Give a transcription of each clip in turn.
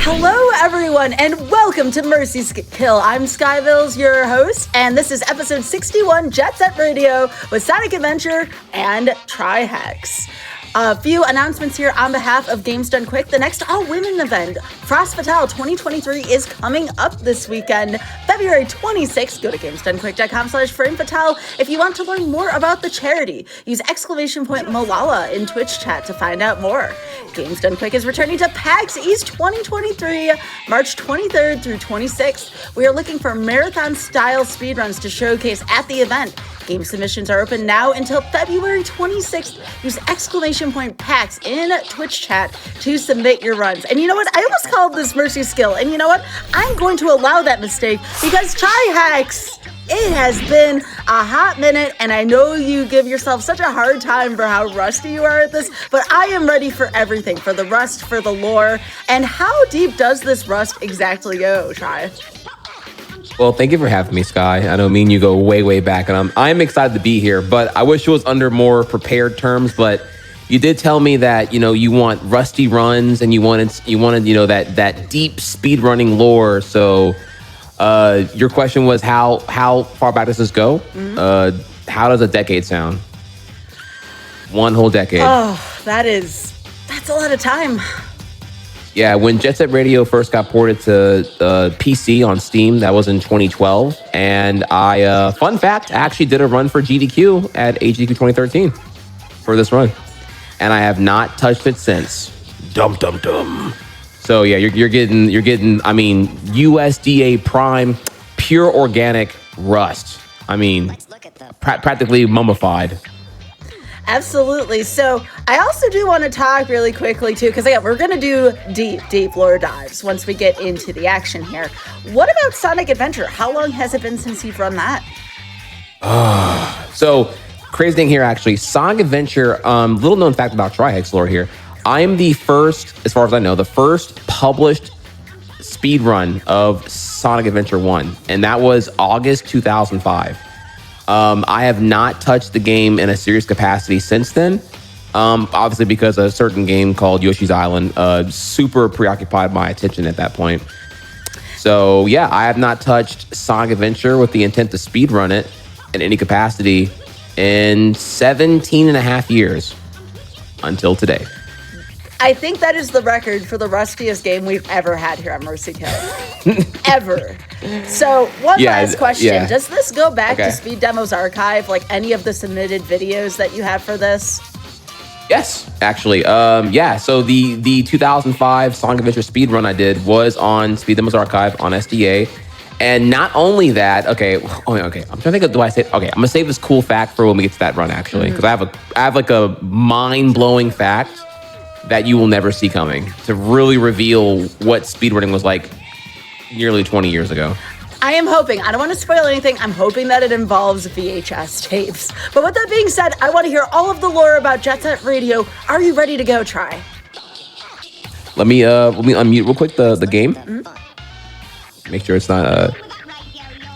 Hello, everyone, and welcome to Mercy's Kill. I'm Skyvilles, your host, and this is episode 61, Jet Set Radio with Sonic Adventure and Tri-Hex. A few announcements here on behalf of Games Done Quick. The next all-women event, Frost Fatale 2023, is coming up this weekend, February 26th. Go to gamesdonequick.com/framefatale if you want to learn more about the charity. Use !Malala in Twitch chat to find out more. Games Done Quick is returning to PAX East 2023, March 23rd through 26th. We are looking for marathon-style speedruns to showcase at the event. Game submissions are open now until February 26th. Use !PAX in Twitch chat to submit your runs. And you know what? I almost called this Mercy Skill. And you know what? I'm going to allow that mistake because Tri-Hex, it has been a hot minute, and I know you give yourself such a hard time for how rusty you are at this, but I am ready for everything, for the rust, for the lore. And how deep does this rust exactly go, Tri? Well, thank you for having me, Sky. I know me and you go way, way back, and I'm excited to be here, but I wish it was under more prepared terms, but you did tell me that, you know, you want rusty runs and you wanted, you know, that deep speed running lore. So your question was how far back does this go? Mm-hmm. How does a decade sound? One whole decade. Oh, that's a lot of time. Yeah, when Jet Set Radio first got ported to PC on Steam, that was in 2012. And I, fun fact, I actually did a run for GDQ at AGDQ 2013 for this run. And I have not touched it since. Dum dum dum. So yeah, you're getting. I mean, USDA Prime, pure organic rust. I mean, practically mummified. Absolutely. So I also do want to talk really quickly too, because again, we're going to do deep lore dives once we get into the action here. What about Sonic Adventure? How long has it been since you've run that? So crazy thing here, actually, Sonic Adventure. Little known fact about Tri-Hex lore here. I'm the first, as far as I know, the first published speed run of Sonic Adventure 1, and that was August 2005. I have not touched the game in a serious capacity since then. Obviously because a certain game called Yoshi's Island super preoccupied my attention at that point. So yeah, I have not touched Sonic Adventure with the intent to speedrun it in any capacity in 17 and a half years until today. I think that is the record for the rustiest game we've ever had here on Mercy Kill. Ever. So, one last question. Yeah. Does this go back to Speed Demo's archive, like any of the submitted videos that you have for this? Yes, actually. Yeah, so the 2005 Sonic Adventure speedrun I did was on Speed Demo's archive on SDA. And not only that, okay, I'm trying to think of, okay, I'm gonna save this cool fact for when we get to that run, actually, because I have like a mind-blowing fact that you will never see coming to really reveal what speedrunning was like nearly 20 years ago. I am hoping, I don't want to spoil anything, I'm hoping that it involves VHS tapes. But with that being said, I want to hear all of the lore about Jet Set Radio. Are you ready to go, Tri? Let me unmute real quick the game. Mm-hmm. Make sure it's not,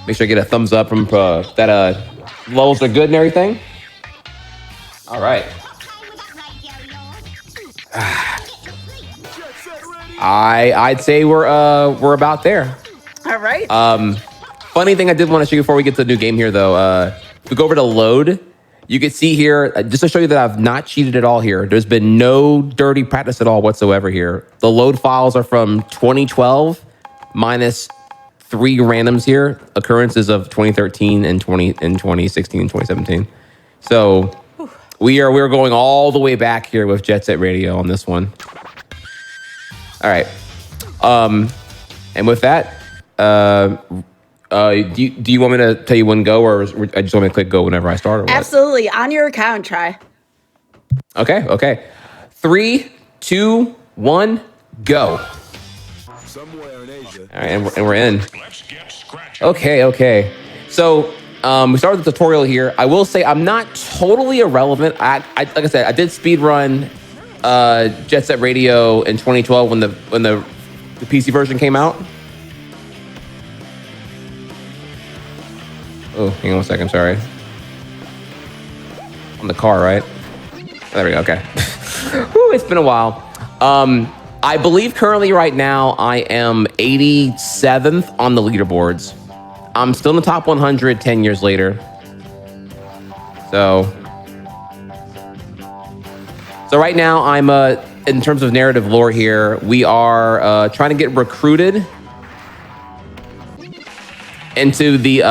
make sure I get a thumbs up from that levels are good and everything. All right. I'd say we're about there. All right. Funny thing I did want to show you before we get to the new game here, though. If we go over to load, you can see here, just to show you that I've not cheated at all here. There's been no dirty practice at all whatsoever here. The load files are from 2012 minus 3 randoms here, occurrences of 2013 and 2016 and 2017. So we're going all the way back here with Jet Set Radio on this one. All right. And with that, do you want me to tell you when go, or I just want me to click go whenever I start? Or what? Absolutely. On your account, Tri. Okay. 3, 2, 1, go. Somewhere in Asia. All right, and we're in. Okay. So we start with the tutorial here. I will say I'm not totally irrelevant. I like I said, I did speedrun Jet Set Radio in 2012 when the PC version came out. Oh, hang on 1 second, sorry. On the car, right? There we go, okay. Whew, it's been a while. I believe currently right now I am 87th on the leaderboards. I'm still in the top 100 10 years later. So right now I'm in terms of narrative lore here, we are trying to get recruited into the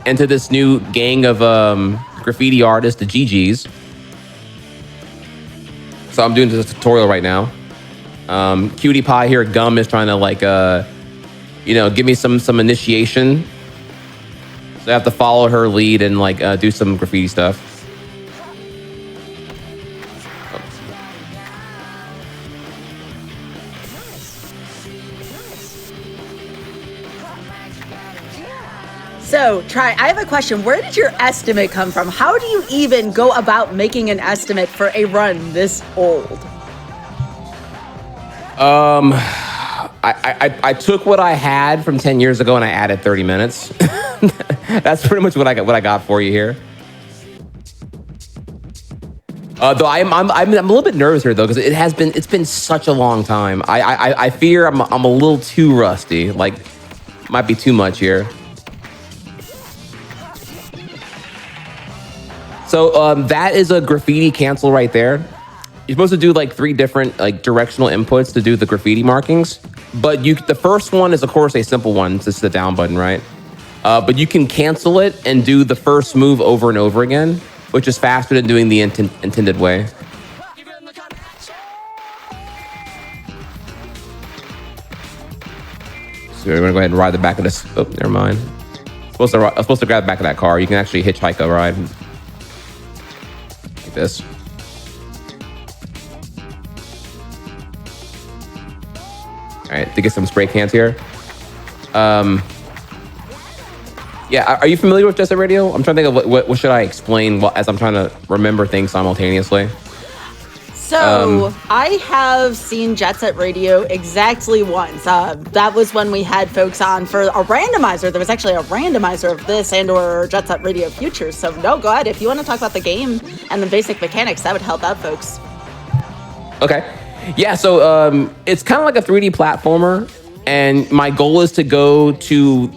into this new gang of graffiti artists, the GGs. So I'm doing this tutorial right now. Cutie Pie here, Gum, is trying to like give me some initiation. So I have to follow her lead and like do some graffiti stuff. So, I have a question. Where did your estimate come from? How do you even go about making an estimate for a run this old? I took what I had from 10 years ago and I added 30 minutes. That's pretty much what I got for you here. Though I'm a little bit nervous here though, because it's been such a long time. I fear I'm a little too rusty. Like, might be too much here. So that is a graffiti cancel right there. You're supposed to do like 3 different like directional inputs to do the graffiti markings. But the first one is of course a simple one. It's just the down button, right? But you can cancel it and do the first move over and over again, which is faster than doing the intended way. So we're gonna go ahead and ride the back of this. Oh, never mind. I'm supposed to grab the back of that car. You can actually hitchhike a ride. Like this. All right, to get some spray cans here. Yeah, are you familiar with Jet Set Radio? I'm trying to think of what should I explain as I'm trying to remember things simultaneously. So I have seen Jet Set Radio exactly once. That was when we had folks on for a randomizer. There was actually a randomizer of this and or Jet Set Radio Futures. So no, go ahead. If you want to talk about the game and the basic mechanics, that would help out folks. Okay. Yeah, so it's kind of like a 3D platformer. And my goal is to go to,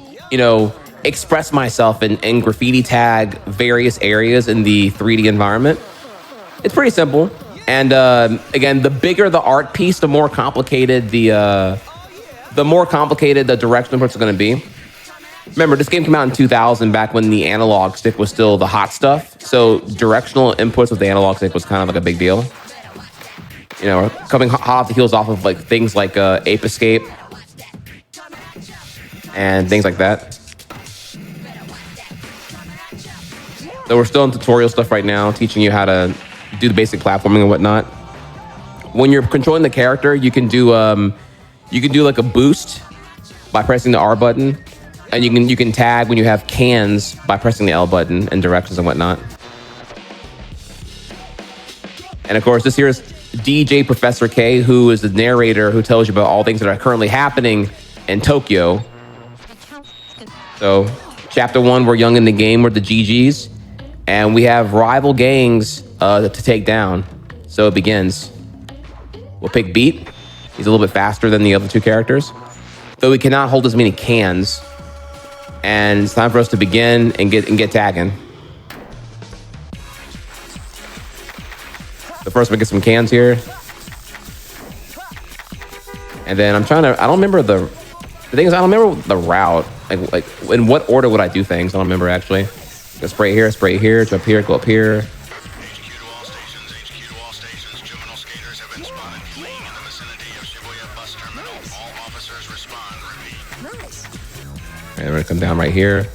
express myself and graffiti tag various areas in the 3D environment. It's pretty simple. And again, the bigger the art piece, the more complicated the directional inputs are going to be. Remember, this game came out in 2000, back when the analog stick was still the hot stuff. So directional inputs with the analog stick was kind of like a big deal. Coming hot off the heels off of like things like Ape Escape and things like that. So we're still in tutorial stuff right now, teaching you how to do the basic platforming and whatnot. When you're controlling the character, you can do like a boost by pressing the R button, and you can tag when you have cans by pressing the L button and directions and whatnot. And of course, this here is DJ Professor K, who is the narrator who tells you about all things that are currently happening in Tokyo. So, chapter 1, we're young in the game, we're the GGs, and we have rival gangs to take down. So it begins. We'll pick Beat. He's a little bit faster than the other 2 characters, though he cannot hold as many cans. And it's time for us to begin and get tagging. So first we get some cans here. And then I don't remember the thing is, I don't remember the route. Like in what order would I do things? I don't remember actually. Go spray here, jump here, go up here. And we're gonna come down right here.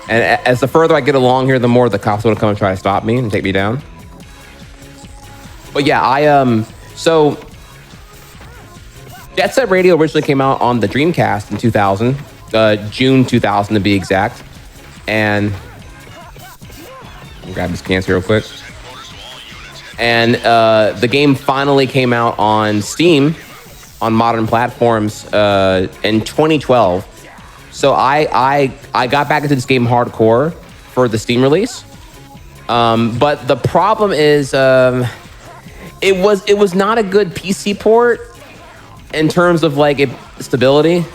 And as the further I get along here, the more the cops want to come and try to stop me and take me down. But yeah, so Jet Set Radio originally came out on the Dreamcast in 2000, June 2000 to be exact. And I'll grab this cans here real quick. And the game finally came out on Steam on modern platforms in 2012. So I got back into this game hardcore for the Steam release. But the problem is It was not a good PC port in terms of like stability.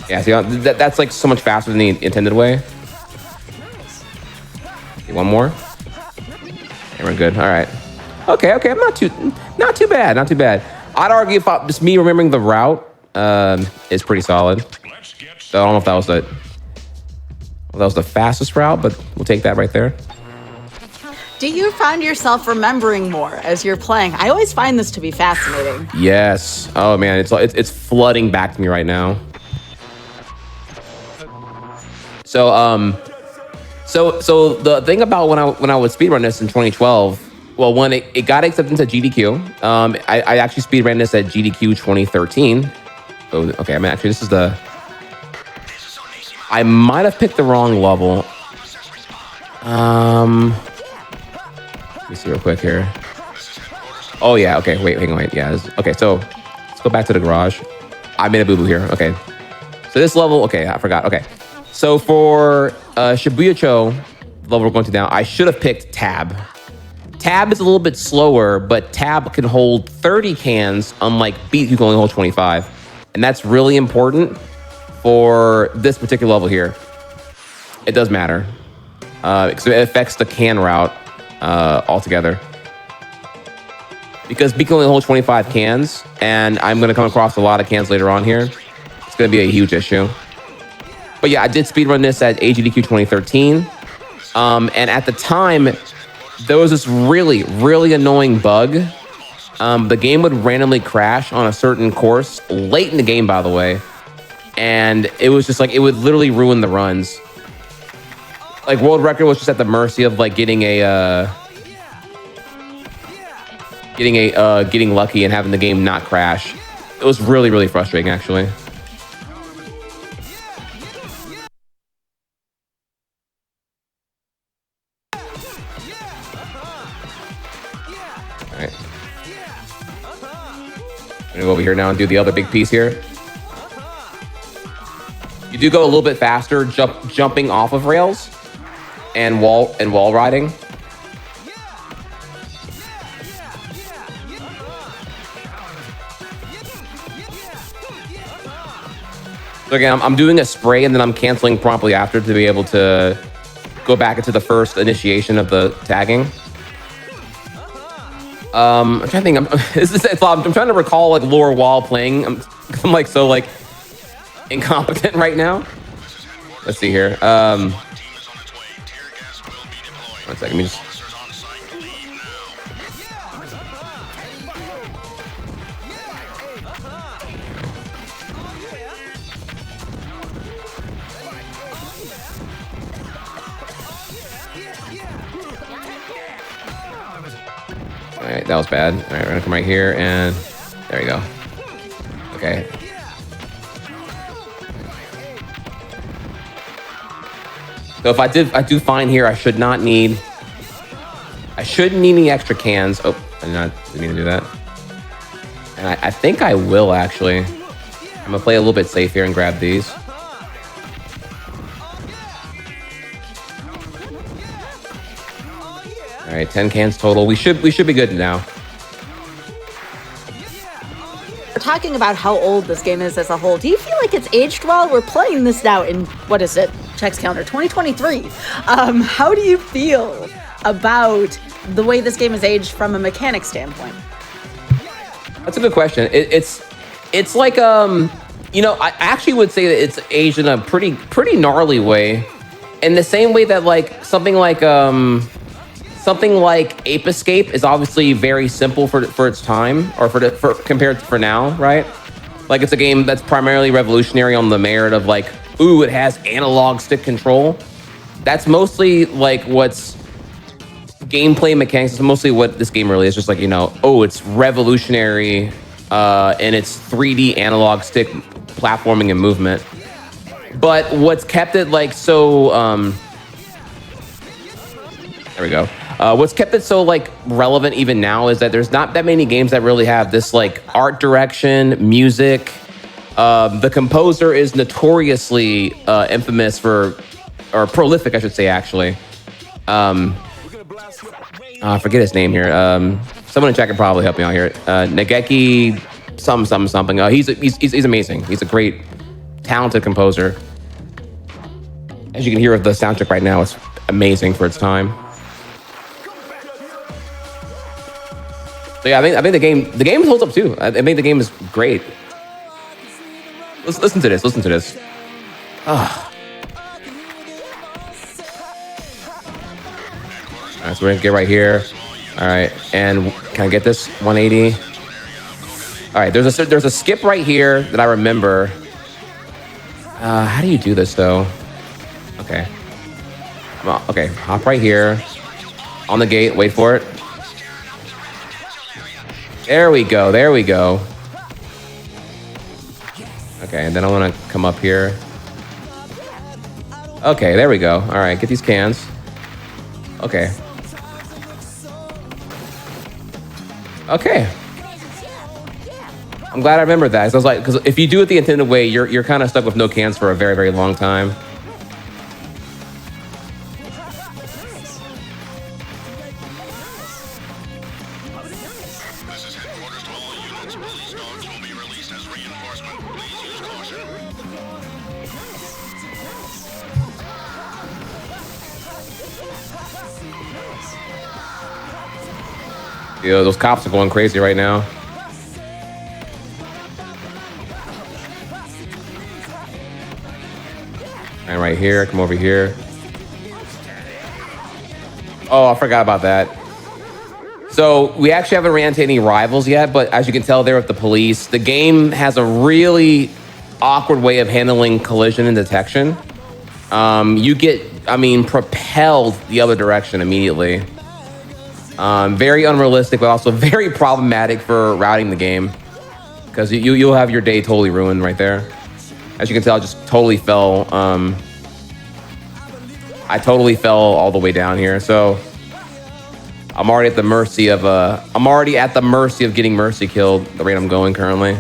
Yeah, see, that's like so much faster than the intended way. Okay, one more. Okay, we're good. All right. Okay. I'm not too bad. Not too bad. I'd argue if just me remembering the route is pretty solid. So I don't know if that was the fastest route, but we'll take that right there. Do you find yourself remembering more as you're playing? I always find this to be fascinating. Yes. Oh man, it's flooding back to me right now. So so the thing about when I would speedrun this in 2012, well, when it got accepted into GDQ, I actually speedran this at GDQ 2013. Oh, okay. I mean, actually, this is I might have picked the wrong level. Let me see real quick here. Oh yeah. Okay. Wait. Yeah. Okay. So let's go back to the garage. I made a boo boo here. Okay. So this level. Okay. I forgot. Okay. So for Shibuya-cho, the level we're going to now, I should have picked Tab. Tab is a little bit slower, but Tab can hold 30 cans, unlike Beat, who can only hold 25. And that's really important for this particular level here. It does matter, because it affects the can route altogether. Because Beat can only hold 25 cans, and I'm going to come across a lot of cans later on here. It's going to be a huge issue. But yeah, I did speedrun this at AGDQ 2013. And at the time, there was this really, really annoying bug. The game would randomly crash on a certain course, late in the game, by the way. And it was just like, it would literally ruin the runs. Like, world record was just at the mercy of like getting lucky and having the game not crash. It was really, really frustrating, actually. All right. I'm gonna go over here now and do the other big piece here. You do go a little bit faster, jumping off of rails and wall riding. So again, I'm doing a spray and then I'm canceling promptly after to be able to go back into the first initiation of the tagging. I'm trying to think. I'm trying to recall like lore while playing. I'm like so like incompetent right now. Let's see here. One second. Let me just. All right, that was bad. All right, we're gonna come right here and there we go. Okay. So if I do fine here, I shouldn't need any extra cans. Oh, didn't mean to do that. And I think I will actually. I'm gonna play a little bit safe here and grab these. All right, 10 cans total. We should be good now. We're talking about how old this game is as a whole. Do you feel like it's aged well? We're playing this now in, what is it? Checks counter, 2023. How do you feel about the way this game is aged from a mechanic standpoint? That's a good question. It's like you know, I actually would say that it's aged in a pretty gnarly way, in the same way that like something like Ape Escape is obviously very simple for its time, or for compared to for now, right? Like it's a game that's primarily revolutionary on the merit of like, ooh, it has analog stick control. That's mostly like what's gameplay mechanics. Is mostly what this game really is. Just like, you know, oh, it's revolutionary in its 3D analog stick platforming and movement. But what's kept it like so there we go. What's kept it so like relevant even now is that there's not that many games that really have this like art direction, music. The composer is notoriously infamous for, or prolific, I should say, actually. I forget his name here. Someone in chat can probably help me out here. Nageki something. He's amazing. He's a great, talented composer. As you can hear with the soundtrack right now, it's amazing for its time. So yeah, I think the game holds up too. I think the game is great. Listen to this. Listen to this. All right, so we're gonna get right here. All right, and can I get this 180? All right, there's a skip right here that I remember. How do you do this though? Okay. Okay, hop right here. On the gate, wait for it. There we go, there we go. Okay, and then I wanna come up here. Okay, there we go. All right, get these cans. Okay. Okay. I'm glad I remembered that. So I was like, because if you do it the intended way, you're kind of stuck with no cans for a very, very long time. Yo, those cops are going crazy right now. And right here, come over here. Oh, I forgot about that. So we actually haven't ran into any rivals yet, but as you can tell there with the police, the game has a really awkward way of handling collision and detection. You get, propelled the other direction immediately. Very unrealistic, but also very problematic for routing the game, because you'll have your day totally ruined right there. As you can tell, I just totally fell. I totally fell all the way down here, so I'm already at the mercy of getting mercy killed the rate I'm going currently.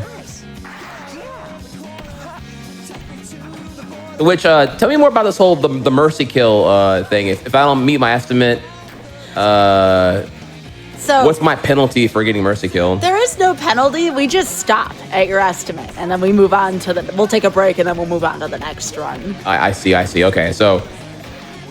Which tell me more about this whole the mercy kill thing. If I don't meet my estimate. So what's my penalty for getting mercy killed? There is no penalty. We just stop at your estimate, and then we move on to we'll take a break, and then we'll move on to the next run. I see. Okay, so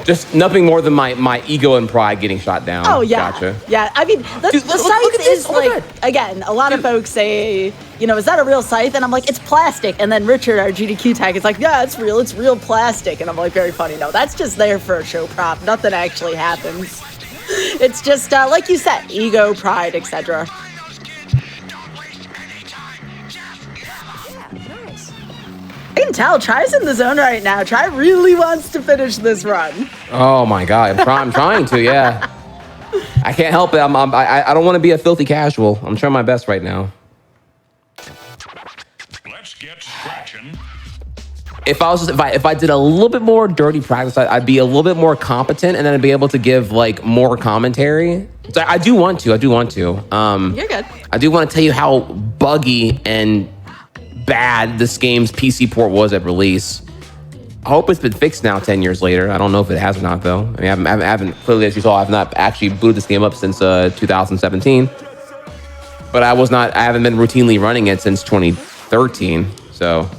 just nothing more than my ego and pride getting shot down. Oh, yeah. Gotcha. Yeah, I mean, the scythe is like, again, a lot of folks say, is that a real scythe? And I'm like, it's plastic. And then Richard, our GDQ tag, is like, yeah, it's real plastic. And I'm like, very funny. No, that's just there for a show prop. Nothing actually happens. It's just, like you said, ego, pride, etc. I can tell Try's in the zone right now. Try really wants to finish this run. Oh my God, I'm trying to, yeah. I can't help it. I don't want to be a filthy casual. I'm trying my best right now. Let's get scratching. If I did a little bit more dirty practice, I'd be a little bit more competent, and then I'd be able to give like more commentary. So I do want to. You're good. I do want to tell you how buggy and bad this game's PC port was at release. I hope it's been fixed now 10 years later. I don't know if it has or not though. I mean, I haven't clearly, as you saw, I've not actually booted this game up since 2017. But I haven't been routinely running it since 2013. So.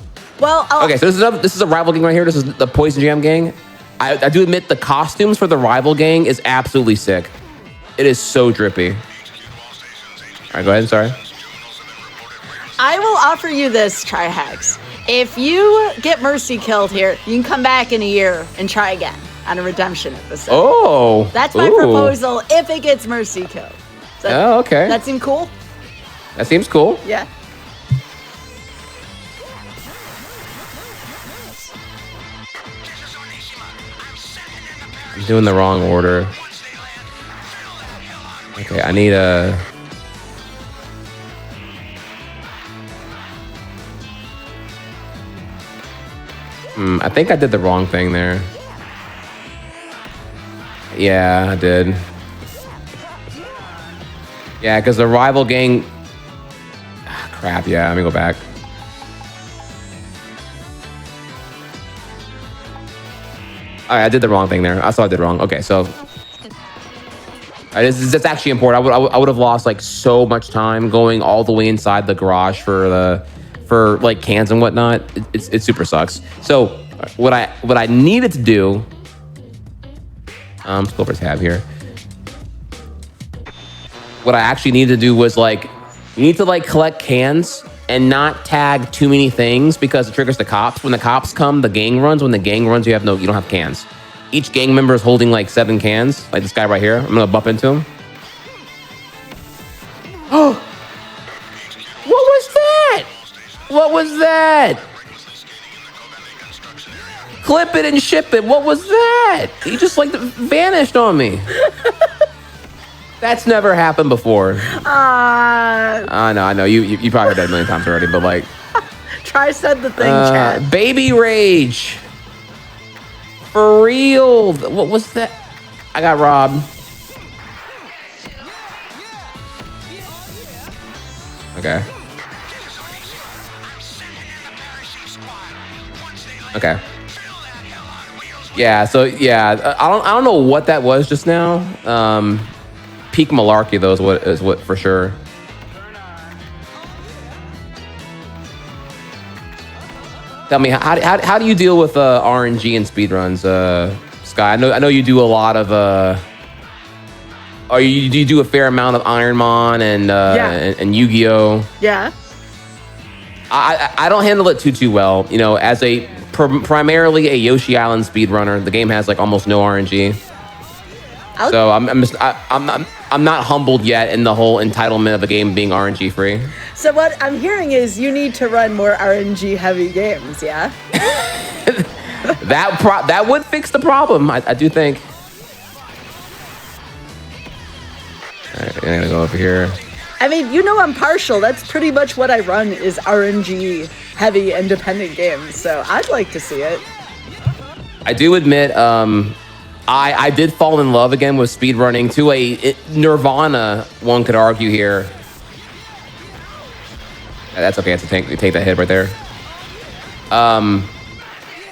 Well, okay, so this is a rival gang right here. This is the Poison Jam gang. I do admit the costumes for the rival gang is absolutely sick. It is so drippy. All right, go ahead. Sorry. I will offer you this, Trihex. If you get mercy killed here, you can come back in a year and try again on a redemption episode. Oh. That's my proposal if it gets mercy killed. So okay. That seem cool? That seems cool. Yeah. I'm doing the wrong order. Okay, I need a... I think I did the wrong thing there. Yeah, I did. Yeah, because the rival gang... crap, yeah, let me go back. All right, I did the wrong thing there. I saw I did wrong. Okay, so... That's actually important. I would have lost like so much time going all the way inside the garage for like cans and whatnot. It super sucks. So what I needed to do, let's go over tab here. What I actually needed to do was like, you need to like collect cans and not tag too many things because it triggers the cops. When the cops come, the gang runs. When the gang runs, you don't have cans. Each gang member is holding like 7 cans, like this guy right here. I'm gonna bump into him. Oh, what was that? What was that? Clip it and ship it. What was that? He just like vanished on me. That's never happened before. I know. You probably heard that a million times already, but like. Try said the thing, Chad. Baby rage. For real. What was that? I got robbed. Okay. Okay. Yeah, so yeah, I don't know what that was just now. Peak malarkey though is what for sure. Tell me, how do you deal with RNG and speedruns, Sky? I know you do a lot of do you do a fair amount of Ironmon and Yu-Gi-Oh? Yeah. I don't handle it too well. You know, as a primarily a Yoshi Island speedrunner, the game has like almost no RNG. So I'm not humbled yet in the whole entitlement of the game being RNG free. So what I'm hearing is you need to run more RNG heavy games, yeah? That would fix the problem, I do think. All right, I'm gonna go over here. I mean, you know I'm partial. That's pretty much what I run is RNG heavy independent games. So I'd like to see it. I do admit, I did fall in love again with speedrunning to a nirvana, one could argue here. That's okay. It's take that hit right there.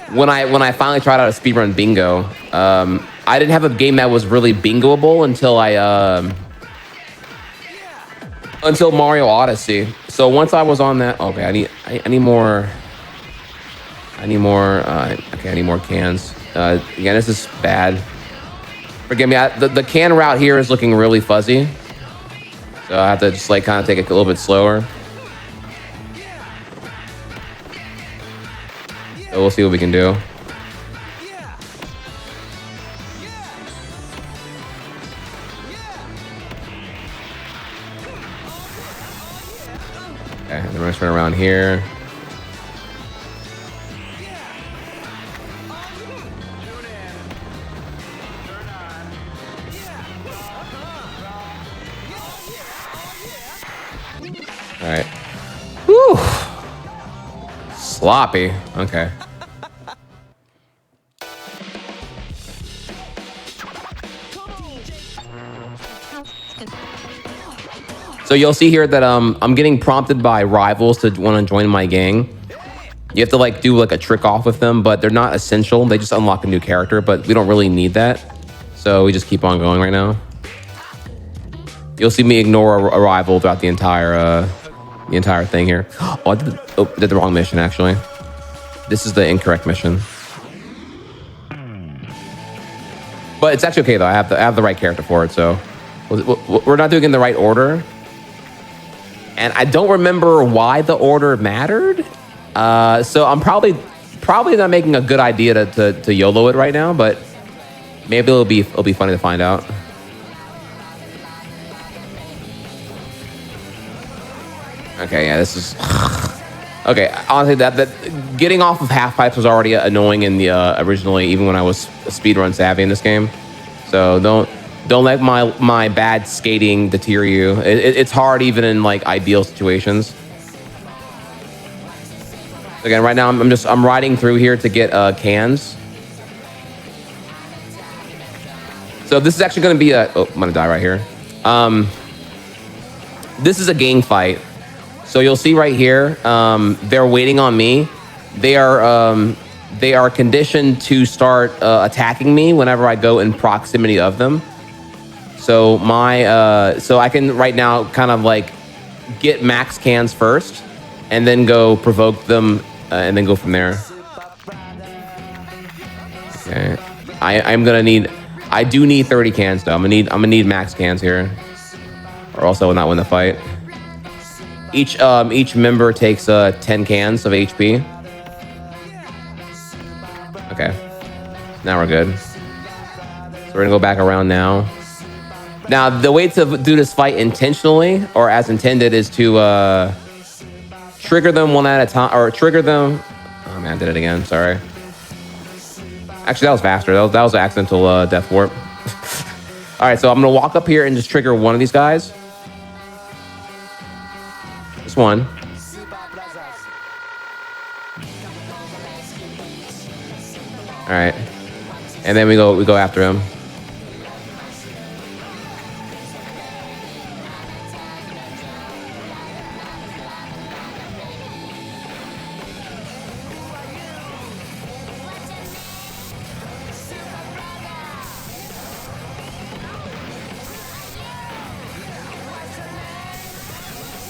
When I finally tried out a speedrun bingo, I didn't have a game that was really bingoable until Mario Odyssey. So once I was on that, okay, I need more. Okay, I need more cans. Again, this is bad. Forgive me. The can route here is looking really fuzzy, so I have to just like kind of take it a little bit slower. So we'll see what we can do. Okay, and then we're gonna turn around here. All right. Whew. Sloppy. Okay. So you'll see here that I'm getting prompted by rivals to want to join my gang. You have to like do like a trick off with them, but they're not essential. They just unlock a new character, but we don't really need that. So we just keep on going right now. You'll see me ignore a rival throughout the entire thing here. Oh, I did the wrong mission actually. This is the incorrect mission. But it's actually okay though. I have the right character for it, so we're not doing it in the right order. And I don't remember why the order mattered. So I'm probably not making a good idea to YOLO it right now, but maybe it'll be funny to find out. Okay, yeah, this is okay. Honestly, that getting off of half pipes was already annoying in the originally, even when I was speedrun savvy in this game. So don't let my bad skating deter you. It's hard even in like ideal situations. Again, right now I'm riding through here to get cans. So this is actually going to be I'm gonna die right here. This is a gang fight. So you'll see right here, they're waiting on me. They are conditioned to start attacking me whenever I go in proximity of them. So so I can right now kind of like get max cans first, and then go provoke them, and then go from there. Okay, I'm gonna need. I do need 30 cans though. I'm gonna need max cans here, or else I will not win the fight. Each member takes 10 cans of HP. Okay, now we're good. So we're gonna go back around now. Now the way to do this fight intentionally or as intended is to trigger them one at a time, or trigger them. Oh man, I did it again. Sorry. Actually, that was faster. That was an accidental death warp. All right, so I'm gonna walk up here and just trigger one of these guys. Just one. All right, and then we go after him.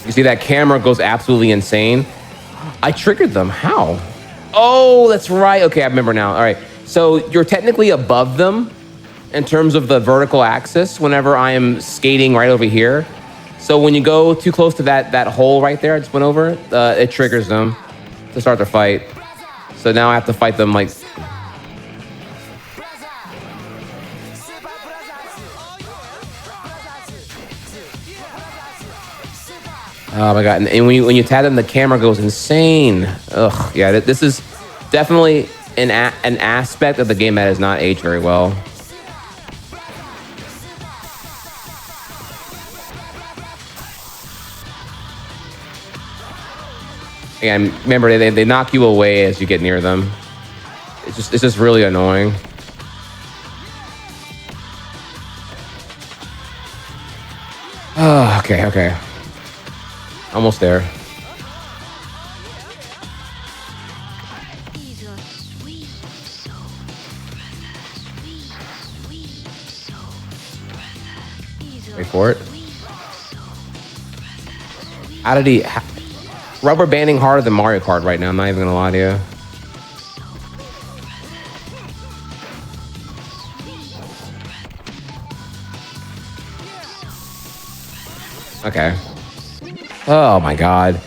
You see that camera goes absolutely insane. I triggered them. How? Oh, that's right. Okay, I remember now. All right. So you're technically above them in terms of the vertical axis whenever I am skating right over here. So when you go too close to that hole right there I just went over, it triggers them to start their fight. So now I have to fight them like... Oh my god! And when you tap them, the camera goes insane. Ugh, yeah. This is definitely an aspect of the game that has not aged very well. Again, remember they knock you away as you get near them. It's just really annoying. Oh, okay. Almost there. Wait for it. How did he... Rubber banding harder than Mario Kart right now. I'm not even gonna lie to you. Okay. Oh my god.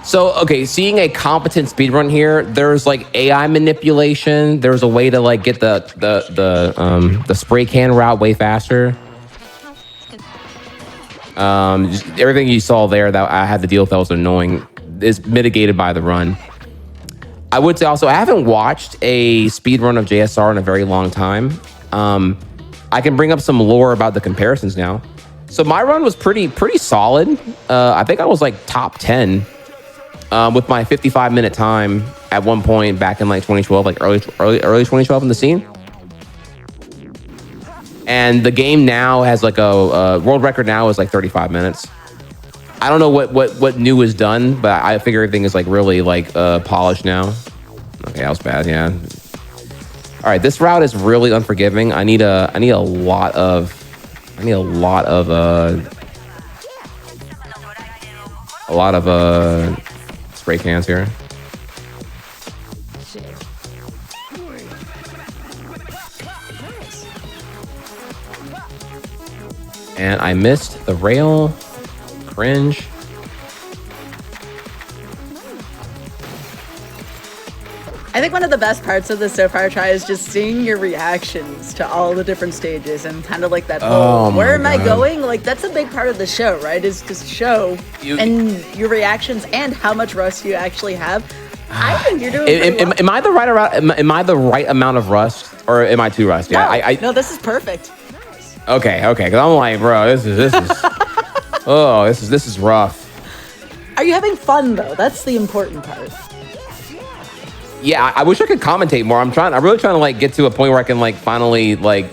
So, okay, seeing a competent speedrun here, there's like AI manipulation. There's a way to like get the spray can route way faster. Just everything you saw there that I had to deal with that was annoying is mitigated by the run. I would say also, I haven't watched a speedrun of JSR in a very long time. I can bring up some lore about the comparisons now. So my run was pretty solid. I think I was like top 10 with my 55-minute time at one point back in like 2012, like early 2012 in the scene. And the game now has like a world record now is like 35 minutes. I don't know what new is done, but I figure everything is like really like polished now. Okay, that was bad. Yeah. All right, this route is really unforgiving. I need a lot of spray cans here. And I missed the rail. Cringe. I think one of the best parts of this so far, Try, is just seeing your reactions to all the different stages and kind of like that whole, where am I going? Like, that's a big part of the show, right? Is to show and your reactions and how much rust you actually have. I think you're doing pretty well. Am I the right amount of rust, or am I too rusty? No, no, this is perfect. Okay, because I'm like, bro, this is oh, this is rough. Are you having fun though? That's the important part. Yeah, I wish I could commentate more. I'm really trying to like get to a point where I can like finally like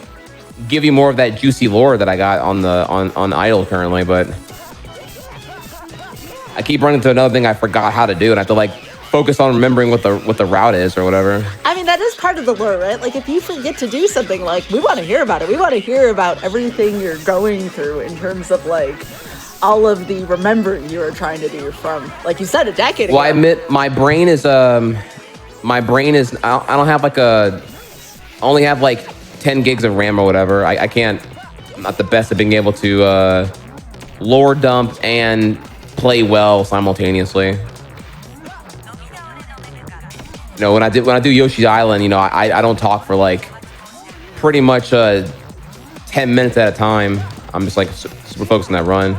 give you more of that juicy lore that I got on Idle currently, but I keep running into another thing I forgot how to do, and I have to like focus on remembering what the route is or whatever. I mean, that is part of the lore, right? Like, if you forget to do something, like, we want to hear about it. We want to hear about everything you're going through in terms of, like, all of the remembering you were trying to do from, like you said, a decade ago. Well, I admit, my brain is, I don't have, like, I only have, like, 10 gigs of RAM or whatever. I can't, I'm not the best at being able to, lore dump and play well simultaneously. You know, when I do Yoshi's Island, you know, I don't talk for like pretty much 10 minutes at a time. I'm just like super focused on that run.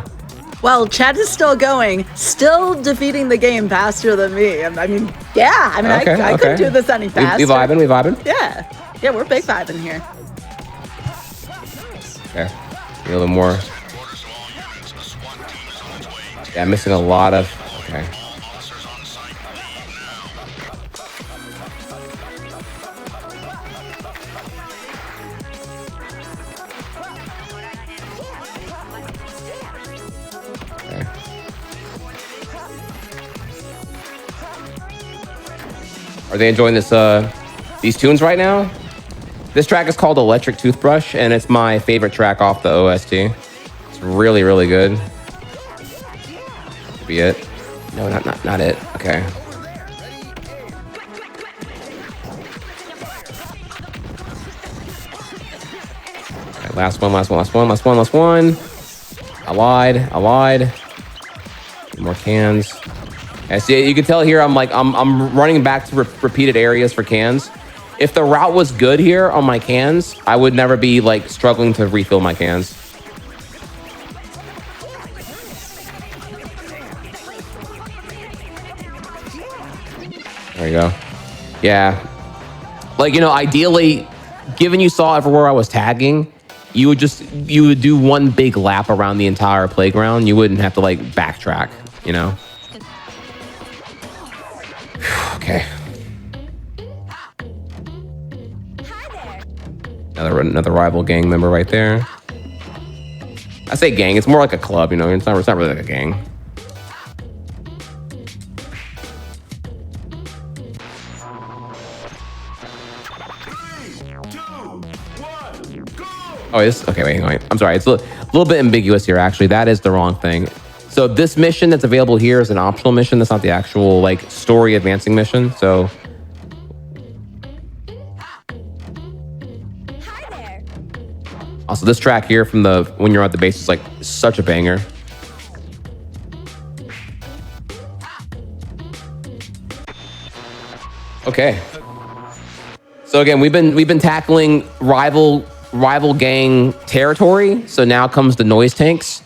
Well, Chad is still going, still defeating the game faster than me. I mean, yeah. I mean, I couldn't do this any faster. We vibing. Yeah, we're big vibing here. Okay, a little more. Yeah, I'm missing a lot of. Okay. Are they enjoying this these tunes right now? This track is called Electric Toothbrush, and it's my favorite track off the OST. It's really, really good. Could be it. No, not it. Okay. Okay, last one. I lied. More cans. I see. You can tell here. I'm running back to repeated areas for cans. If the route was good here on my cans, I would never be like struggling to refill my cans. There you go. Yeah. Like, you know, ideally, given you saw everywhere I was tagging, you would do one big lap around the entire playground. You wouldn't have to like backtrack, you know? Okay. Another rival gang member right there. I say gang, it's more like a club, you know, it's not really like a gang. Oh, okay, wait, hang on. I'm sorry, it's a little bit ambiguous here, actually. That is the wrong thing. So this mission that's available here is an optional mission. That's not the actual, like, story advancing mission, so... Also, this track here from when you're at the base is like such a banger. Okay. So again, we've been tackling rival gang territory. So now comes the noise tanks.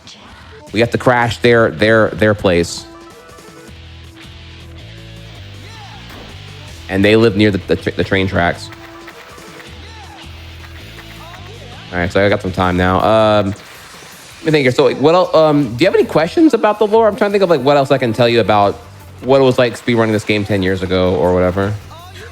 We have to crash their place. And they live near the train tracks. All right, so I got some time now. Let me think here. So, what else? Do you have any questions about the lore? I'm trying to think of like what else I can tell you about what it was like speedrunning this game 10 years ago or whatever.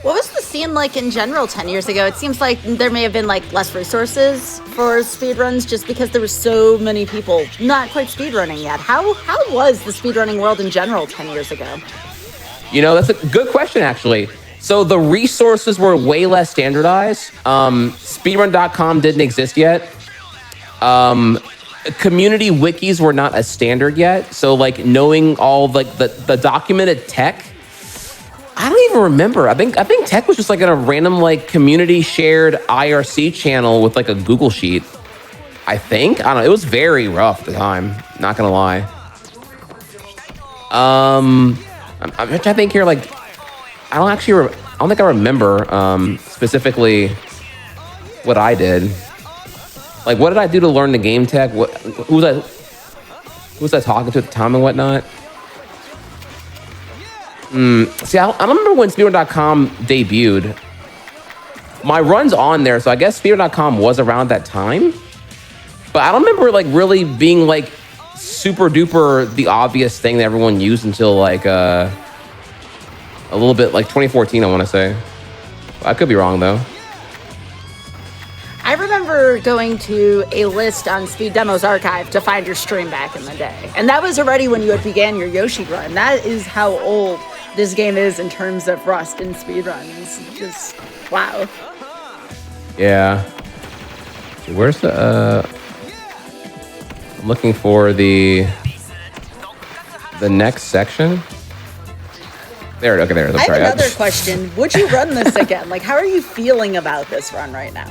What was the scene like in general 10 years ago? It seems like there may have been like less resources for speedruns just because there were so many people not quite speedrunning yet. How was the speedrunning world in general 10 years ago? You know, that's a good question, actually. So the resources were way less standardized. Speedrun.com didn't exist yet. Community wikis were not as standard yet. So like knowing all like the documented tech, I don't even remember. I think tech was just like in a random like community shared IRC channel with like a Google sheet. I think. I don't know. It was very rough at the time. Not gonna lie. I'm trying to think here. Like, I don't think I remember specifically what I did. Like, what did I do to learn the game tech? Who was I talking to at the time and whatnot? See, I don't remember when Speedrun.com debuted. My run's on there, so I guess Speedrun.com was around that time. But I don't remember like really being like super duper the obvious thing that everyone used until like a little bit like 2014, I want to say. I could be wrong though. I remember going to a list on Speed Demos Archive to find your stream back in the day. And that was already when you had began your Yoshi run. That is how old this game is in terms of rust and speedruns. Just, wow. Yeah. Where's the, I'm looking for the next section. There, okay, there. I have another question. Would you run this again? Like, how are you feeling about this run right now?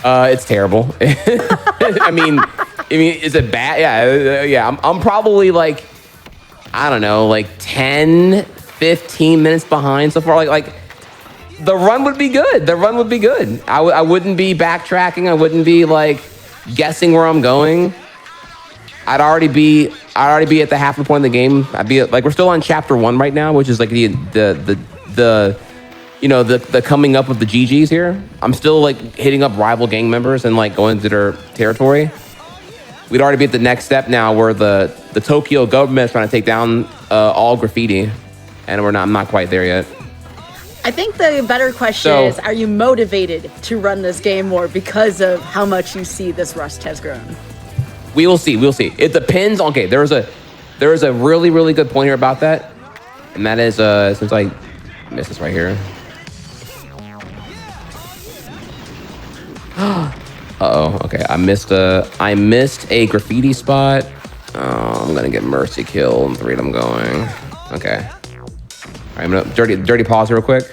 It's terrible. I mean, is it bad? Yeah. I'm probably like, I don't know, like 10, 15 minutes behind so far. Like the run would be good. The run would be good. I wouldn't be backtracking. I wouldn't be like guessing where I'm going. I'd already be at the halfway point of the game. I'd be like, we're still on chapter 1 right now, which is like the coming up of the GGs here. I'm still like hitting up rival gang members and like going to their territory. We'd already be at the next step now, where the Tokyo government is trying to take down all graffiti, and I'm not quite there yet. I think the better question is, are you motivated to run this game more because of how much you see this rust has grown? We will see. We'll see. It depends. Okay, there is a really, really good point here about that, and that is since I missed this right here. Uh-oh. Okay, I missed a graffiti spot. Oh, I'm gonna get mercy kill and 3 I'm going. Okay. All right, I'm gonna dirty pause real quick.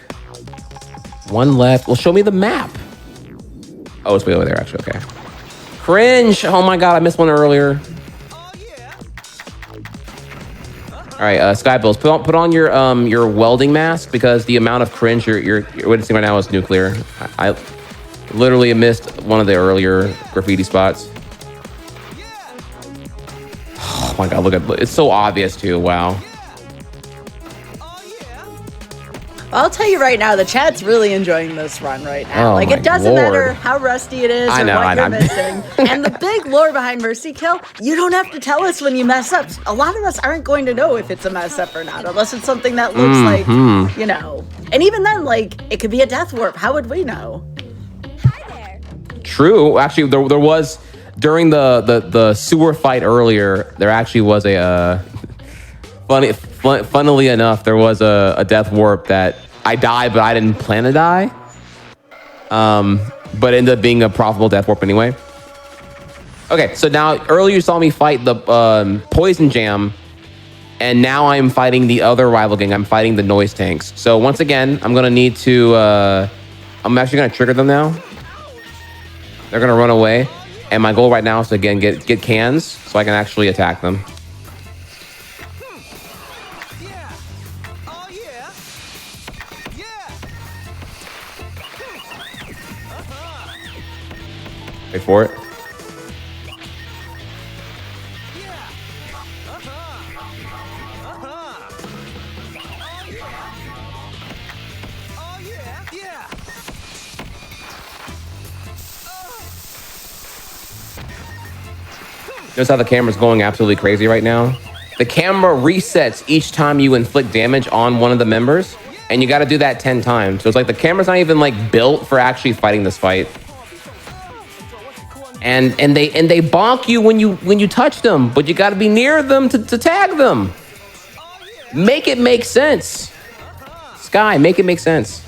1 left. Well, show me the map. Oh, it's way over there actually. Okay. Cringe. Oh my god, I missed one earlier. All right, Skybills, put on your welding mask, because the amount of cringe you're witnessing right now is nuclear. I literally missed one of the earlier graffiti spots. Oh my god, look at it's so obvious too. Wow. I'll tell you right now, the chat's really enjoying this run right now. Oh, like, it doesn't Lord. matter how rusty it is or what you're missing. And the big lore behind Mercy Kill, you don't have to tell us when you mess up. A lot of us aren't going to know if it's a mess up or not, unless it's something that looks like, you know. And even then, like, it could be a death warp. How would we know? True. Actually, there was, during the sewer fight earlier, there actually was a funnily enough, there was a death warp that I died, but I didn't plan to die. But ended up being a profitable death warp anyway. Okay, so now earlier you saw me fight the poison jam, and now I'm fighting the other rival gang. I'm fighting the noise tanks. So once again, I'm gonna need to. I'm actually gonna trigger them now. They're gonna run away, and my goal right now is to again get cans so I can actually attack them. Wait for it. Notice how the camera's going absolutely crazy right now? The camera resets each time you inflict damage on one of the members, and you gotta do that 10 times. So it's like the camera's not even like built for actually fighting this fight. And they bonk you when you touch them, but you got to be near them to tag them. Make it make sense. Sky, make it make sense.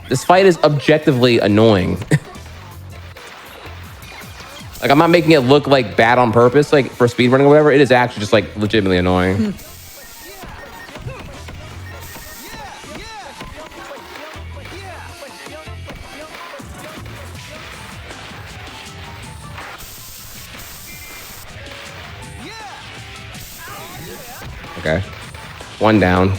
This fight is objectively annoying. Like, I'm not making it look like bad on purpose, like for speedrunning or whatever. It is actually just like legitimately annoying. Okay, 1 down.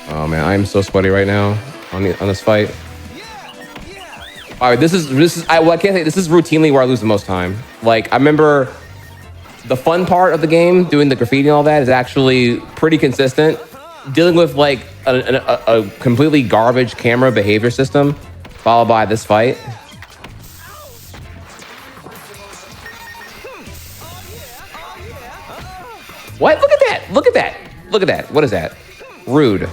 Oh man, I am so sweaty right now on this fight. All right, this is I can't say this is routinely where I lose the most time. Like, I remember the fun part of the game, doing the graffiti and all that, is actually pretty consistent. Dealing with like a completely garbage camera behavior system, followed by this fight. What? Look at that. Look at that. Look at that. What is that? Rude.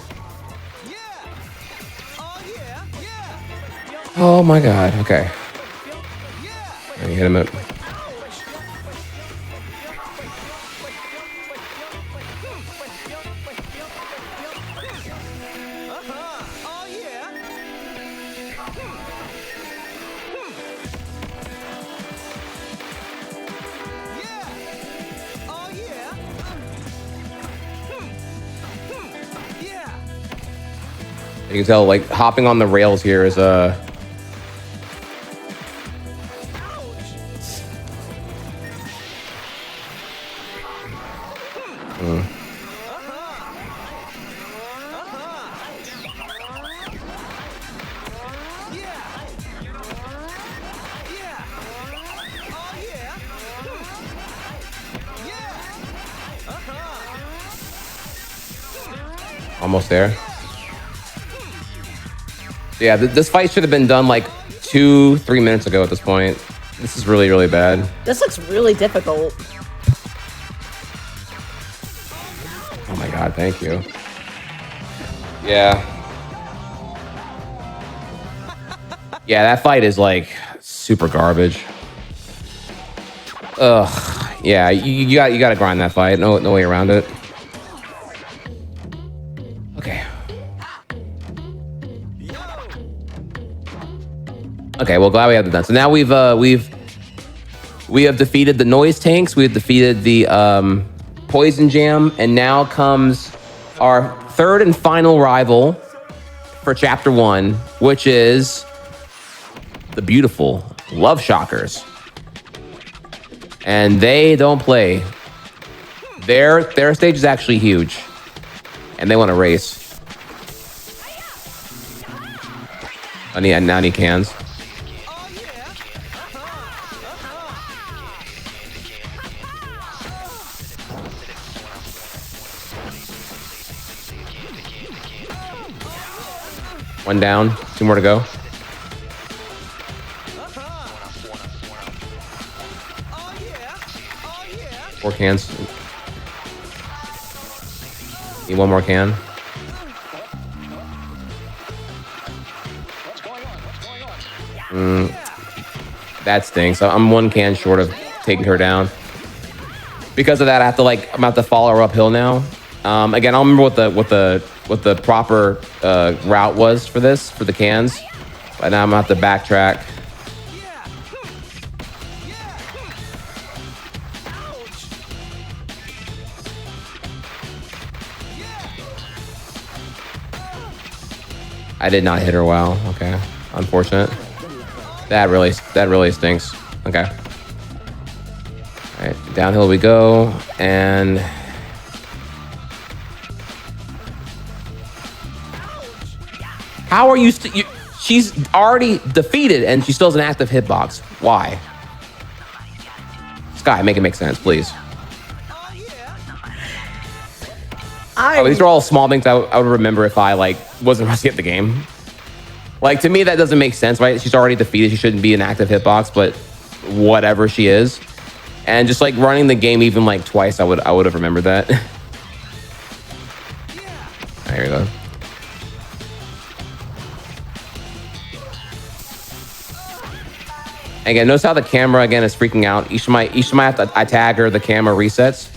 Oh my God. Okay. Let me hit him up. You can tell, like, hopping on the rails here is almost there. Yeah, this fight should have been done like 2-3 minutes ago at this point. This is really, really bad. This looks really difficult. Oh my God, thank you. Yeah. Yeah, that fight is like super garbage. Ugh. Yeah, you got to grind that fight. No way around it. Okay. Okay, well, glad we have it done. So now we have defeated the noise tanks. We have defeated the poison jam, and now comes our third and final rival for chapter 1, which is the beautiful Love Shockers. And they don't play. Their stage is actually huge, and they want to race. I need cans. One down, 2 more to go. Four cans. Need one more can. That stinks. I'm 1 can short of taking her down. Because of that, I'm about to follow her uphill now. Again, I don't remember what the proper route was for the cans, but now I'm gonna have to backtrack. I did not hit her well. Okay, unfortunate. That really stinks. Okay. All right, downhill we go, and how are you? She's already defeated, and she still has an active hitbox. Why? Sky, make it make sense, please. Oh, these are all small things I would remember if I wasn't rusty at the game. To me, that doesn't make sense, right? She's already defeated. She shouldn't be an active hitbox, but whatever she is. And just running the game even twice, I would have remembered that. There we go. Again, notice how the camera again is freaking out. Each might have to I tag her, the camera resets.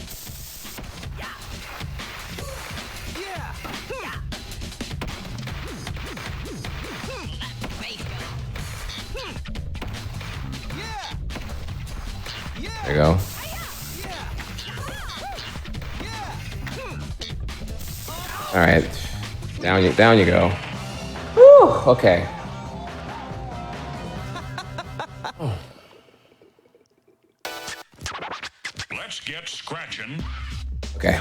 There you go. All right, down you go. Whew, okay. Let's get scratching. Okay.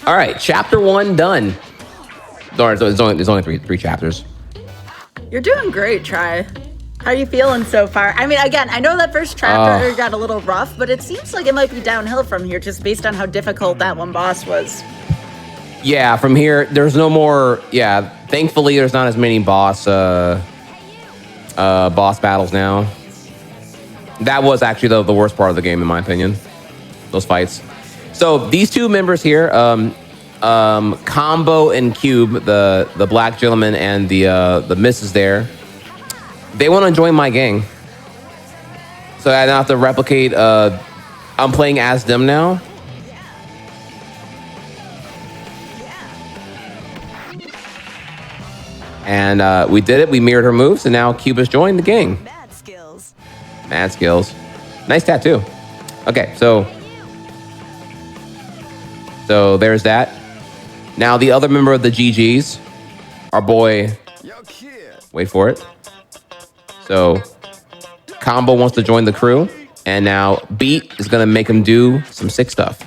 All right, chapter 1 done. There's only three chapters. You're doing great, Try. How are you feeling so far? I mean, again, I know that first chapter got a little rough, but it seems like it might be downhill from here just based on how difficult that one boss was. Yeah, from here, there's no more... Yeah, thankfully, there's not as many boss battles now. That was actually the worst part of the game, in my opinion. those fights. So these two members here, Combo and Cube, the black gentleman and the missus there, they want to join my gang. So I don't have to replicate. I'm playing as them now. And we did it. We mirrored her moves, and now Cube has joined the gang. Mad skills. Mad skills. Nice tattoo. Okay, so there's that. Now the other member of the GGs, our boy. Wait for it. So Combo wants to join the crew, and now Beat is gonna make him do some sick stuff.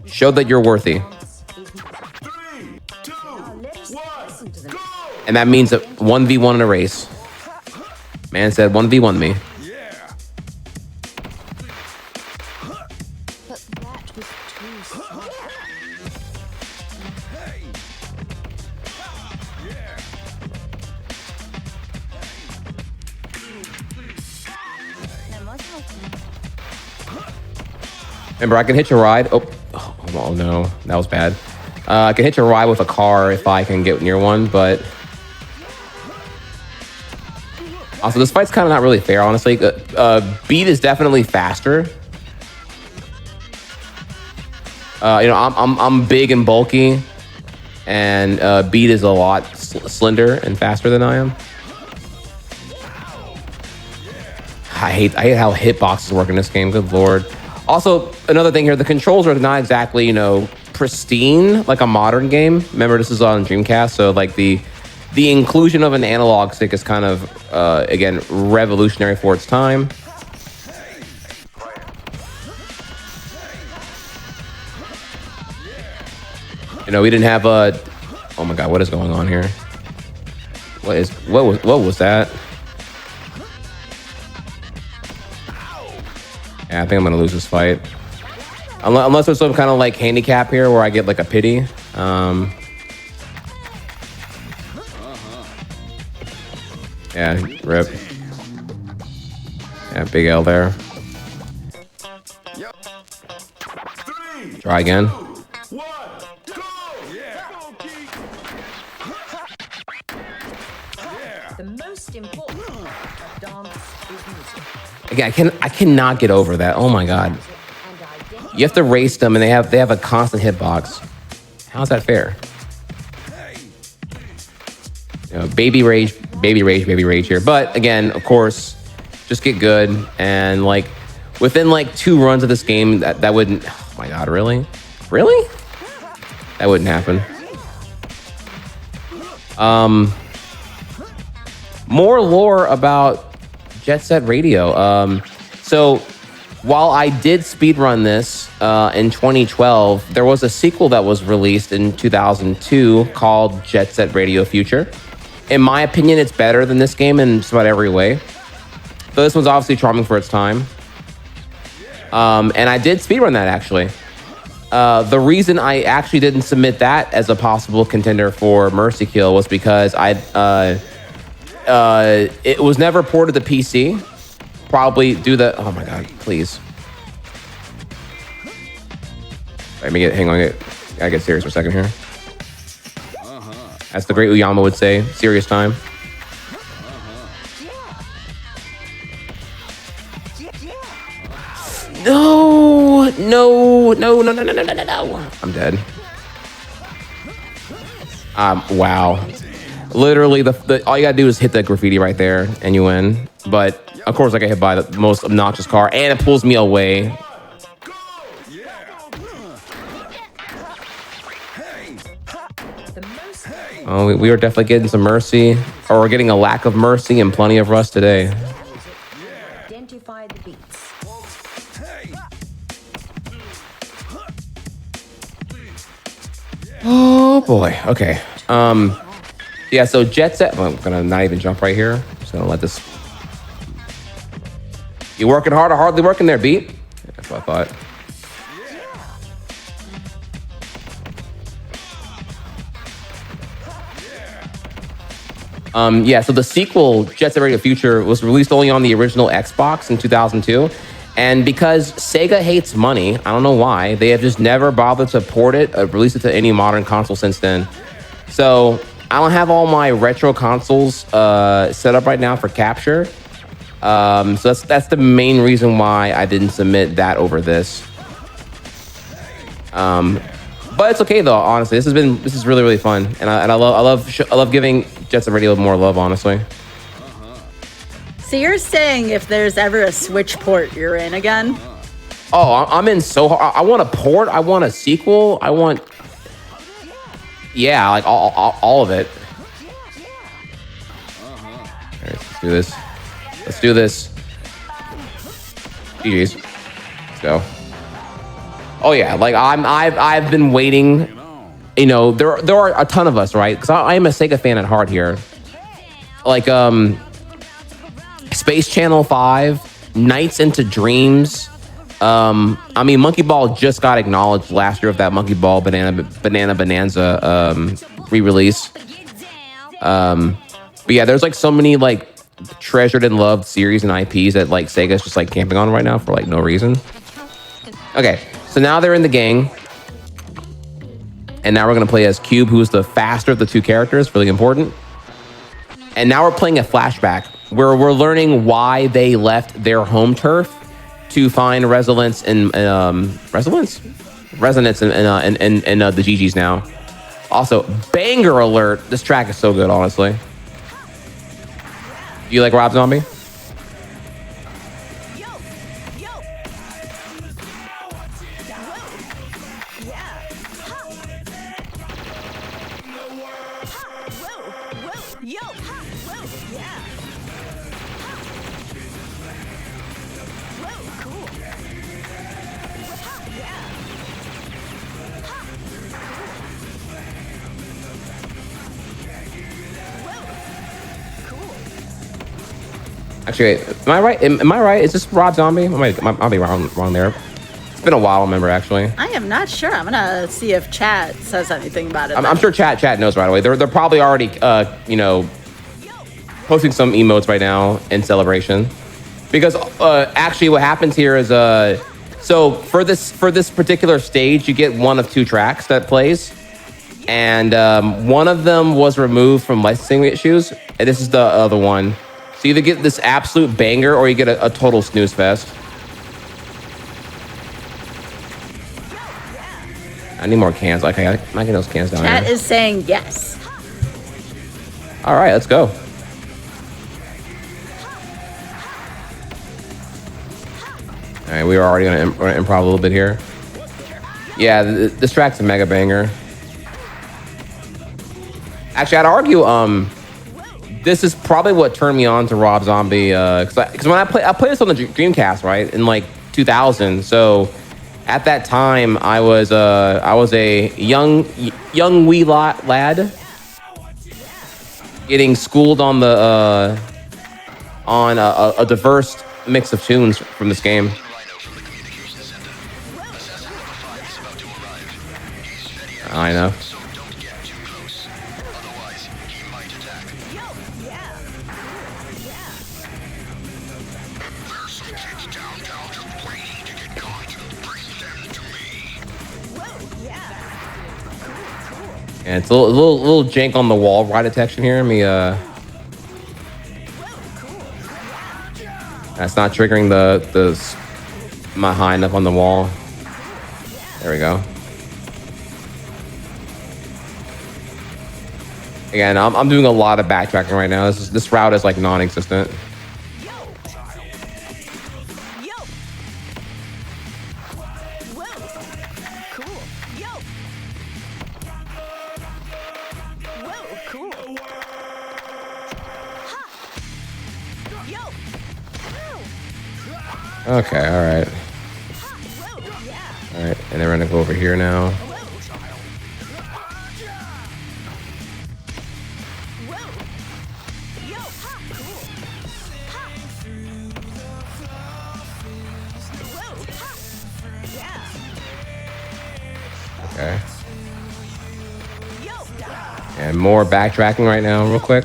Show that you're worthy. 3, 2, 1, go! And that means a 1v1 in a race. Man said 1v1 me. Yeah. But that was too strong. Hey. Yeah. Remember, I can hitch a ride. Oh no, that was bad. I can hitch a ride with a car if I can get near one, but also this fight's kind of not really fair, honestly. Beat is definitely faster. I'm big and bulky, and Beat is a lot slender and faster than I am. I hate how hitboxes work in this game. Good lord. Also, another thing here, the controls are not exactly, pristine like a modern game. Remember, this is on Dreamcast, so like the inclusion of an analog stick is kind of again revolutionary for its time. We didn't have a. Oh my god, what is going on here? What was that? Yeah, I think I'm gonna lose this fight. Unless there's some kind of like handicap here where I get like a pity. Yeah, rip. Yeah, big L there. Try again. 1, go! Yeah. The most important of dance is music. Again, I cannot get over that. Oh my god. You have to race them, and they have a constant hitbox. How's that fair? Baby rage here. But again, of course, just get good, and like within like 2 runs of this game, that wouldn't. Oh my god, really? That wouldn't happen. More lore about Jet Set Radio. So while I did speedrun this in 2012, there was a sequel that was released in 2002 called Jet Set Radio Future. In my opinion, it's better than this game in just about every way. So this one's obviously charming for its time. And I did speedrun that, actually. The reason I actually didn't submit that as a possible contender for Mercy Kill was because it was never ported to PC. Probably do the. Oh my god! Please. Hang on. I gotta get serious for a second here. As the great Uyama would say, serious time. No! I'm dead. Wow. Literally, all you gotta do is hit the graffiti right there, and you win. But of course, I get hit by the most obnoxious car, and it pulls me away. Oh, we are definitely getting some mercy, or we're getting a lack of mercy and plenty of rust today. Identify the beats. Oh boy. Okay. Yeah. So Jet Set. Well, I'm gonna not even jump right here. Just gonna let this. You working hard or hardly working there, Beat? That's what I thought. Yeah, so the sequel, Jet Set Radio Future, was released only on the original Xbox in 2002. And because Sega hates money, I don't know why, they have just never bothered to port it, release it to any modern console since then. So I don't have all my retro consoles set up right now for capture. So that's the main reason why I didn't submit that over this. But it's okay though. Honestly, this is really, really fun, and I love giving Jet Set Radio more love. Honestly. So you're saying if there's ever a Switch port, you're in again? Oh, I'm in so hard. I want a port. I want a sequel. I want, yeah, like all of it. All right, let's do this. Let's do this. GG's. Let's go. Oh yeah, like I've been waiting. You know, there are a ton of us, right? Because I am a Sega fan at heart here. Like Space Channel 5, Nights into Dreams. I mean, Monkey Ball just got acknowledged last year of that Monkey Ball Banana Bonanza re-release. But yeah, there's like so many like treasured and loved series and IPs that like Sega's just like camping on right now for like no reason. Okay, so now they're in the gang. And now we're gonna play as Cube, who's the faster of the two characters, really important. And now we're playing a flashback where we're learning why they left their home turf to find resonance in the GGs now. Also, banger alert! This track is so good, honestly. Do you like Rob Zombie? Actually, wait, am I right? Am I right? Is this Rob Zombie? I'll be wrong there. It's been a while, I remember, actually. I am not sure. I'm gonna see if chat says anything about it. I'm sure chat knows right away. They're probably already you know, posting some emotes right now in celebration. Because actually what happens here is so for this particular stage, you get one of two tracks that plays. And one of them was removed from licensing issues, and this is the other one. So you either get this absolute banger or you get a total snooze fest. I need more cans. Okay, I can get those cans down Chat here. is saying yes. All right, let's go. All right, we are already gonna improv a little bit here. Yeah, this track's a mega banger. Actually, I'd argue this is probably what turned me on to Rob Zombie, because when I played this on the Dreamcast, right, in like 2000. So at that time, I was a young wee lad getting schooled on a diverse mix of tunes from this game. I know. And it's a little jank on the wall ride detection here. That's not triggering my high enough on the wall. There we go. Again, I'm doing a lot of backtracking right now. This route is like non-existent. Okay, all right. All right, and then we're gonna go over here now. Okay. And more backtracking right now, real quick.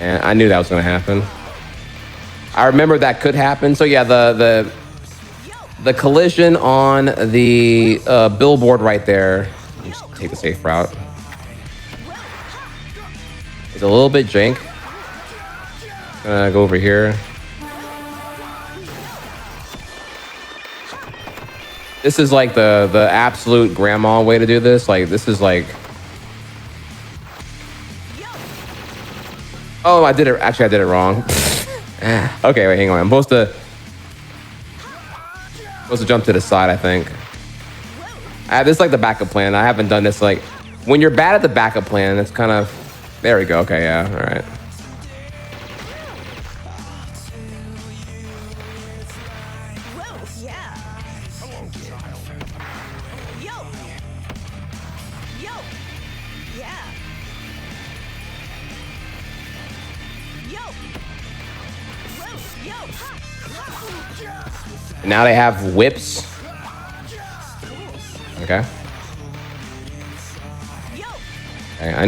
And I knew that was gonna happen. I remember that could happen. So yeah, the collision on the billboard right there. Just take the safe route. It's a little bit jank. Go over here. This is like the absolute grandma way to do this. Like this is like. Oh, I did it. Actually, I did it wrong. Okay, wait, hang on. I'm supposed to jump to the side, I think. This is like the backup plan. I haven't done this. Like when you're bad at the backup plan, it's kind of. There we go. Okay, yeah. All right. Now they have whips. Okay. Okay, I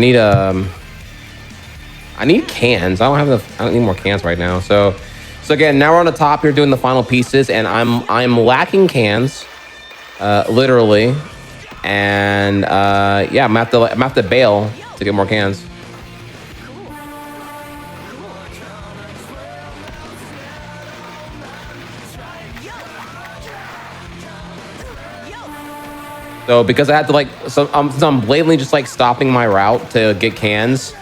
need cans. I don't need more cans right now. So again, now we're on the top here doing the final pieces, and I'm lacking cans, literally, and yeah, I'm gonna have to bail to get more cans. So because I had to since I'm blatantly just like stopping my route to get cans,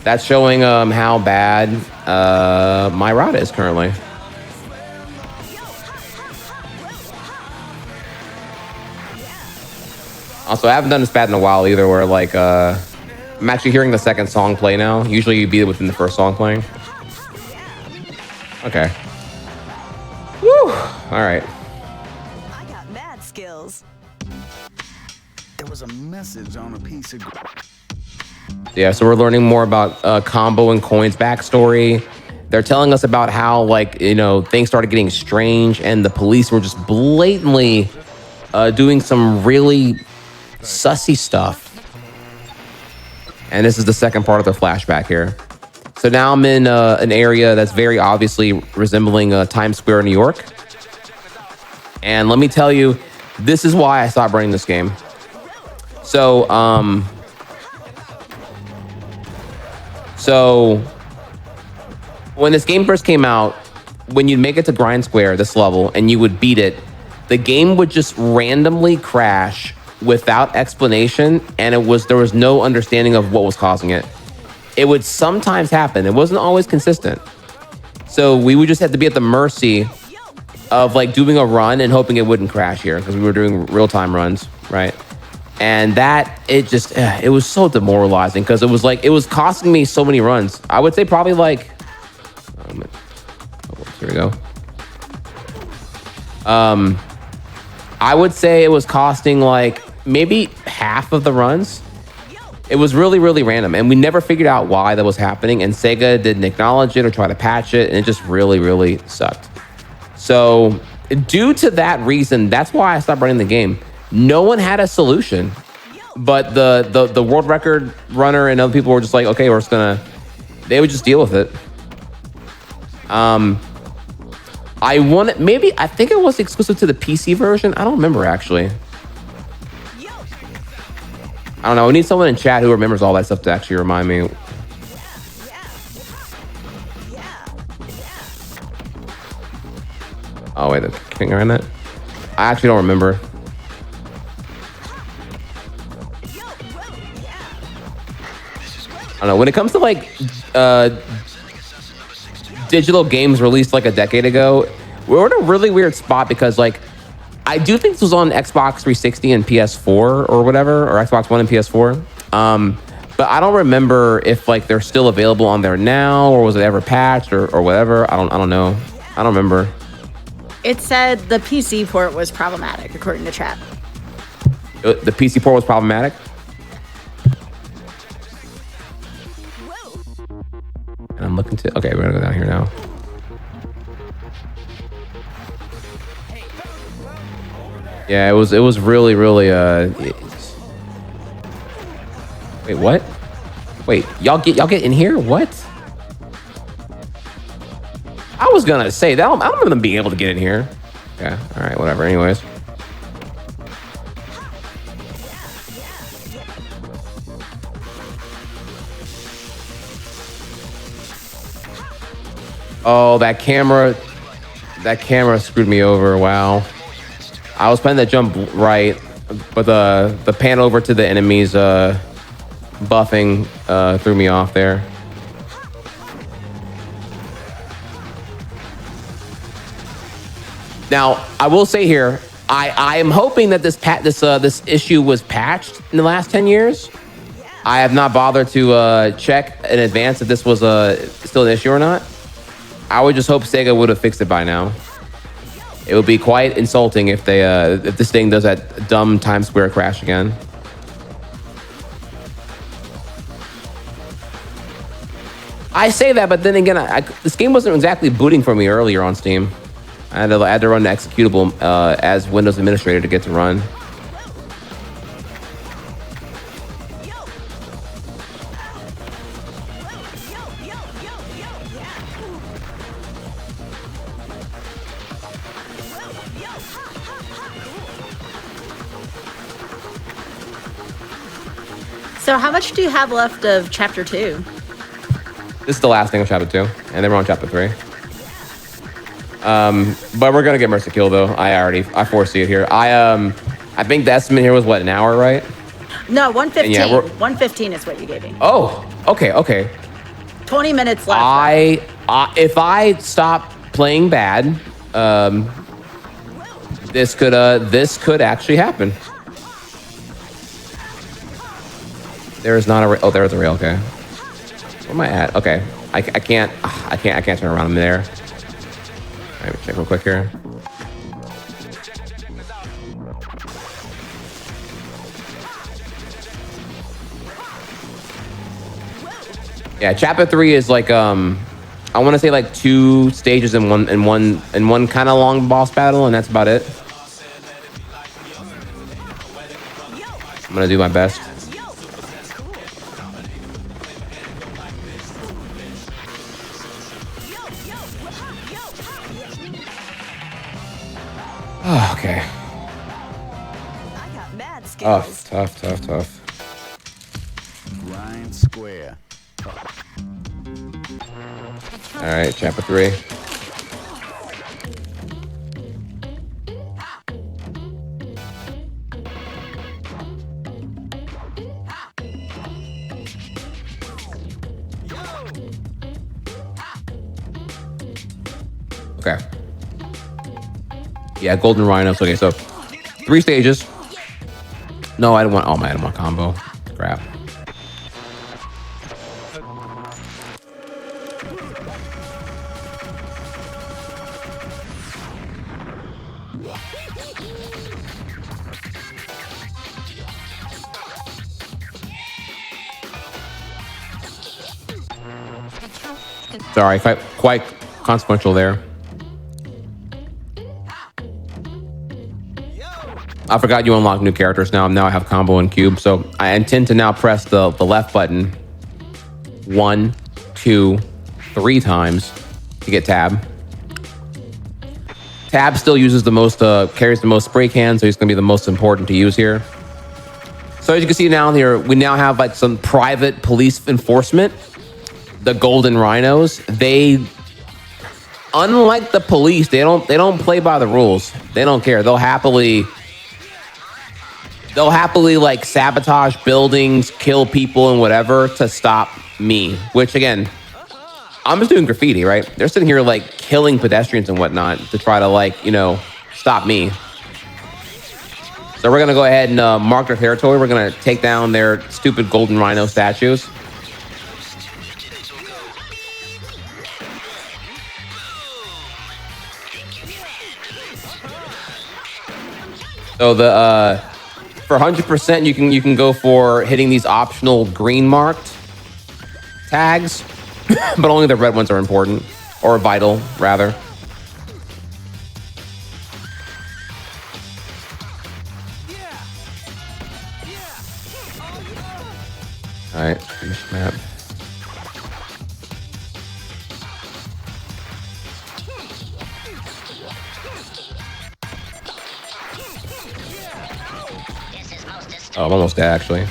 that's showing how bad my route is currently. Also, I haven't done this bad in a while either, where like I'm actually hearing the second song play now. Usually you'd be within the first song playing. Okay. Woo! All right. I got mad skills. There was a message on a piece of. Yeah, so we're learning more about Combo and Coin's backstory. They're telling us about how, like, you know, things started getting strange and the police were just blatantly doing some really sussy stuff. And this is the second part of the flashback here. So now I'm in an area that's very obviously resembling Times Square, New York. And let me tell you, this is why I stopped running this game. So, when this game first came out, when you'd make it to Grind Square, this level, and you would beat it, the game would just randomly crash without explanation, and there was no understanding of what was causing it. It would sometimes happen. It wasn't always consistent. So we would just have to be at the mercy of like doing a run and hoping it wouldn't crash here because we were doing real-time runs, right? And it was so demoralizing because it was costing me so many runs. I would say probably like, here we go. I would say it was costing like maybe half of the runs. It was really, really random. And we never figured out why that was happening. And Sega didn't acknowledge it or try to patch it. And it just really, really sucked. So due to that reason, that's why I stopped running the game. No one had a solution, but the world record runner and other people were just like, okay, they would just deal with it. I think it was exclusive to the PC version. I don't remember actually. I don't know. We need someone in chat who remembers all that stuff to actually remind me. Oh wait, the finger in it. I actually don't remember. I don't know. When it comes to like digital games released like a decade ago, we're in a really weird spot because like I do think this was on Xbox 360 and PS4 or whatever, or Xbox One and PS4. But I don't remember if like they're still available on there now, or was it ever patched or whatever. I don't know. I don't remember. It said the PC port was problematic, according to chat. The PC port was problematic? And I'm looking to... Okay, we're gonna go down here now. Yeah, it was really, really... Wait, what? Wait, y'all get in here? What? I was gonna say that I don't remember them being able to get in here. Yeah, all right, whatever. Anyways. Oh, that camera screwed me over. Wow. I was planning to jump right, but the pan over to the enemies buffing threw me off there. Now, I will say here, I am hoping that this issue was patched in the last 10 years. I have not bothered to check in advance if this was still an issue or not. I would just hope Sega would have fixed it by now. It would be quite insulting if if this thing does that dumb Times Square crash again. I say that, but then again, this game wasn't exactly booting for me earlier on Steam. I had to run the executable as Windows administrator to get to run. So how much do you have left of chapter 2? This is the last thing of chapter 2, and then we're on chapter 3. But we're gonna get Mercy Kill though. I foresee it here. I think the estimate here was what, an hour, right? No, 115. Yeah, 115 is what you gave me. Oh, okay. 20 minutes left. If I stop playing bad, this could actually happen. There is not a oh, there's a rail. Okay, where am I at? Okay, I can't turn around. I'm there. All right, check real quick here. Yeah, chapter 3 is like I want to say like 2 stages in one kind of long boss battle, and that's about it. I'm gonna do my best. Oh, okay. I got mad Oh, skills. tough. Grind square. All right, chapter 3. Okay. Yeah, golden rhinos. Okay, so 3 stages. No, I don't want. Oh, my, I don't want combo. Crap. Sorry, quite consequential there. I forgot you unlock new characters now. Now I have combo and cube, so I intend to now press the left button 1, 2, 3 times to get tab. Tab still uses the most, carries the most spray cans, so he's gonna be the most important to use here. So as you can see now here, we now have like some private police enforcement. The golden rhinos, they, unlike the police, they don't play by the rules. They don't care. They'll happily like sabotage buildings, kill people and whatever to stop me, which again, I'm just doing graffiti, right? They're sitting here like killing pedestrians and whatnot to try to like, you know, stop me. So we're gonna go ahead and mark their territory. We're gonna take down their stupid golden rhino statues. So the for 100%, you can go for hitting these optional green marked tags, but only the red ones are important, or vital rather. All right, finish map. I'm almost dead, actually.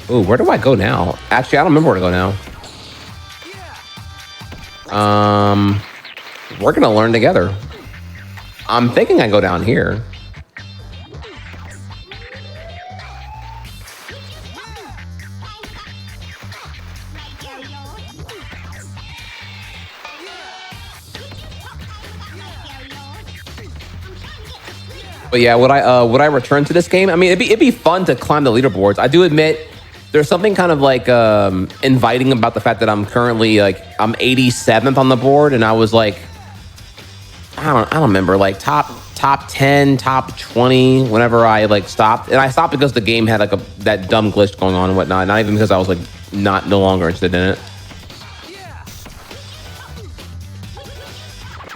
Ooh, where do I go now? Actually, I don't remember where to go now. We're gonna learn together. I'm thinking I go down here. But yeah, would I return to this game? I mean, it'd be fun to climb the leaderboards. I do admit there's something kind of like inviting about the fact that I'm currently like I'm 87th on the board, and I was like, I don't remember, like top 10, top 20 whenever I like stopped, and I stopped because the game had like that dumb glitch going on and whatnot. Not even because I was like no longer interested in it.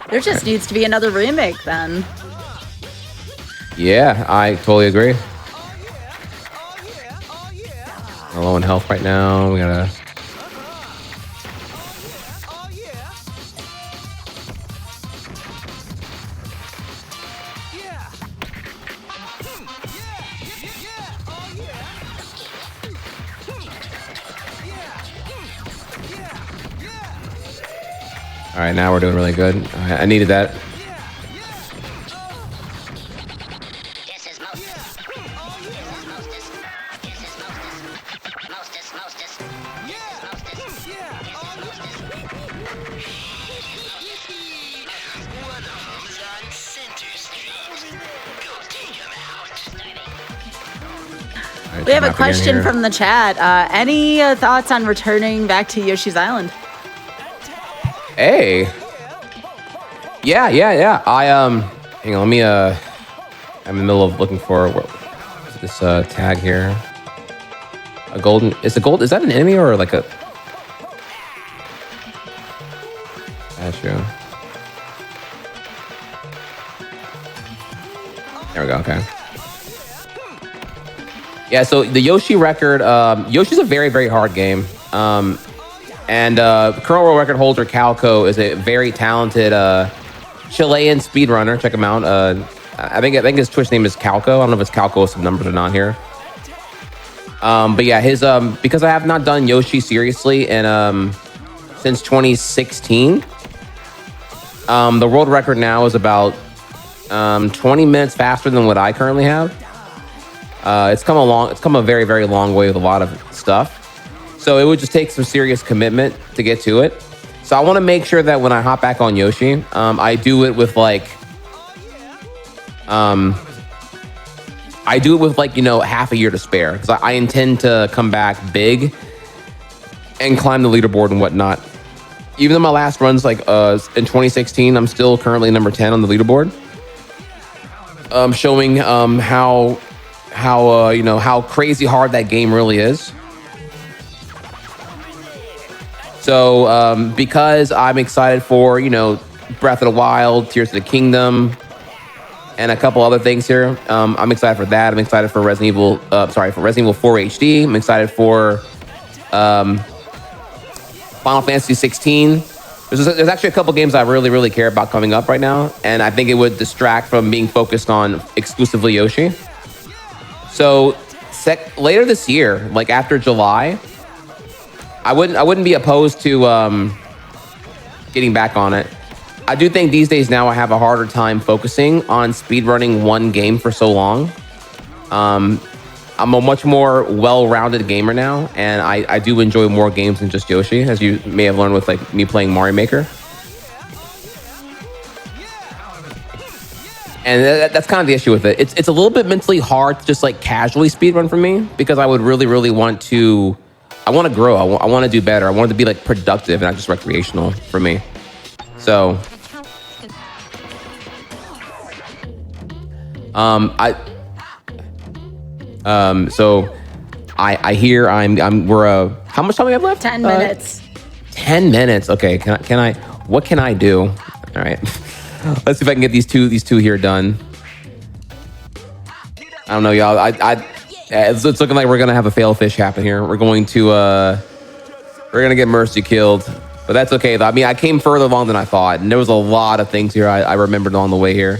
There just needs to be another remake then. Yeah, I totally agree. We're low in health right now. We gotta. All right, now we're doing really good. I needed that. We have a question from the chat. Any thoughts on returning back to Yoshi's Island? Hey. Yeah. I hang on, let me I'm in the middle of looking for this tag here. A golden is that an enemy or like a statue? There we go, okay. Yeah, so the Yoshi record, Yoshi's a very, very hard game. And current world record holder Calco is a very talented Chilean speedrunner. Check him out. I think his Twitch name is Calco. I don't know if it's Calco with some numbers or not here. But yeah, his because I have not done Yoshi seriously and since 2016. The world record now is about 20 minutes faster than what I currently have. It's come a very, very long way with a lot of stuff. So it would just take some serious commitment to get to it. So I want to make sure that when I hop back on Yoshi, I do it with like, half a year to spare, because I intend to come back big and climb the leaderboard and whatnot. Even though my last run's like in 2016, I'm still currently number 10 on the leaderboard. Showing how crazy hard that game really is. So because I'm excited for Breath of the Wild, Tears of the Kingdom, and a couple other things here, I'm excited for that. I'm excited for Resident Evil 4 HD. I'm excited for Final Fantasy 16. There's actually a couple games I really, really care about coming up right now, and I think it would distract from being focused on exclusively Yoshi. So later this year, like after July, I wouldn't be opposed to getting back on it. I do think these days now I have a harder time focusing on speedrunning one game for so long. I'm a much more well-rounded gamer now, and I do enjoy more games than just Yoshi, as you may have learned with like me playing Mario Maker. And that's kind of the issue with it. It's a little bit mentally hard to just like casually speedrun for me, because I would really, really want to grow. I want to do better. I want it to be like productive and not just recreational for me. So, I hear we're how much time we have left? 10 minutes. 10 minutes. Okay. What can I do? All right. Let's see if I can get these two here done. I don't know, y'all. It's looking like we're gonna have a fail fish happen here. We're gonna get Mercy killed. But that's okay, though. I mean, I came further along than I thought, and there was a lot of things here I remembered along the way here.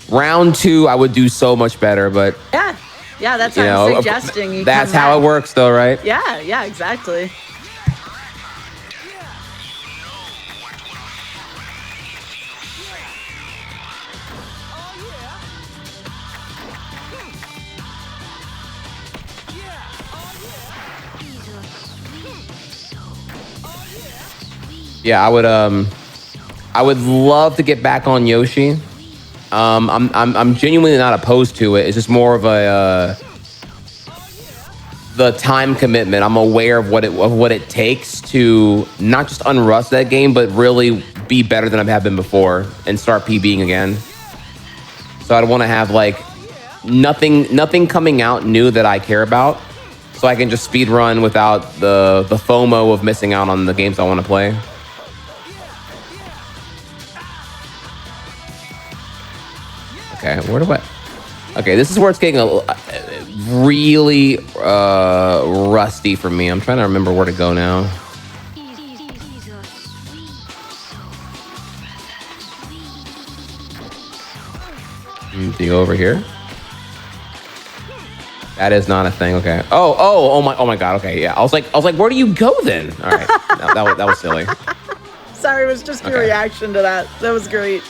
Round 2, I would do so much better, but... Yeah, that's what I'm suggesting. That's how it works, though, right? Yeah, exactly. Yeah, I would love to get back on Yoshi. I'm genuinely not opposed to it. It's just more of the time commitment. I'm aware of what it takes to not just unrust that game, but really be better than I have been before and start PBing again. So I'd want to have like nothing coming out new that I care about, so I can just speed run without the FOMO of missing out on the games I want to play. Okay, where do I... Okay, this is where it's getting really rusty for me. I'm trying to remember where to go now. Do you go over here? That is not a thing. Okay. Oh my God. Okay, yeah. I was like, where do you go then? All right, that was silly. Sorry, it was just your reaction to that. That was great.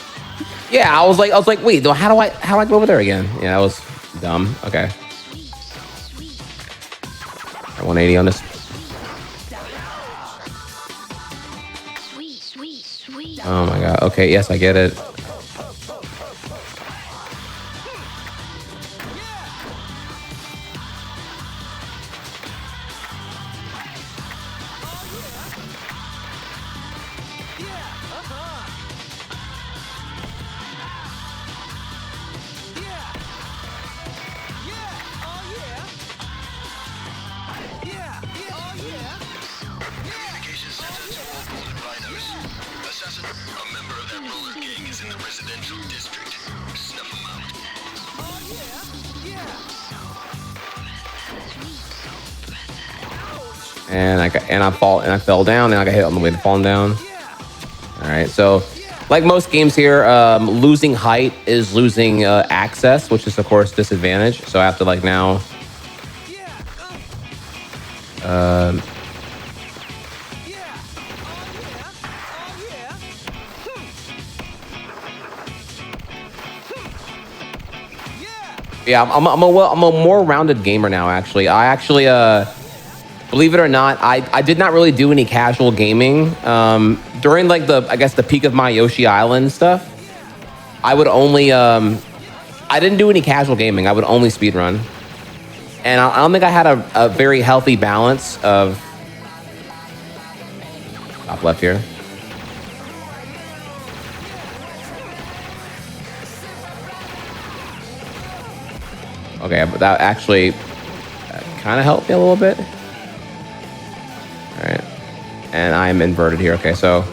Yeah, I was like, wait, how do I go over there again? Yeah, that was dumb. Okay. 180 on this. Oh my God. Okay, yes, I get it. And I fell down, and I got hit on the way to falling down. All right, so like most games here, losing height is losing access, which is of course disadvantage. So I have to like now. Yeah, I'm a more rounded gamer now. Actually, believe it or not, I did not really do any casual gaming during like the peak of my Yoshi Island stuff. I would only I didn't do any casual gaming. I would only speedrun, and I don't think I had a very healthy balance of top left here. Okay, but that actually kind of helped me a little bit. All right, and I'm inverted here. Okay, so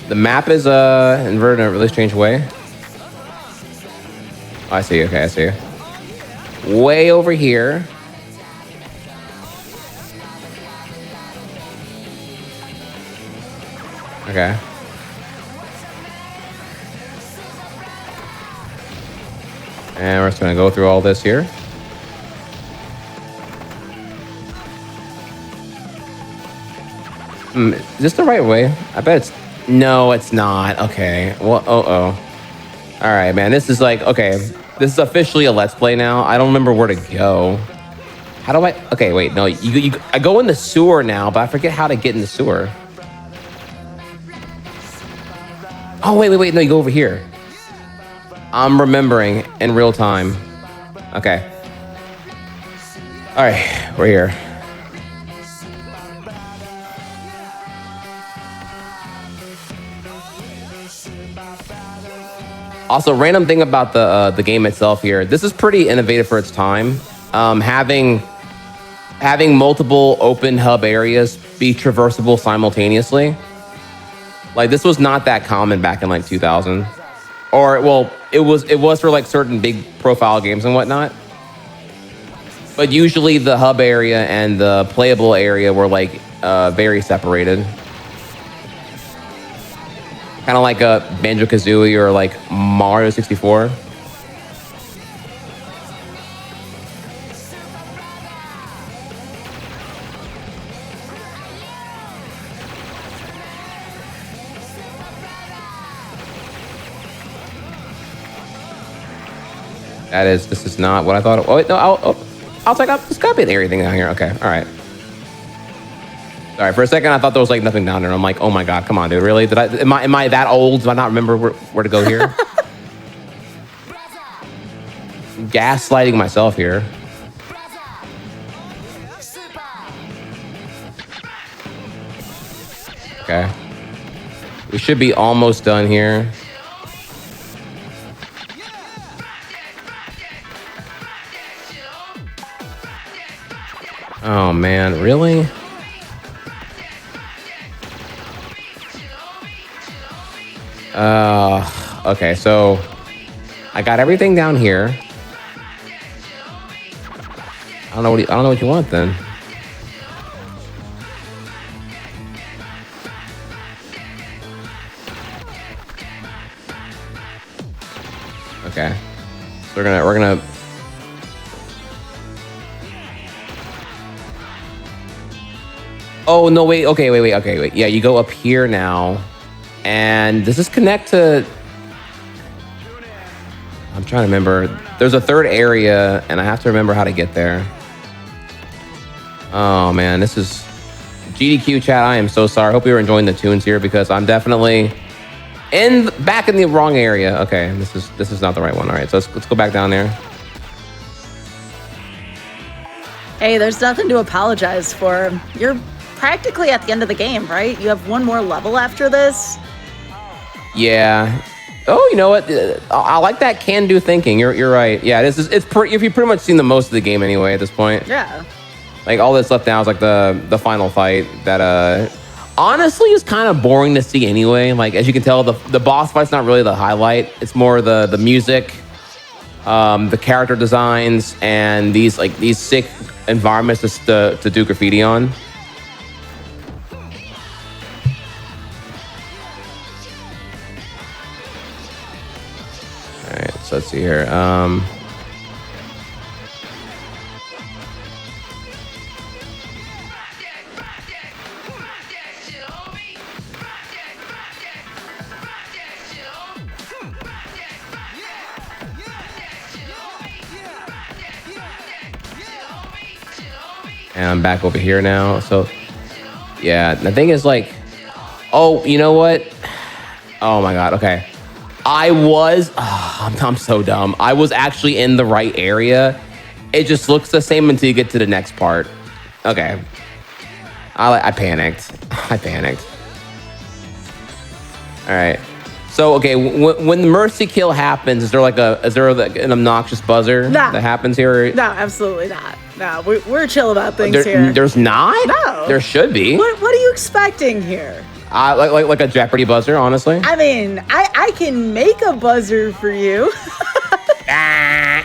the map is inverted in a really strange way. Oh, I see. Okay, I see. Way over here. Okay. And we're just gonna go through all this here. Is this the right way? I bet it's... No, it's not. Okay. Well, All right, man. This is like... Okay. This is officially a Let's Play now. I don't remember where to go. How do I... Okay, wait. No, I go in the sewer now, but I forget how to get in the sewer. Oh, wait. No, you go over here. I'm remembering in real time. Okay. All right, we're here. Also, random thing about the game itself here. This is pretty innovative for its time. Having multiple open hub areas be traversable simultaneously. Like, this was not that common back in like 2000. Or, well, it was for like certain big profile games and whatnot. But usually the hub area and the playable area were like very separated. Kind of like a Banjo-Kazooie or like Mario 64. This is not what I thought. Oh, wait, no, I'll take out. There's gotta be an area thing down here. Okay, all right. All right, for a second, I thought there was like nothing down there. I'm like, oh my God, come on, dude, really? Am I that old? Do I not remember where to go here? Gaslighting myself here. Okay. We should be almost done here. Oh man, really? Okay, so I got everything down here. I don't know what you want then. Okay. So we're gonna Oh no, wait, okay, wait. Yeah, you go up here now. And does this connect to... I'm trying to remember. There's a third area, and I have to remember how to get there. Oh, man, this is... GDQ chat, I am so sorry. Hope you're enjoying the tunes here, because I'm definitely back in the wrong area. Okay, this is not the right one. All right, so let's go back down there. Hey, there's nothing to apologize for. You're practically at the end of the game, right? You have one more level after this. Yeah. Oh, you know what? I like that can-do thinking. You're right. Yeah, if you've pretty much seen the most of the game anyway at this point. Yeah. Like all that's left now is like the final fight that honestly is kind of boring to see anyway. Like as you can tell, the boss fight's not really the highlight. It's more the music, the character designs, and these sick environments just to do graffiti on. All right, so let's see here. And I'm back over here now. So, yeah, the thing is like, oh, you know what? Oh my God. Okay. I'm so dumb. I was actually in the right area. It just looks the same until you get to the next part. Okay. I panicked. I panicked. All right. So, okay, when the mercy kill happens, is there an obnoxious buzzer that happens here? No, absolutely not. No, we're chill about things here. There's not? No. There should be. What are you expecting here? Like a Jeopardy buzzer, honestly. I mean, I can make a buzzer for you.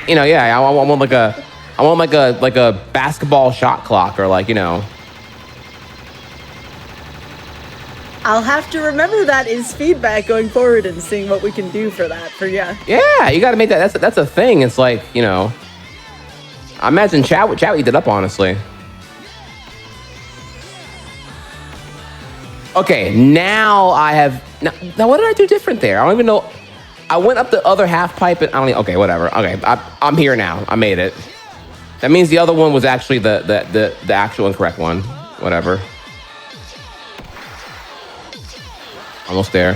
You know, yeah, I want like a basketball shot clock or like, you know. I'll have to remember that as feedback going forward and seeing what we can do for that for you. Yeah, you got to make that. That's a thing. It's like, you know, I imagine chat would eat it up, honestly. Okay, now I have. Now, what did I do different there? I don't even know. I went up the other half pipe and I don't even. Okay, whatever. Okay, I'm here now. I made it. That means the other one was actually the actual incorrect one. Whatever. Almost there.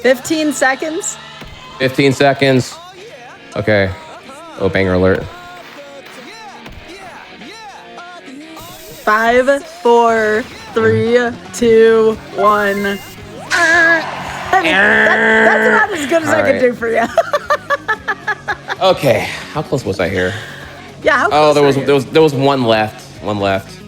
$15 seconds. 15 seconds. Okay. Oh, banger alert. 5, 4, 3, 2, 1. I mean, that's about as good as I can do for you. Okay. How close was I here? Yeah. Oh, there was one left. One left.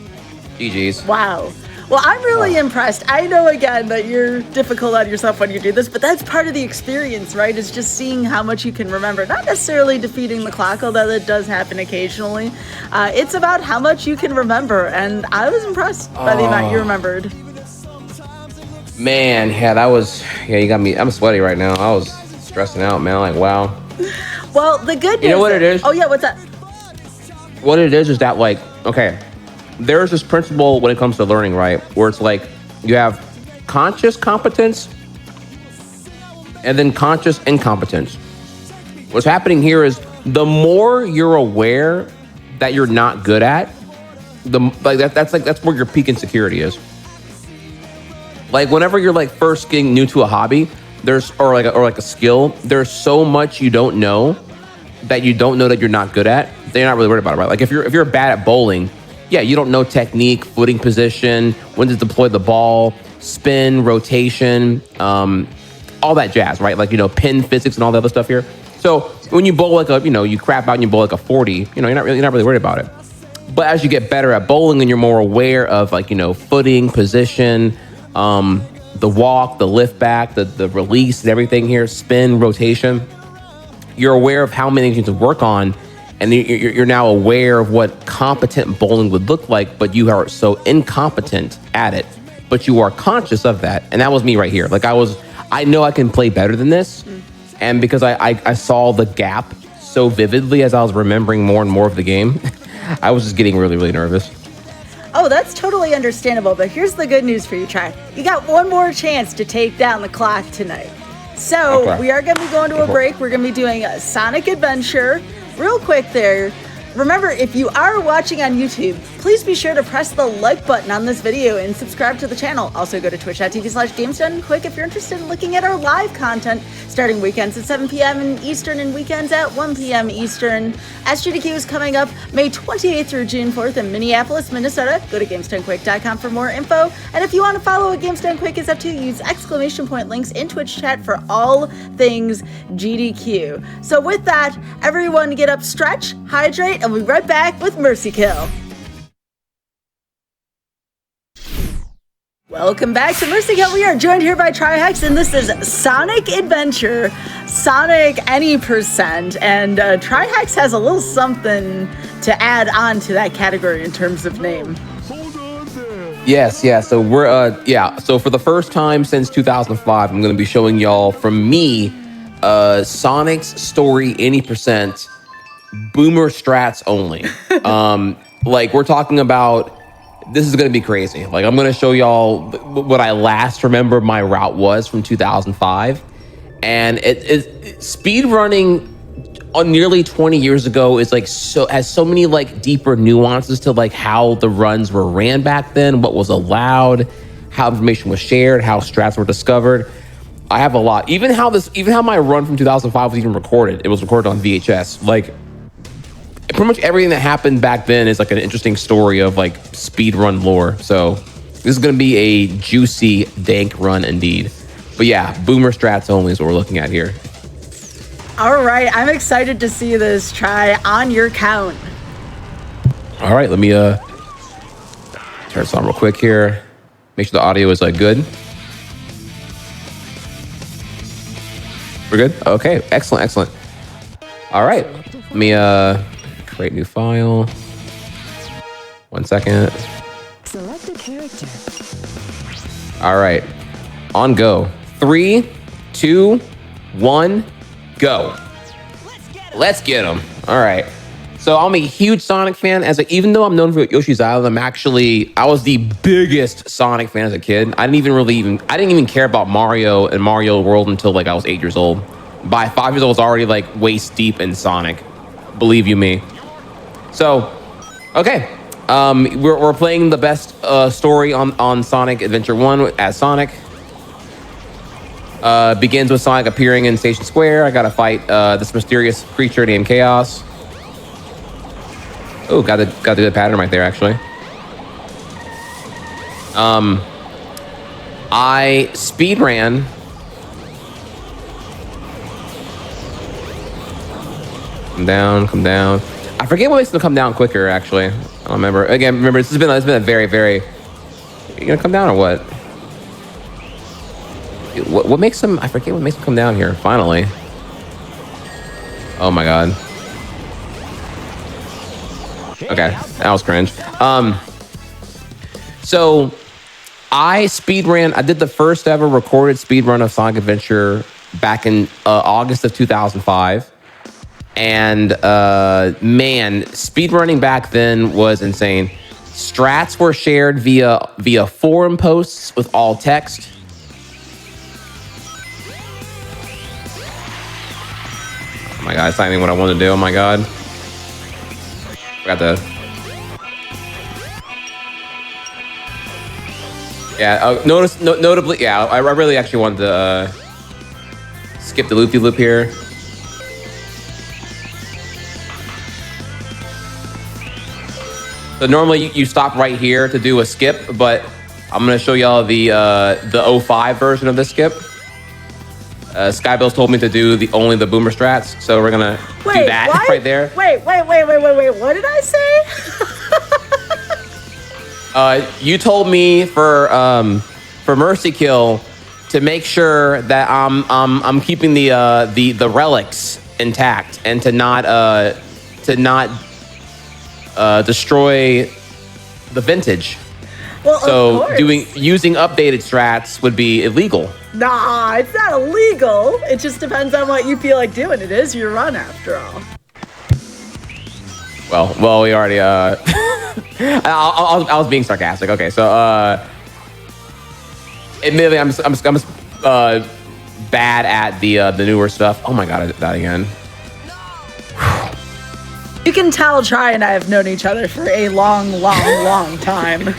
GG's. Wow. Well, I'm really impressed. I know, again, that you're difficult on yourself when you do this, but that's part of the experience, right? Is just seeing how much you can remember. Not necessarily defeating the clock, although that does happen occasionally. It's about how much you can remember, and I was impressed by the amount you remembered. Man, yeah, that was, yeah, you got me. I'm sweaty right now. I was stressing out, man. Like, wow. Well, the good news... You know what it is? Oh, yeah, what's that? What it is that, like, okay, there's this principle when it comes to learning, right? Where it's like you have conscious competence and then conscious incompetence. What's happening here is the more you're aware that you're not good at, that's where your peak insecurity is. Like whenever you're like first getting new to a hobby, or like a skill, there's so much you don't know that you're not good at. They're not really worried about it, right? Like if you're bad at bowling, yeah, you don't know technique, footing position, when to deploy the ball, spin, rotation, all that jazz, right? Like, pin physics and all the other stuff here. So when you bowl you crap out and you bowl like a 40, you're not really worried about it. But as you get better at bowling and you're more aware of footing, position, the walk, the lift back, the release and everything here, spin, rotation, you're aware of how many things you need to work on. And you're now aware of what competent bowling would look like, but you are so incompetent at it, but you are conscious of that. And that was me right here. Like I know I can play better than this. And because I saw the gap so vividly as I was remembering more and more of the game, I was just getting really, really nervous. Oh, that's totally understandable. But here's the good news for you, Try. You got one more chance to take down the clock tonight. So Okay. we are going to be going to a break. We're going to be doing a Sonic Adventure. Real quick there, remember, if you are watching on YouTube, please be sure to press the like button on this video and subscribe to the channel. Also go to twitch.tv/GamesDoneQuick if you're interested in looking at our live content, starting weekends at 7 p.m. Eastern and weekends at 1 p.m. Eastern. SGDQ is coming up May 28th through June 4th in Minneapolis, Minnesota. Go to GamesDoneQuick.com for more info. And if you want to follow what Games Done Quick is up to, use exclamation point links in Twitch chat for all things GDQ. So with that, everyone get up, stretch, hydrate, and we'll be right back with Mercy Kill. Welcome back to Mercy Kill. We are joined here by Trihex, and this is Sonic Adventure, Sonic Any Percent, and Trihex has a little something to add on to that category in terms of name. Yes, yeah. So we're So for the first time since 2005, I'm going to be showing y'all from me, Sonic's story any percent, boomer strats only. Like we're talking about. This is going to be crazy. Like, I'm going to show y'all what I last remember my route was from 2005. And speed running on nearly 20 years ago is has so many deeper nuances to how the runs were ran back then, what was allowed, how information was shared, how strats were discovered. I have a lot. Even how my run from 2005 was even recorded. It was recorded on VHS. Pretty much everything that happened back then is an interesting story of speedrun lore. So this is going to be a juicy, dank run indeed. But yeah, boomer strats only is what we're looking at here. All right, I'm excited to see this. Try on your count. All right, let me turn this on real quick here. Make sure the audio is good. We're good? Okay, excellent. All right, let me create new file. 1 second. Select a character. All right, on go. 3, 2, 1, go. Let's get him. All right. So I'm a huge Sonic fan. Even though I'm known for Yoshi's Island, I was the biggest Sonic fan as a kid. I didn't even care about Mario and Mario World until I was 8 years old. By 5 years old, I was already waist deep in Sonic. Believe you me. So, okay. We're playing the best story on Sonic Adventure 1 as Sonic. Begins with Sonic appearing in Station Square. I gotta fight this mysterious creature named Chaos. Oh, got the good pattern right there, actually. I speed ran. Come down. I forget what makes them come down quicker, actually. I don't remember. Again, remember, it's been a very, very, You gonna come down or what? What makes him? I forget what makes him come down here. Finally. Oh my god. Okay, that was cringe. So I speedran. I did the first ever recorded speedrun of Sonic Adventure back in August of 2005. And man, speedrunning back then was insane. Strats were shared via forum posts with all text. Oh my god, it's not even what I wanted to do. Oh my god. Forgot to. Yeah, notably, yeah, I really actually wanted to skip the loop-de-loop here. So normally you stop right here to do a skip, but I'm gonna show y'all the 05 version of this skip. Skybill's told me to do only the boomer strats, so we're gonna do that right there. Wait, what did I say? You told me for Mercy Kill to make sure that I'm keeping the relics intact and to not destroy the vintage. Well, so of course. using updated strats would be illegal. Nah, it's not illegal. It just depends on what you feel like doing. It is your run after all. Well, we already I was being sarcastic. Okay, so admittedly, I'm bad at the newer stuff. Oh my god, I did that again. You can tell Try and I have known each other for a long time.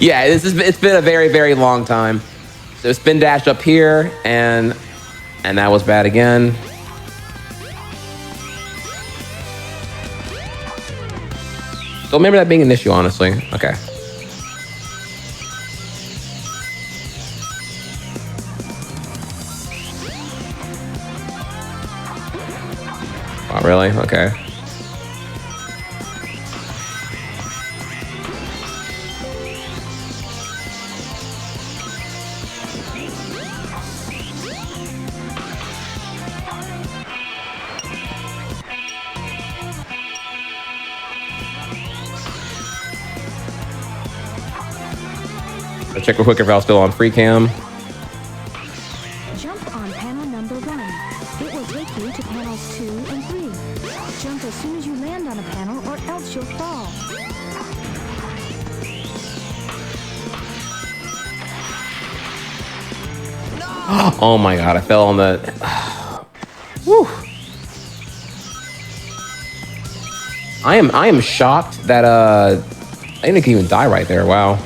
Yeah, it's been a very, very long time. So spin dash up here, and that was bad again. Don't remember that being an issue, honestly. Okay. Oh, really? Okay. I'll check real quick if I was still on free cam. Jump on panel number 1. It will take you to panels 2 and 3. Jump as soon as you land on a panel or else you'll fall. Oh my god, I fell on the... Whew. I am shocked that I didn't even die right there. Wow.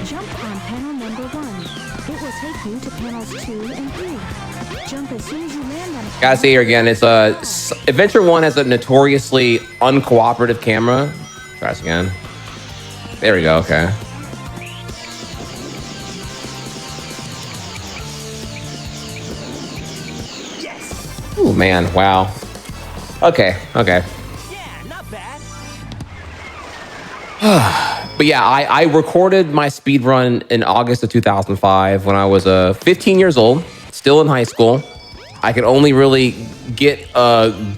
Jump on panel number 1. It will take you to panels 2 and 3. Jump as soon as you land on a panel. Gotta see here again. It's Adventure 1 has a notoriously uncooperative camera. Try this again. There we go. Okay. Yes. Ooh, man. Wow. Okay. Okay. Yeah, not bad. But yeah, I recorded my speedrun in August of 2005 when I was 15 years old, still in high school. I could only really get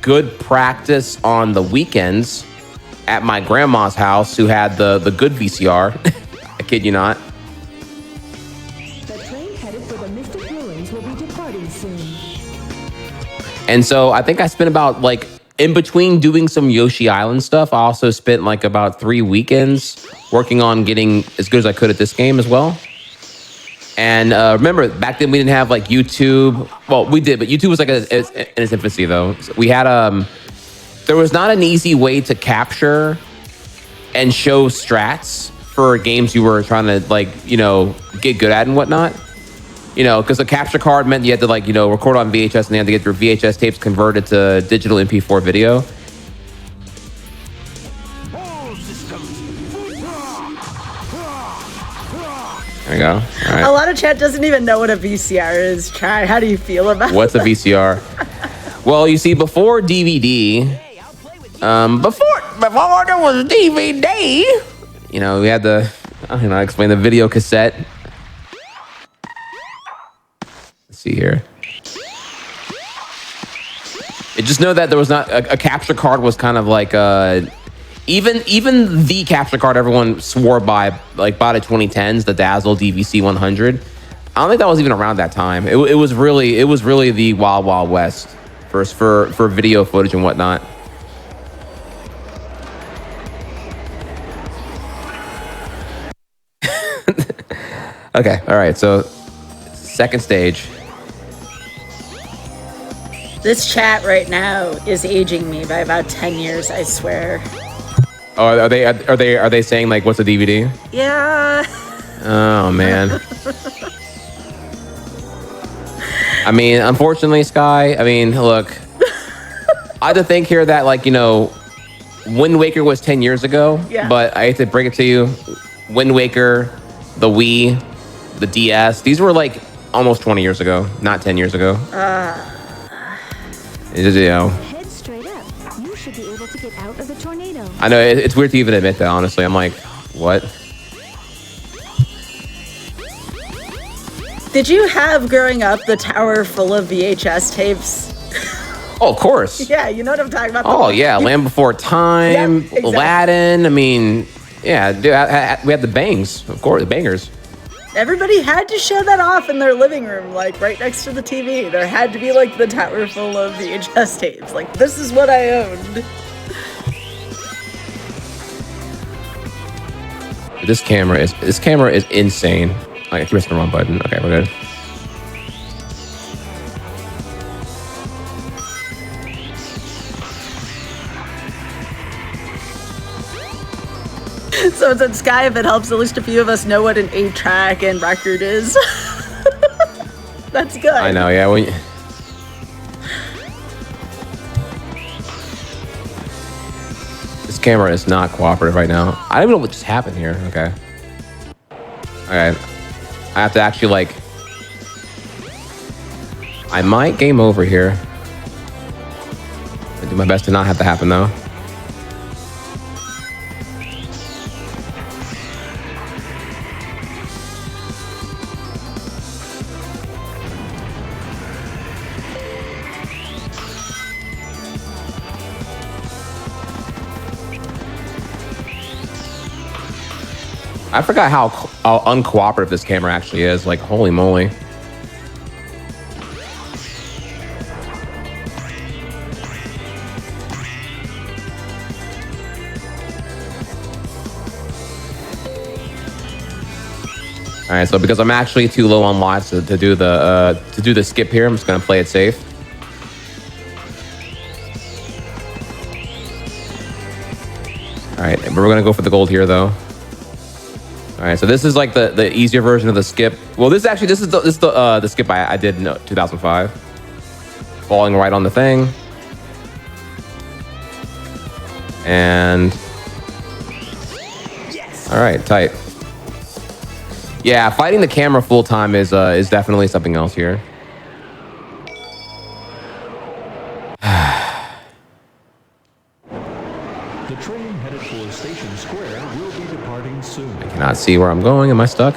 good practice on the weekends at my grandma's house, who had the good VCR. I kid you not. The train headed for the Mystic Ruins will be departing soon. And so I think I spent about like in between doing some Yoshi Island stuff, I also spent like about 3 weekends working on getting as good as I could at this game as well. And remember, back then we didn't have like YouTube. Well, we did, but YouTube was like in its infancy though. So we had there was not an easy way to capture and show strats for games you were trying to like, you know, get good at and whatnot. You know, because a capture card meant you had to like, you know, record on VHS and you had to get your VHS tapes converted to digital MP4 video. There we you go. All right. A lot of chat doesn't even know what a VCR is. Try. How do you feel about What's a VCR? Well, you see, before DVD, before there was DVD, you know, we had the, I don't know, explain the video cassette. Let's see here. Just know that there was not a capture card was kind of like even the capture card everyone swore by, like by the 2010s, the Dazzle DVC 100. I don't think that was even around that time. It was really the Wild Wild West for video footage and whatnot. Okay, all right. So second stage. This chat right now is aging me by about 10 years, I swear. Oh, are they saying like what's a DVD? Yeah. Oh man. I mean, unfortunately, Sky. I mean, look. I have to think here that, like, you know, Wind Waker was 10 years ago. Yeah. But I hate to break it to you, Wind Waker, the Wii, the DS. These were like almost 20 years ago, not 10 years ago. It's just, you know. Head straight up. You should be able to get out of the tornado. I know it's weird to even admit that. Honestly, I'm like, what? did you have growing up the tower full of VHS tapes? Oh, of course. Yeah, you know what I'm talking about. Oh yeah, Land Before Time, Yep, exactly. Aladdin. I mean, yeah, dude, we had the bangs, of course, the bangers. Everybody had to show that off in their living room, like right next to the TV. There had to be like the tower full of VHS tapes. Like, this is what I owned. This camera is insane. I keep pressing the wrong button. Okay, we're good. So it said, Sky, if it helps, at least a few of us know what an 8-track and record is. That's good. I know, yeah. This camera is not cooperative right now. I don't even know what just happened here. Okay. Alright. I have to actually, like... I might game over here. I do my best to not have to happen, though. I forgot how uncooperative this camera actually is. Like, holy moly. All right, so because I'm actually too low on lives to do the skip here, I'm just gonna play it safe. All right, but we're gonna go for the gold here, though. All right, so this is like the easier version of the skip. Well, this is the skip I did in 2005. Falling right on the thing. And yes. All right, tight. Yeah, fighting the camera full time is definitely something else here. The train headed for Station Square will be departing soon. I cannot see where I'm going. Am I stuck?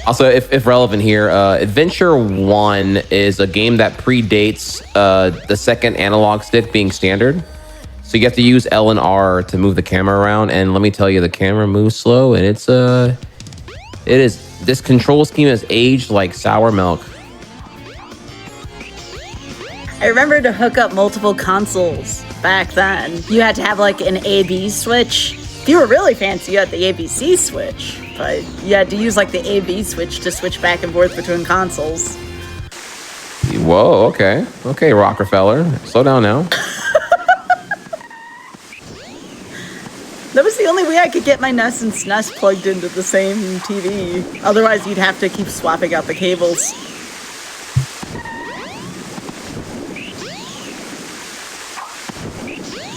Also, if relevant here, Adventure 1 is a game that predates the second analog stick being standard. So you have to use L and R to move the camera around. And let me tell you, the camera moves slow, and this control scheme has aged like sour milk. I remember to hook up multiple consoles back then. You had to have like an A/B switch. If you were really fancy, you had the ABC switch, but you had to use like the A/B switch to switch back and forth between consoles. Whoa, okay. Okay, Rockefeller. Slow down now. That was the only way I could get my NES and SNES plugged into the same TV. Otherwise, you'd have to keep swapping out the cables.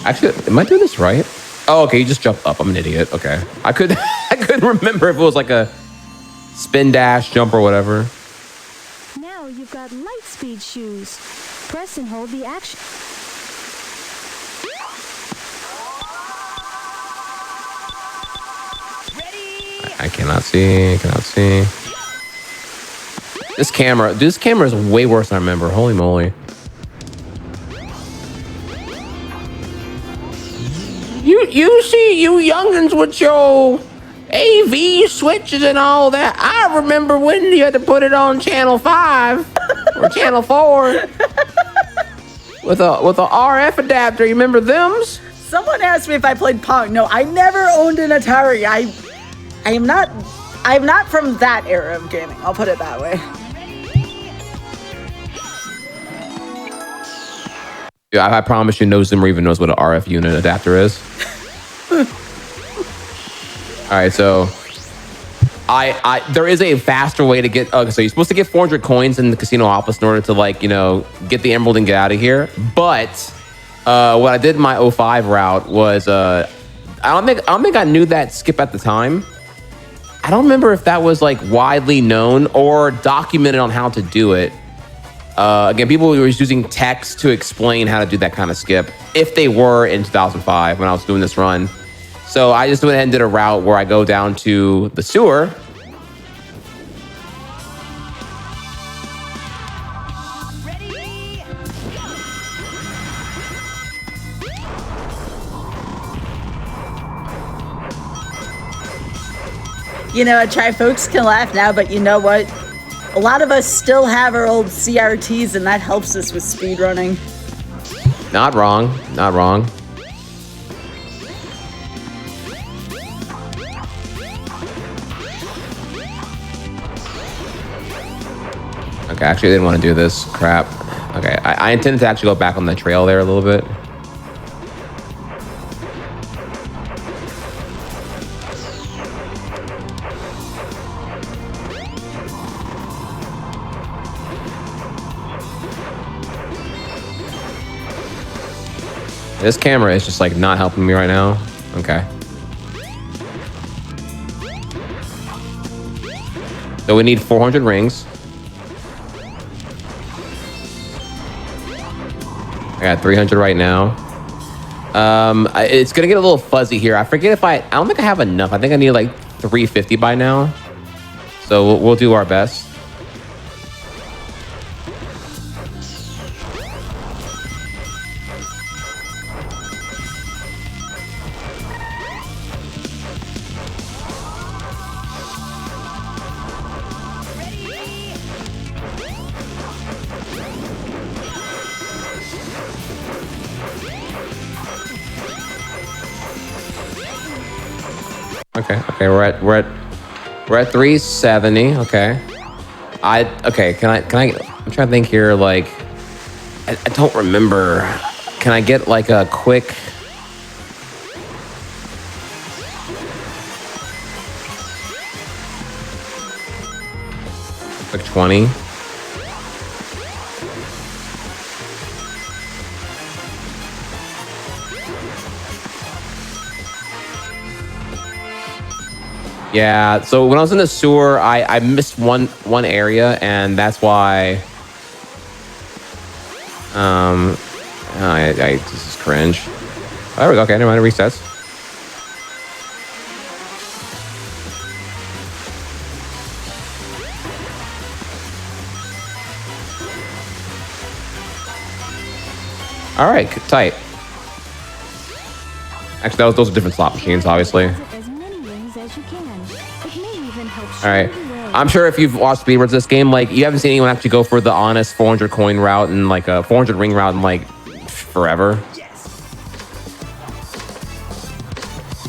Actually, am I doing this right? Oh, okay, you just jump up. I'm an idiot. Okay. I couldn't remember if it was like a spin dash, jump, or whatever. Now you've got light speed shoes. Press and hold the action. I cannot see. This camera is way worse than I remember. Holy moly. You see, you youngins with your AV switches and all that. I remember when you had to put it on channel 5 or channel 4 with a RF adapter. You remember thems? Someone asked me if I played Pong. No, I never owned an Atari. I'm not from that era of gaming. I'll put it that way. Yeah, I promise you, no Zoomer even knows what an RF unit adapter is. All right, so there is a faster way to get. So you're supposed to get 400 coins in the casino office in order to get the emerald and get out of here. But what I did in my 05 route was I don't think I knew that skip at the time. I don't remember if that was like widely known or documented on how to do it. Again, people were using text to explain how to do that kind of skip, if they were in 2005 when I was doing this run. So I just went ahead and did a route where I go down to the sewer. You know, I try folks can laugh now, but you know what? A lot of us still have our old CRTs, and that helps us with speedrunning. Not wrong. Okay, actually, I didn't want to do this. Crap. Okay, I intended to actually go back on the trail there a little bit. This camera is just like not helping me right now. Okay. So we need 400 rings. I got 300 right now. It's gonna get a little fuzzy here. I forget if I don't think I have enough. I think I need like 350 by now. So we'll do our best. Okay, we're at 370. Okay. Can I I'm trying to think here, like I don't remember. Can I get like a quick quick 20? Yeah, so when I was in the sewer, I missed one area, and that's why. This is cringe. Oh, there we go. Okay, never mind. It resets. All right, tight. Actually, those are different slot machines, obviously. As many rings as you can. It may even help. All right. I'm sure if you've watched speedruns of this game, like you haven't seen anyone actually go for the honest 400 coin route and like a 400 ring route in like forever.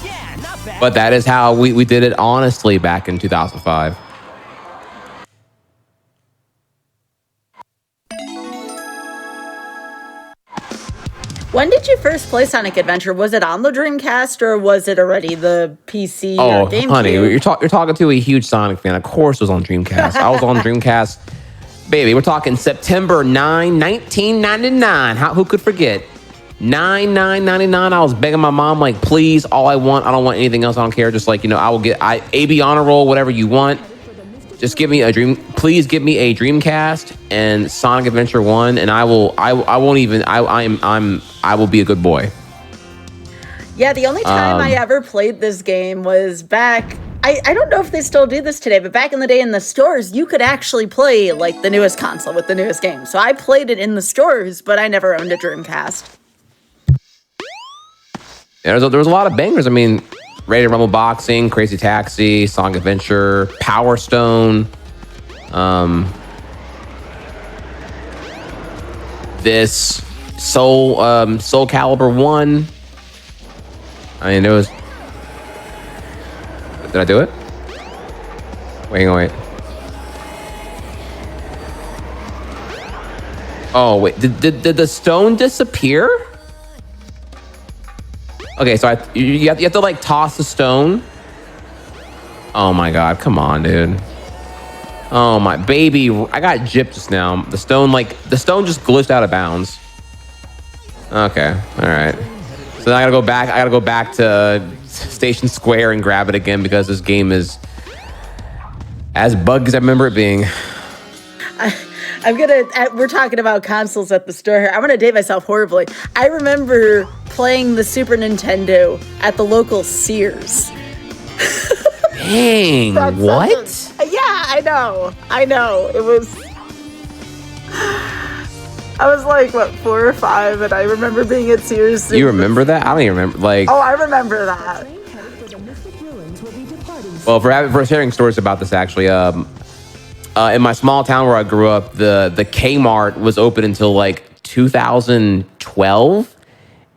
Yeah, not bad. But that is how we did it honestly back in 2005. When did you first play Sonic Adventure? Was it on the Dreamcast or was it already the PC or GameCube? Honey, you're talking to a huge Sonic fan. Of course it was on Dreamcast. I was on Dreamcast. Baby, we're talking September 9, 1999. Who could forget? $9.99. I was begging my mom, like, please, all I don't want anything else. I don't care. Just like, I will get AB honor roll, whatever you want. Just give me please give me a Dreamcast and Sonic Adventure 1, and I will be a good boy. Yeah, the only time I ever played this game was back. I don't know if they still do this today, but back in the day in the stores, you could actually play like the newest console with the newest game. So I played it in the stores, but I never owned a Dreamcast. Yeah, there was a lot of bangers. I mean, Ready to Rumble Boxing, Crazy Taxi, Sonic Adventure, Power Stone. This Soul Calibur 1. I mean, it was... Did I do it? Wait. Oh, wait. Did the stone disappear? Okay, so you have to like toss the stone. Oh my God, come on, dude. Oh my baby, I got gypped just now. The stone just glitched out of bounds. Okay, all right. So now I gotta go back to Station Square and grab it again because this game is as buggy as I remember it being. We're talking about consoles at the store here. I'm gonna date myself horribly. I remember playing the Super Nintendo at the local Sears. Dang, what? Yeah, I know. It was... I was like, what, 4 or 5, and I remember being at Sears. You remember that? I don't even remember, like... Oh, I remember that. Well, for sharing stories about this, actually, in my small town where I grew up, the Kmart was open until like 2012,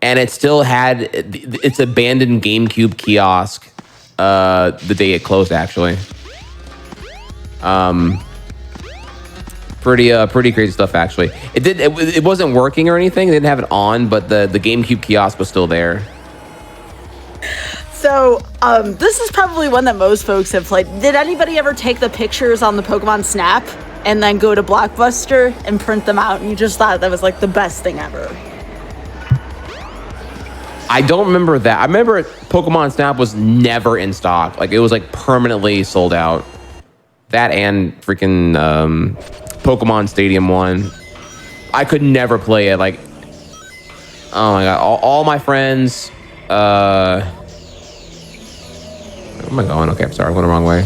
and it still had its abandoned GameCube kiosk the day it closed. Actually, pretty crazy stuff. Actually, it wasn't working or anything. They didn't have it on, but the GameCube kiosk was still there. So, this is probably one that most folks have played. Did anybody ever take the pictures on the Pokemon Snap and then go to Blockbuster and print them out, and you just thought that was like the best thing ever? I don't remember that. I remember Pokemon Snap was never in stock. Like, it was like permanently sold out. That and freaking Pokemon Stadium 1. I could never play it. Like, oh my God, all my friends, where am I going? Okay, I'm sorry, I'm going the wrong way.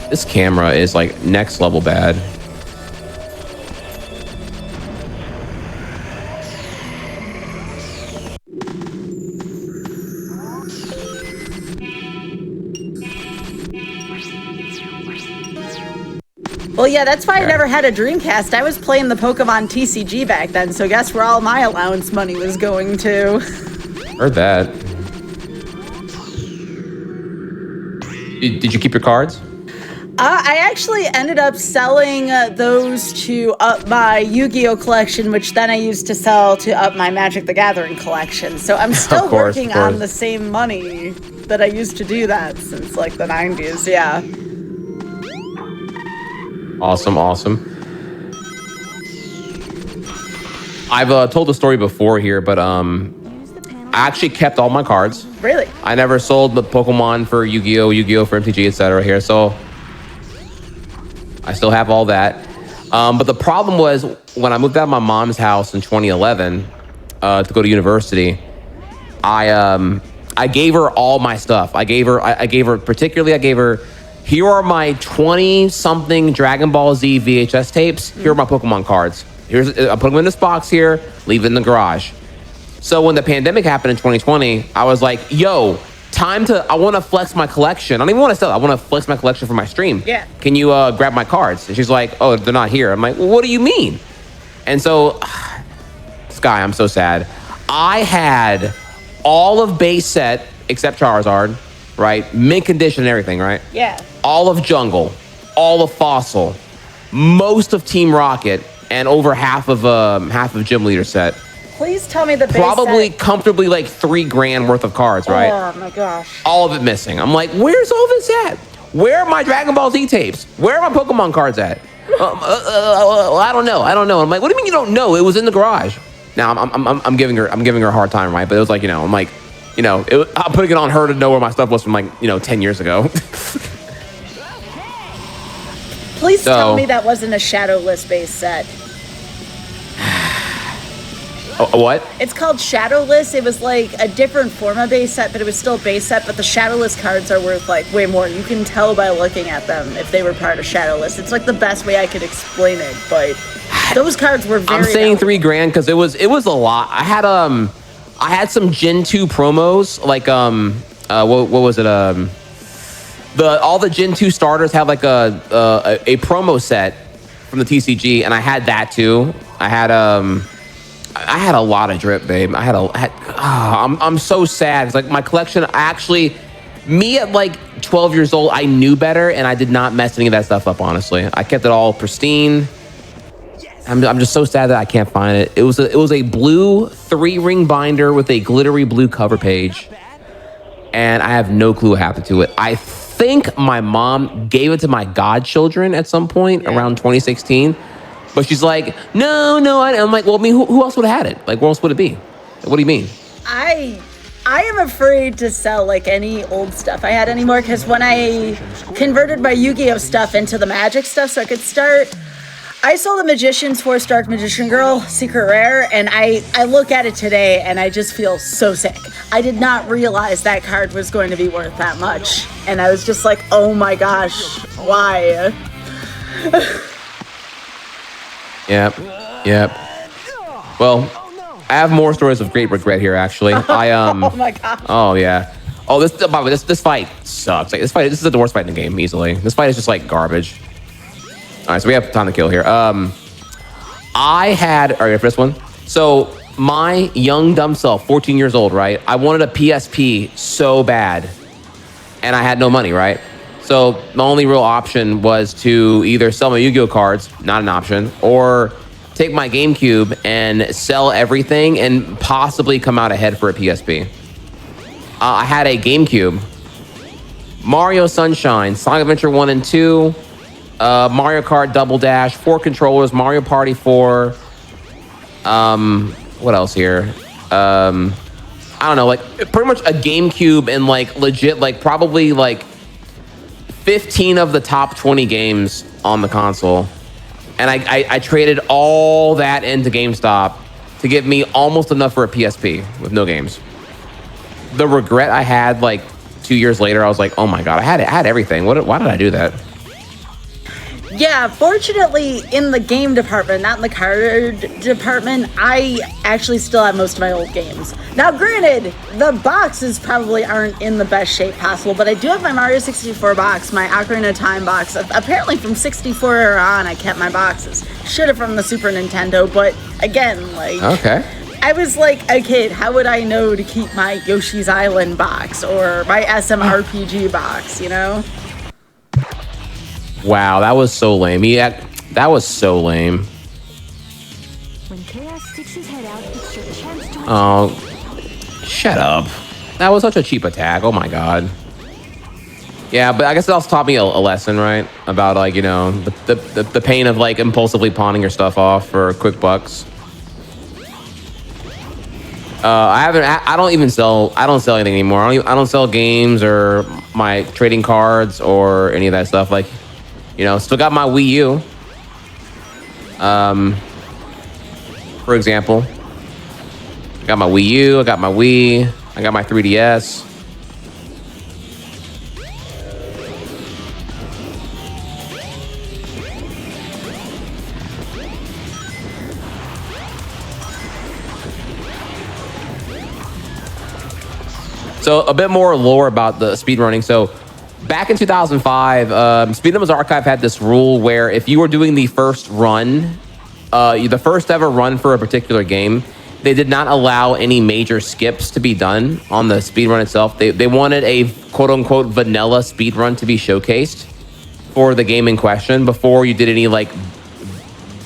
This camera is like next level bad. Well, yeah, that's why I never had a Dreamcast. I was playing the Pokemon TCG back then, so guess where all my allowance money was going to. Heard that. Did you keep your cards? I actually ended up selling those to up my Yu-Gi-Oh collection, which then I used to sell to up my Magic the Gathering collection. So I'm still working on the same money that I used to do that since like the 90s, yeah. Awesome. I've told the story before here, but I actually kept all my cards. Really? I never sold the Pokemon for Yu-Gi-Oh, Yu-Gi-Oh for MTG, etc. here, so I still have all that. But the problem was when I moved out of my mom's house in 2011 to go to university, I gave her all my stuff. I gave her, here are my 20-something Dragon Ball Z VHS tapes. Here are my Pokemon cards. I put them in this box here, leave it in the garage. So when the pandemic happened in 2020, I was like, yo, I want to flex my collection. I don't even want to sell it. I want to flex my collection for my stream. Yeah. Can you grab my cards? And she's like, oh, they're not here. I'm like, well, what do you mean? And so, Sky, I'm so sad. I had all of base set except Charizard, right? Mint condition and everything, right? Yeah. All of Jungle, all of Fossil, most of Team Rocket, and over half of Gym Leader set. Please tell me the base Probably set. comfortably like $3,000 worth of cards, right? Oh my gosh. All of it missing. I'm like, where's all this at? Where are my Dragon Ball Z tapes? Where are my Pokemon cards at? I don't know. I'm like, what do you mean you don't know? It was in the garage. Now I'm giving her a hard time, right? But it was like, I'm like, I'm putting it on her to know where my stuff was from, like, 10 years ago. Please tell me that wasn't a Shadowless base set. What? It's called Shadowless. It was like a different forma base set, but it was still a base set. But the Shadowless cards are worth like way more. You can tell by looking at them if they were part of Shadowless. It's like the best way I could explain it. But those cards were very. I'm saying $3,000 because it was a lot. I had some Gen 2 promos, like what was it? All the Gen 2 starters have like a promo set from the TCG, and I had that too. I had a lot of drip, babe. I'm so sad. It's like my collection me at like 12 years old, I knew better, and I did not mess any of that stuff up, honestly. I kept it all pristine. I'm just so sad that I can't find it. It was a blue 3-ring binder with a glittery blue cover page, and I have no clue what happened to it. I think my mom gave it to my godchildren at some point around 2016. But she's like, no. I'm like, well, I mean, who else would have had it? Like, what else would it be? What do you mean? I am afraid to sell like any old stuff I had anymore, because when I converted my Yu-Gi-Oh stuff into the Magic stuff so I could start, I sold the Magician's 4-star Magician Girl Secret Rare, and I look at it today and I just feel so sick. I did not realize that card was going to be worth that much, and I was just like, oh my gosh, why? Yep. Well, I have more stories of great regret here, actually. Oh my god. Oh yeah. Oh, this fight sucks. Like, this is the worst fight in the game, easily. This fight is just like garbage. All right, so we have time to kill here. I had, all right, for this one. So my young dumb self, 14 years old, right? I wanted a PSP so bad, and I had no money, right? So the only real option was to either sell my Yu-Gi-Oh cards, not an option, or take my GameCube and sell everything and possibly come out ahead for a PSP. I had a GameCube, Mario Sunshine, Sonic Adventure 1 and 2, Mario Kart Double Dash, 4 controllers, Mario Party 4. What else here? I don't know, like pretty much a GameCube and like legit, like probably like 15 of the top 20 games on the console. And I traded all that into GameStop to give me almost enough for a PSP with no games. The regret I had like 2 years later, I was like, oh my God, I had everything. Why did I do that? Yeah, fortunately, in the game department, not in the card department, I actually still have most of my old games. Now, granted, the boxes probably aren't in the best shape possible, but I do have my Mario 64 box, my Ocarina of Time box. Apparently, from 64 on, I kept my boxes. Should have from the Super Nintendo, but again, like... Okay. I was like a kid, how would I know to keep my Yoshi's Island box or my SMRPG box, you know? Wow, that was so lame. That was so lame. When chaos sticks his head out, it's your chance to... Oh, shut up. That was such a cheap attack. Oh my God. Yeah, but I guess it also taught me a lesson, right? About like, you know, the pain of like impulsively pawning your stuff off for quick bucks. I don't sell anything anymore. I don't sell games or my trading cards or any of that stuff. Like, you know, still got my Wii U. For example, I got my Wii U, I got my Wii, I got my 3DS. So a bit more lore about the speedrunning. So back in 2005, Speedrunner's Archive had this rule where if you were doing the first run, the first ever run for a particular game, they did not allow any major skips to be done on the speedrun itself. They wanted a quote-unquote vanilla speedrun to be showcased for the game in question before you did any like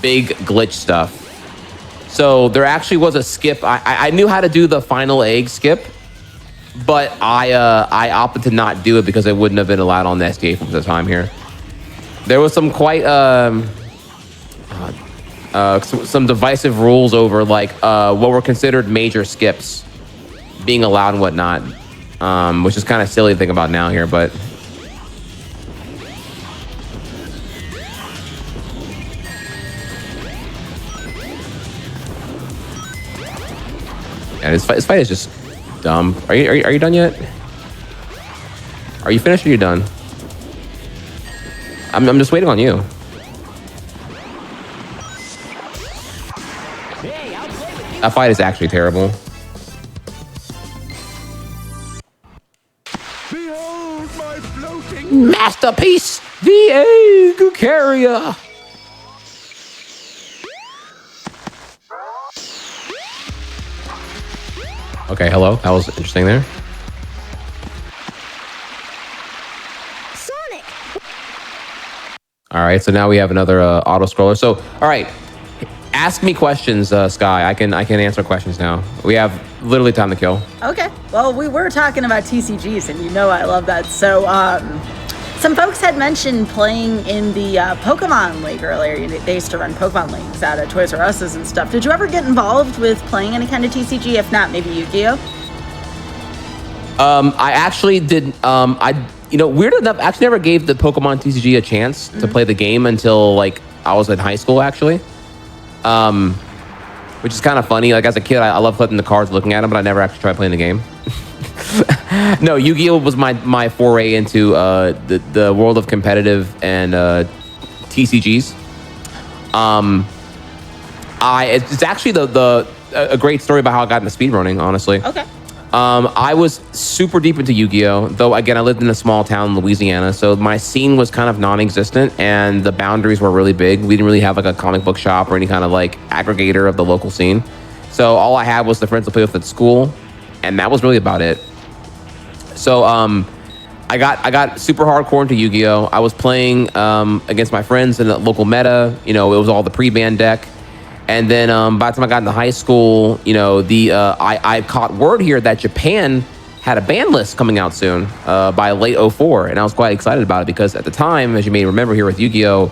big glitch stuff. So there actually was a skip. I knew how to do the final egg skip, but I opted to not do it because it wouldn't have been allowed on the SDA from the time here. There was some quite some divisive rules over like what were considered major skips being allowed and whatnot, which is kind of silly to think about now here, but. Yeah, this fight is just dumb. Are you done yet? Are you finished or are you done? I'm just waiting on you. That fight is actually terrible. Behold my floating Masterpiece, the egg carrier. Okay, hello. That was interesting there. Sonic! All right, so now we have another auto scroller. So, all right, ask me questions, Sky. I can answer questions now. We have literally time to kill. Okay. Well, we were talking about TCGs, and you know I love that. So, some folks had mentioned playing in the Pokemon League earlier. They used to run Pokemon Leagues out of Toys R Us's and stuff. Did you ever get involved with playing any kind of TCG? If not, maybe Yu-Gi-Oh? I actually did. Weird enough, I actually never gave the Pokemon TCG a chance to play the game until like I was in high school, actually. Which is kind of funny. Like as a kid, I love flipping the cards, looking at them, but I never actually tried playing the game. No, Yu-Gi-Oh was my foray into the world of competitive and TCGs. It's actually a great story about how I got into speedrunning, honestly. Okay. I was super deep into Yu-Gi-Oh, though again I lived in a small town in Louisiana, so my scene was kind of non-existent and the boundaries were really big. We didn't really have like a comic book shop or any kind of like aggregator of the local scene. So all I had was the friends to play with at school, and that was really about it. So I got super hardcore into Yu-Gi-Oh. I was playing against my friends in the local meta. You know, it was all the pre-ban deck. And then by the time I got into high school, you know, I caught word here that Japan had a ban list coming out soon by late 04. And I was quite excited about it because at the time, as you may remember here with Yu-Gi-Oh,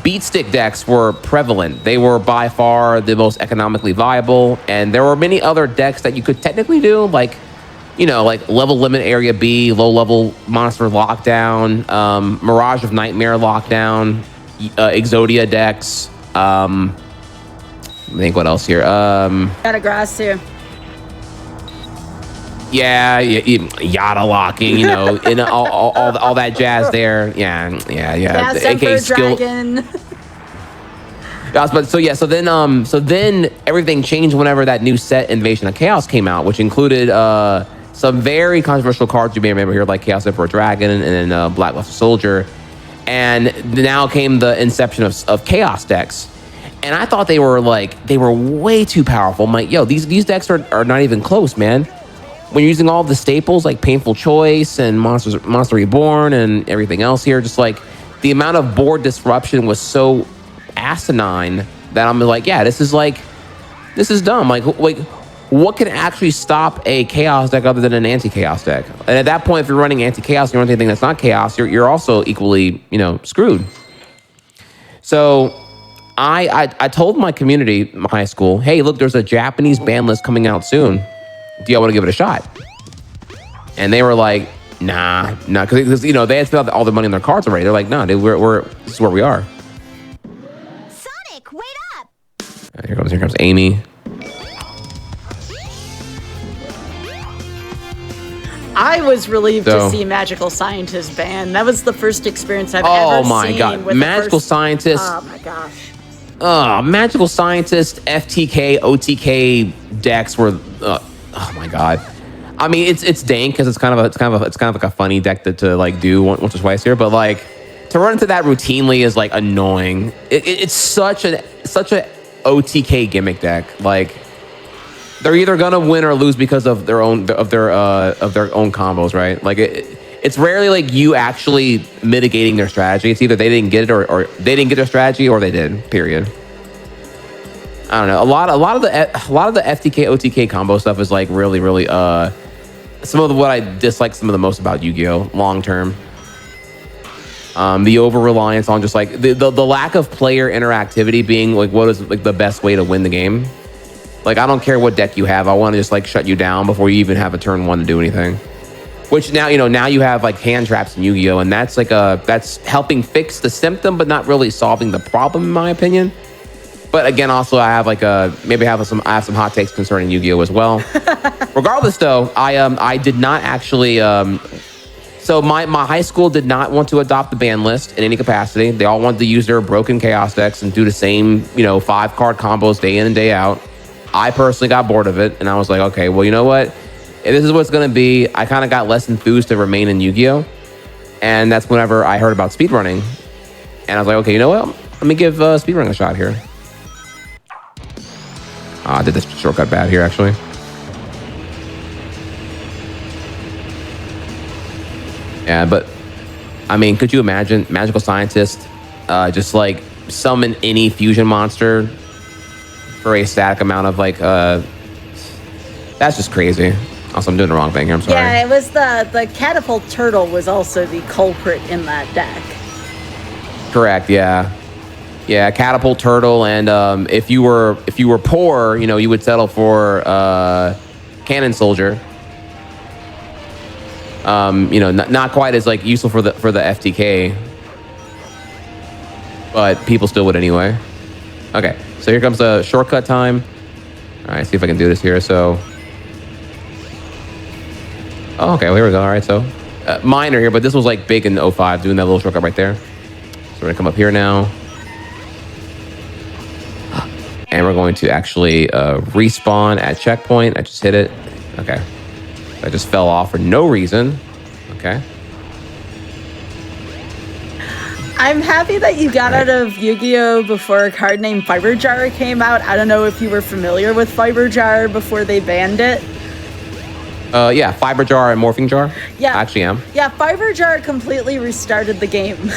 beat stick decks were prevalent. They were by far the most economically viable. And there were many other decks that you could technically do, like, you know, like level limit area B, low level monster lockdown, Mirage of Nightmare lockdown, Exodia decks. I think what else here? Got a grass too. Yeah, Yada locking, you know, and all that jazz there. Yeah. Gas The AK skill. Dragon. So then everything changed whenever that new set Invasion of Chaos came out, which included some very controversial cards you may remember here, like Chaos Emperor Dragon and then Black Luster Soldier. And now came the inception of Chaos decks. And I thought they were way too powerful. I'm like, yo, these decks are not even close, man. When you're using all the staples like Painful Choice and Monster Reborn and everything else here, just like the amount of board disruption was so asinine that I'm like, yeah, this is dumb. Like what can actually stop a Chaos deck other than an anti-Chaos deck? And at that point, if you're running anti-Chaos and you're running anything that's not Chaos, you're also equally, you know, screwed. So I told my community, my high school, hey, look, there's a Japanese ban list coming out soon. Do y'all want to give it a shot? And they were like, nah, because you know they had spent all the money on their cards already. They're like, no, dude, this is where we are. Sonic, wait up! Here comes Amy. I was relieved to see Magical Scientist banned. That was the first experience I've ever seen. Oh my god, Magical Scientist! Oh my gosh. Magical Scientist, FTK, OTK decks were, oh my god. I mean, it's dank because it's kind of like a funny deck to like do once or twice here, but like to run into that routinely is like annoying. It's such a OTK gimmick deck. Like they're either gonna win or lose because of their own combos, right? Like it's rarely like you actually mitigating their strategy. It's either they didn't get it or they didn't get their strategy or they did. Period. I don't know. A lot of the FTK OTK combo stuff is like really some of what I dislike some of the most about Yu-Gi-Oh long term. The over reliance on just like the lack of player interactivity being like what is like the best way to win the game. Like I don't care what deck you have, I want to just like shut you down before you even have a turn 1 to do anything. Which now now you have like hand traps in Yu-Gi-Oh, and that's like that's helping fix the symptom, but not really solving the problem in my opinion. But again, also I have like maybe I have some hot takes concerning Yu-Gi-Oh as well. Regardless, though, I did not actually. So my high school did not want to adopt the ban list in any capacity. They all wanted to use their broken chaos decks and do the same 5-card combos day in and day out. I personally got bored of it, and I was like, okay, well, you know what? If this is what's going to be, I kind of got less enthused to remain in Yu-Gi-Oh, and that's whenever I heard about speedrunning, and I was like, okay, you know what? Let me give speedrunning a shot here. I did this shortcut bad here, actually. Yeah, but I mean, could you imagine magical scientist just like summon any fusion monster for a static amount of like that's just crazy. Also, I'm doing the wrong thing here. I'm sorry. Yeah, it was the catapult turtle was also the culprit in that deck. Correct. Yeah. Yeah, catapult turtle, and if you were poor, you would settle for cannon soldier. Not quite as like useful for the FTK, but people still would anyway. Okay, so here comes the shortcut time. All right, see if I can do this here. So, oh, okay, well, here we go. All right, so minor here, but this was like big in 05, doing that little shortcut right there. So we're gonna come up here now. And we're going to actually respawn at checkpoint. I just hit it. Okay. I just fell off for no reason. Okay. I'm happy that you got out of Yu-Gi-Oh! Before a card named Fiber Jar came out. I don't know if you were familiar with Fiber Jar before they banned it. Yeah, Fiber Jar and Morphing Jar. Yeah. I actually am. Yeah, Fiber Jar completely restarted the game.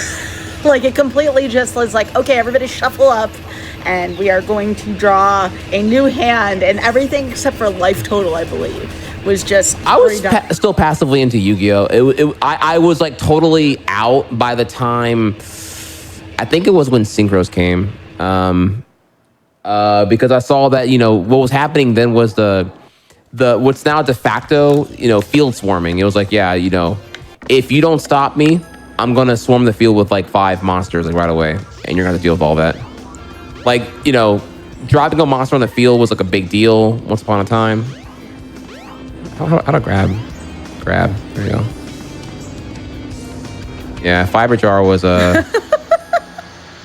Like, it completely just was like, okay, everybody shuffle up, and we are going to draw a new hand, and everything except for life total, I believe, was just... I was still passively into Yu-Gi-Oh! I was like totally out by the time... I think it was when Synchros came. Because I saw that, what was happening then was the what's now de facto, field swarming. It was like, yeah, if you don't stop me, I'm gonna swarm the field with like 5 monsters like right away, and you're gonna have to deal with all that. Like, dropping a monster on the field was like a big deal once upon a time. How to grab? There you go. Yeah, Fiber Jar was a.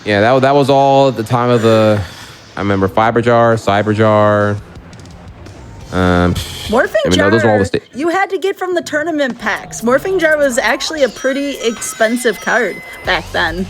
Yeah, that was all at the time of the. I remember Fiber Jar, Cyber Jar. Morphing Jar, those are all the you had to get from the tournament packs. Morphing Jar was actually a pretty expensive card back then.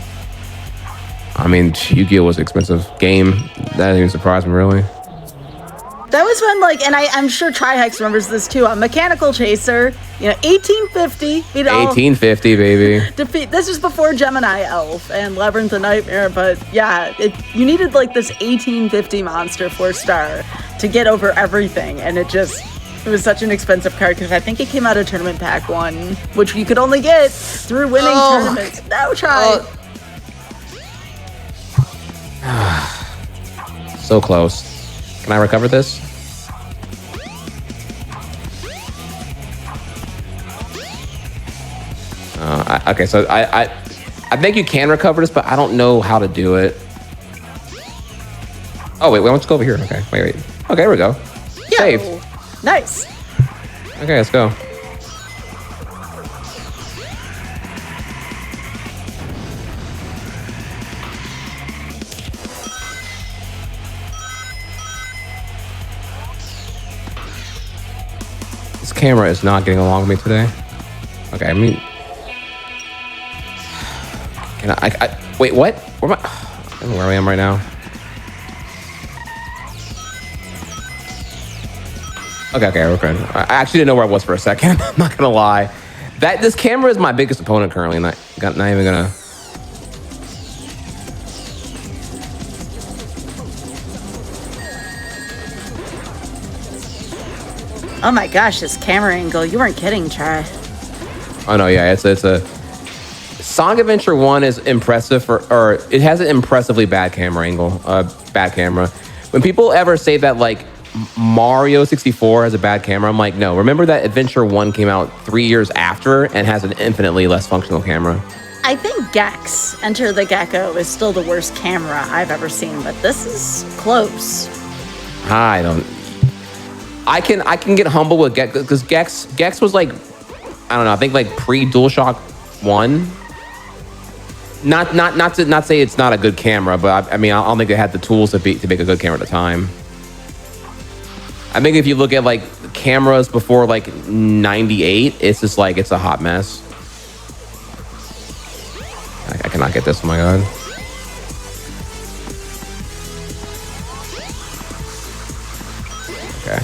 I mean, Yu-Gi-Oh! Was an expensive game. That didn't even surprise me, really. That was when, and I'm sure Trihex remembers this too. A Mechanical Chaser, 1850. 1850, baby. This was before Gemini Elf and Labyrinth of Nightmare, but yeah, you needed this 1850 monster 4-star to get over everything, and it was such an expensive card because I think it came out of Tournament Pack 1, which you could only get through winning tournaments. No, try. So close. Can I recover this? Okay, so I think you can recover this, but I don't know how to do it. Oh, wait, let's go over here. Okay, wait. Okay, here we go. Yo, saved. Nice. Okay, let's go. This camera is not getting along with me today. Okay, I mean... Can I wait, what? Where am I? I don't know where I am right now. Okay, we're good. I actually didn't know where I was for a second. I'm not gonna lie. This camera is my biggest opponent currently. Not even gonna. Oh my gosh, this camera angle. You weren't kidding, Char. Oh no, yeah, it's a Sonic Adventure 1 is impressive or it has an impressively bad camera angle, bad camera. When people ever say that like Mario 64 has a bad camera, I'm like, no, remember that Adventure 1 came out 3 years after and has an infinitely less functional camera. I think Gex, Enter the Gecko, is still the worst camera I've ever seen, but this is close. I can get humble with Gex because Gex was like, I don't know, I think like pre DualShock 1. Not to say it's not a good camera, but I mean I don't think they had the tools to make a good camera at the time. I think if you look at like cameras before like 98, it's just like it's a hot mess. I cannot get this. Oh my god. Okay.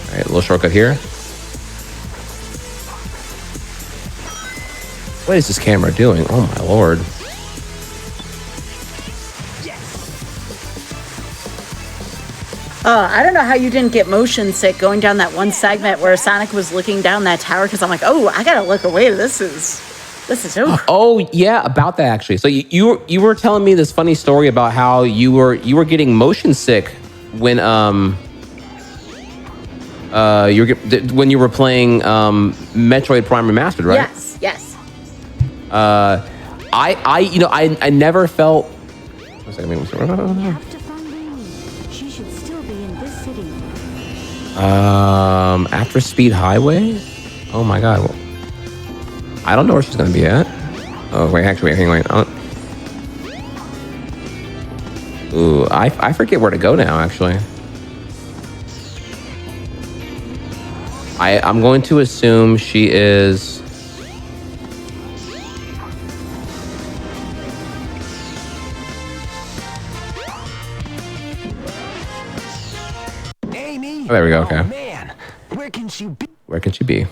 All right, a little shortcut here. What is this camera doing? Oh my lord. I don't know how you didn't get motion sick going down that one segment where Sonic was looking down that tower, because I'm like, oh, I gotta look away. This is Oh yeah, about that actually. So you were telling me this funny story about how you were getting motion sick when when you were playing Metroid Prime Remastered, right? Yes. I never felt. One second, You have to find Amy. She should still be in this city. After Speed Highway. Oh my god. Well, I don't know where she's gonna be at. Oh wait, actually, hang on. Ooh, I forget where to go now. Actually, I'm going to assume she is. Amy? Oh, there we go. Okay. Oh, man, where can she be? Where can she be?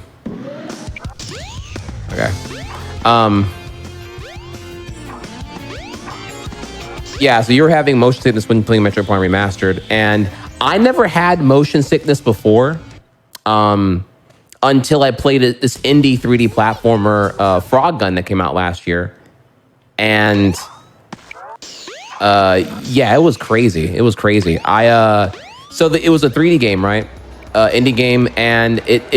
Okay. Yeah, so you were having motion sickness when playing Metroid Prime Remastered, and I never had motion sickness before until I played this indie 3D platformer, Frog Gun, that came out last year. And yeah, it was crazy. It was crazy. It was a 3D game, right? Indie game, and it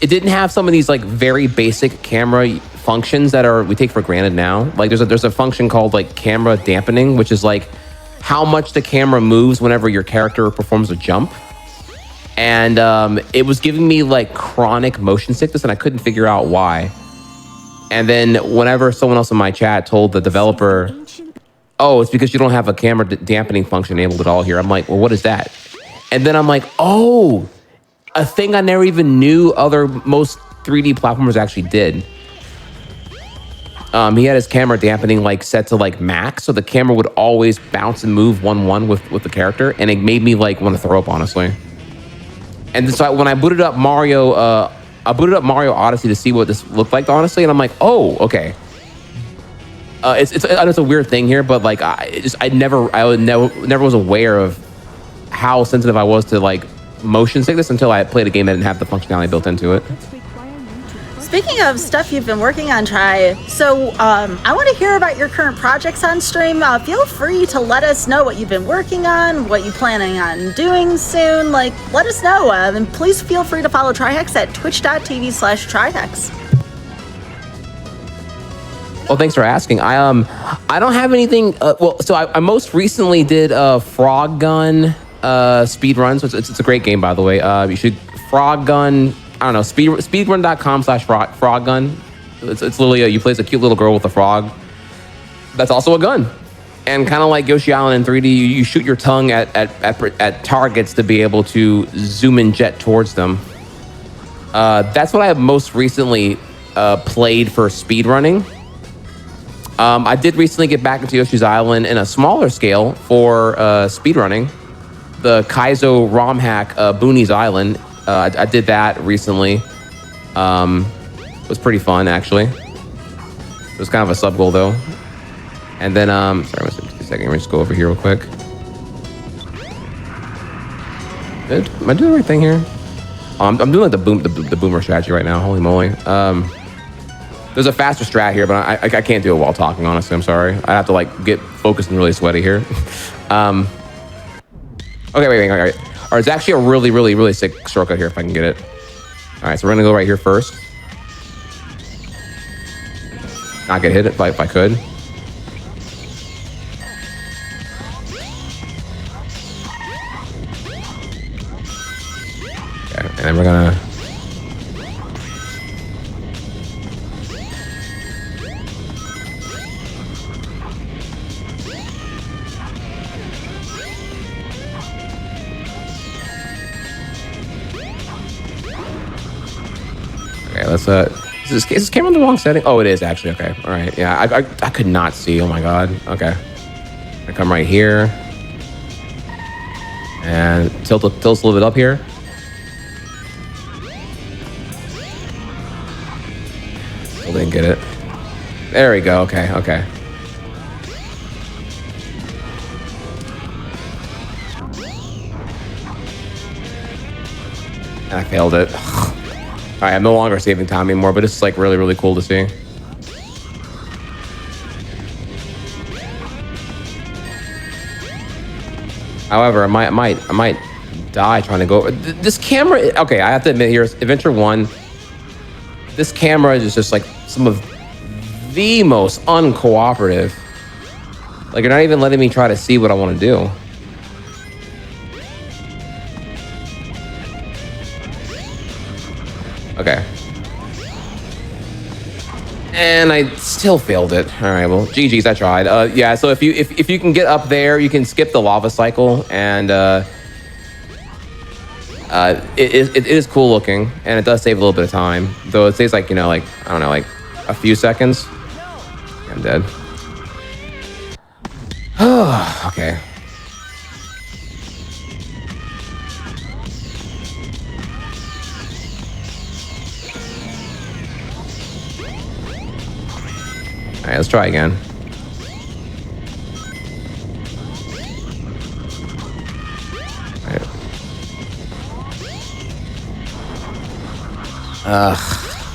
didn't have some of these like very basic camera functions that we take for granted now. Like there's a function called like camera dampening, which is like how much the camera moves whenever your character performs a jump. And it was giving me like chronic motion sickness, and I couldn't figure out why. And then whenever someone else in my chat told the developer, oh, it's because you don't have a camera dampening function enabled at all here. I'm like, well, what is that? And then I'm like, oh, a thing I never even knew most 3D platformers actually did. He had his camera dampening like set to like max, so the camera would always bounce and move 1-1 with the character, and it made me like want to throw up, honestly. And so when I booted up Mario Odyssey to see what this looked like, honestly, and I'm like, oh, okay. It's a weird thing here, but like I never was aware of how sensitive I was to like motion sickness until I played a game that didn't have the functionality built into it. Speaking of stuff you've been working on, Try, so I want to hear about your current projects on stream. Feel free to let us know what you've been working on, what you're planning on doing soon. Like, let us know. And please feel free to follow Trihex at twitch.tv/Trihex. Well, thanks for asking. I don't have anything. So I most recently did Frog Gun Speedrun. So it's a great game, by the way. You should Frog Gun. I don't know, speedrun.com/froggun. It's literally you play as a cute little girl with a frog. That's also a gun. And kind of like Yoshi Island in 3D, you shoot your tongue at targets to be able to zoom and jet towards them. That's what I have most recently played for speedrunning. I did recently get back into Yoshi's Island in a smaller scale for speedrunning. The Kaizo ROM hack Boonies Island. I did that recently. It was pretty fun, actually. It was kind of a sub goal though. And then, sorry, just a second. Let me just go over here real quick. Am I doing the right thing here? I'm doing like the boomer strategy right now. Holy moly. There's a faster strat here, but I can't do it while talking, honestly. I'm sorry. I have to like get focused and really sweaty here. Okay, wait. All right. It's actually a really sick shortcut here if I can get it. All right, so we're gonna go right here first. Not get hit if I could. Okay, and then we're gonna. Okay, let's is this camera in the wrong setting? Oh, it is actually. Okay, all right. Yeah, I could not see. Oh my god. Okay, I come right here and tilt us a little bit up here. Still didn't get it. There we go. Okay. And I failed it. All right, I'm no longer saving time anymore, but it's like really cool to see. However, I might die trying to go. This camera, okay, I have to admit here, Adventure 1, this camera is just like some of the most uncooperative. Like, you're not even letting me try to see what I want to do. Okay. And I still failed it. All right, well, GG's, I tried. Yeah, so if you can get up there, you can skip the lava cycle, and it is cool looking, and it does save a little bit of time. Though it saves like, like, I don't know, like a few seconds. I'm dead. Okay. All right, let's try again. All right.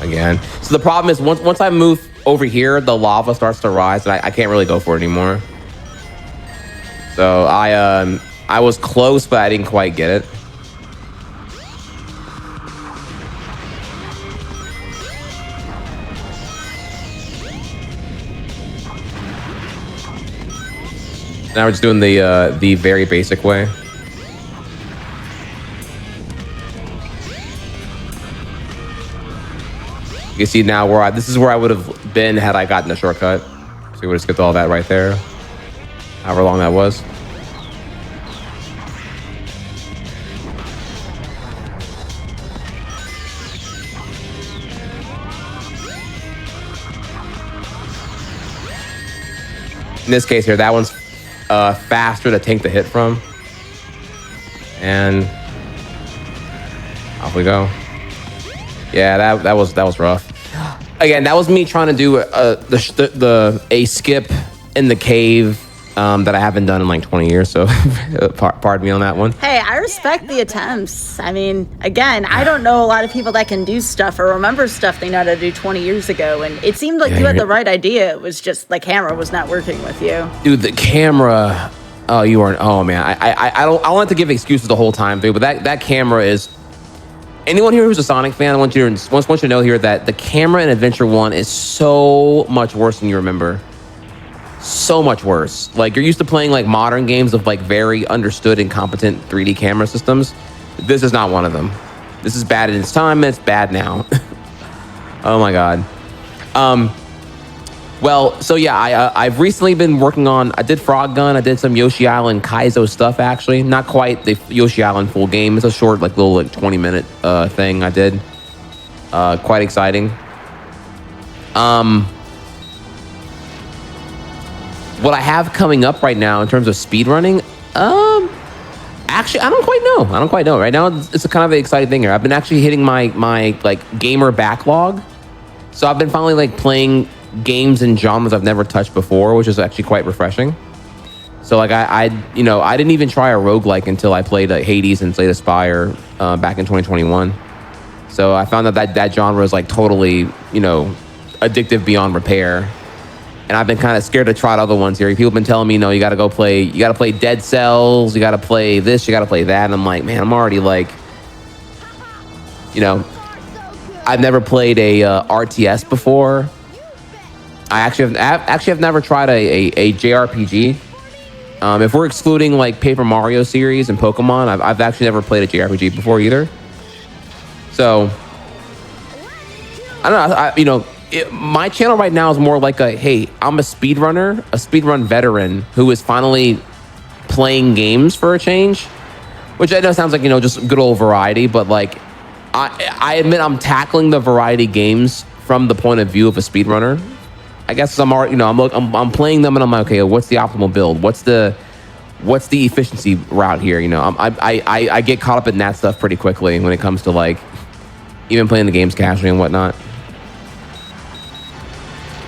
Again. So the problem is once I move over here, the lava starts to rise, and I can't really go for it anymore. So I was close, but I didn't quite get it. Now we're just doing the very basic way. You can see now where this is where I would have been had I gotten a shortcut. So we would have skipped all that right there. However long that was. In this case here, that one's faster to tank the hit from, and off we go. Yeah, that was rough. Again, that was me trying to do a skip in the cave that I haven't done in like 20 years. So pardon me on that one. Hey, I respect the attempts. I mean, again, I don't know a lot of people that can do stuff or remember stuff they know how to do 20 years ago, and it seemed like you had the right idea. It was just the camera was not working with you. Dude, the camera. Oh, you weren't. Oh man, I don't have to give excuses the whole time, dude. But that camera is. Anyone here who's a Sonic fan, I want you to know here that the camera in Adventure 1 is so much worse than you remember. So much worse. Like, you're used to playing like modern games of like very understood and competent 3D camera systems. This is not one of them. This is bad in its time, and it's bad now. Oh my god. Well, so yeah, I've recently been working on. I did Frog Gun. I did some Yoshi Island Kaizo stuff. Actually, not quite the Yoshi Island full game. It's a short, like little, like 20-minute thing I did. Quite exciting. What I have coming up right now in terms of speedrunning, actually, I don't quite know. Right now, it's a kind of an exciting thing here. I've been actually hitting my like gamer backlog. So I've been finally like playing games and genres I've never touched before, which is actually quite refreshing. So like I didn't even try a roguelike until I played Hades and Slay the Spire back in 2021. So I found that genre is like totally, addictive beyond repair. And I've been kind of scared to try out other ones here. People have been telling me, you got to play Dead Cells, you got to play this, you got to play that. And I'm like, man, I'm already like, I've never played a RTS before. I actually have never tried a JRPG. If we're excluding like Paper Mario series and Pokemon, I've actually never played a JRPG before either. So I don't know. My channel right now is more like hey, I'm a speedrun veteran who is finally playing games for a change, which I know sounds like, just good old variety, but like I admit I'm tackling the variety games from the point of view of a speedrunner. I guess I'm already, I'm playing them and I'm like, okay, what's the optimal build? What's the efficiency route here? I get caught up in that stuff pretty quickly when it comes to like even playing the games casually and whatnot.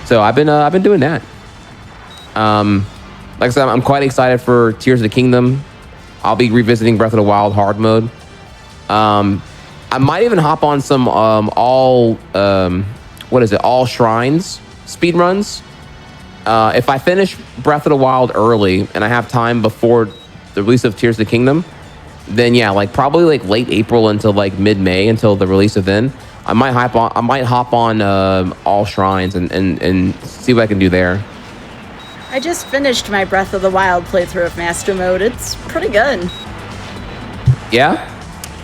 So I've been doing that. Like I said, I'm quite excited for Tears of the Kingdom. I'll be revisiting Breath of the Wild hard mode. I might even hop on some all shrines speed runs. If I finish Breath of the Wild early and I have time before the release of Tears of the Kingdom, then yeah, like probably like late April until like mid-May until the release of then, I might hop on all shrines and see what I can do there. I just finished my Breath of the Wild playthrough of Master Mode. It's pretty good. Yeah?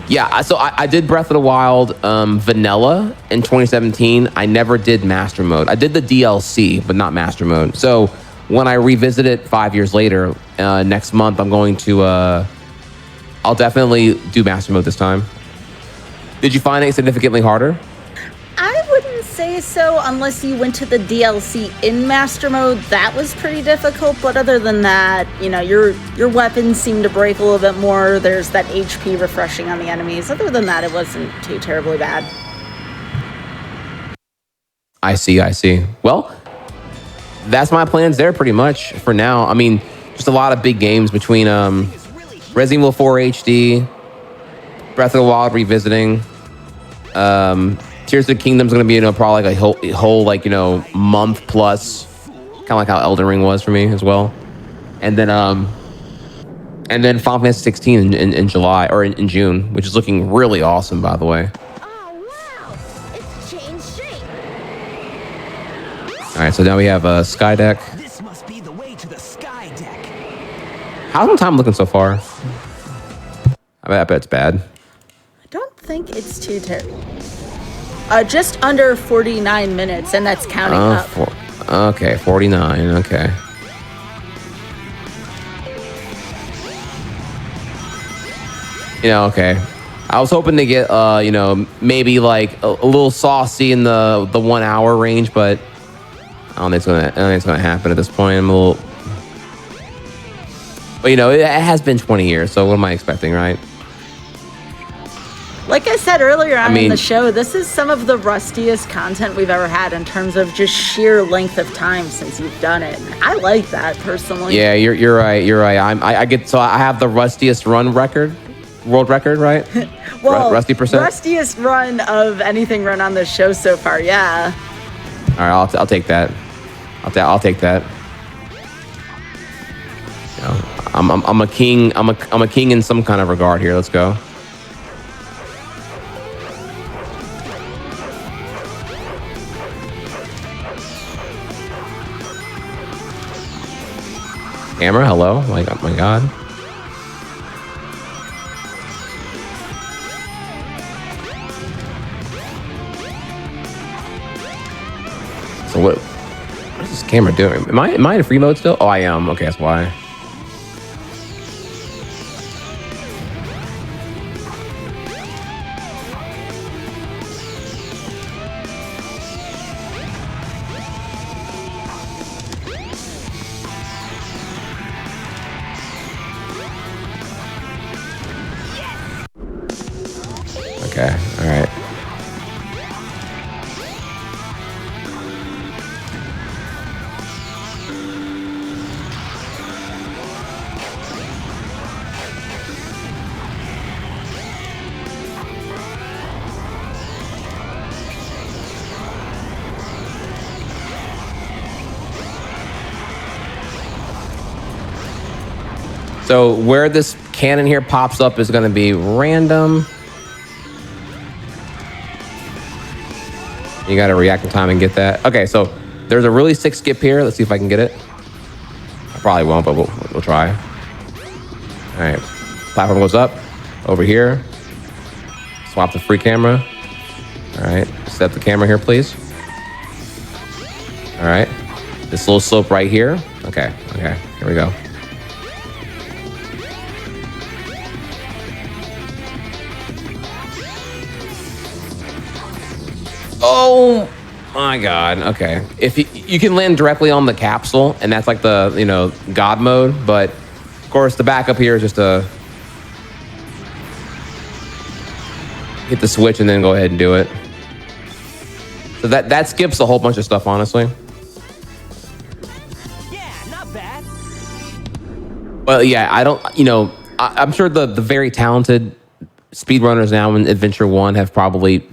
Yeah, so I did Breath of the Wild vanilla in 2017. I never did Master Mode. I did the DLC, but not Master Mode. So when I revisit it 5 years later, next month, I'm going to... I'll definitely do Master Mode this time. Did you find it significantly harder? I wouldn't say so unless you went to the DLC in Master Mode. That was pretty difficult, but other than that, your weapons seem to break a little bit more. There's that HP refreshing on the enemies. Other than that, it wasn't too terribly bad. I see. Well, that's my plans there pretty much for now. I mean, just a lot of big games between Resident Evil 4 HD, Breath of the Wild revisiting, Tears of the Kingdom's gonna be probably like a whole like month plus, kind of like how Elden Ring was for me as well, and then Final Fantasy 16 in July or in June, which is looking really awesome, by the way. Oh, wow! It's changed shape. All right, so now we have Sky Deck. This must be the way to the Sky Deck. How's my time looking so far? I bet it's bad. I don't think it's too terrible. Just under 49 minutes, and that's counting up. Okay, 49. Okay. Okay. I was hoping to get, maybe like a little saucy in the 1 hour range, but I don't think it's gonna happen at this point. I'm a little, but it has been 20 years, so what am I expecting, right? Like I said earlier in the show, this is some of the rustiest content we've ever had in terms of just sheer length of time since you've done it. I like that personally. Yeah, you're right. I have the rustiest run record, world record, right? Well, Rusty percent. Rustiest run of anything run on this show so far. Yeah. All right, I'll take that. I'll take that. I'm a king. I'm a king in some kind of regard here. Let's go. Camera, hello. Oh my God. So what is this camera doing? Am I in free mode still? Oh, I am. Okay, that's why. Okay, all right. So where this cannon here pops up is going to be random. You got to react in time and get that. Okay, so there's a really sick skip here. Let's see if I can get it. I probably won't, but we'll try. All right, platform goes up over here. Swap the free camera. All right, set the camera here, please. All right, this little slope right here. Okay, here we go. Oh my God. Okay. If you can land directly on the capsule, and that's like the, you know, God mode, but of course the backup here is just to hit the switch and then go ahead and do it. So that skips a whole bunch of stuff, honestly. Yeah, not bad. Well, yeah, I don't, you know, I'm sure the very talented speedrunners now in Adventure 1 have probably,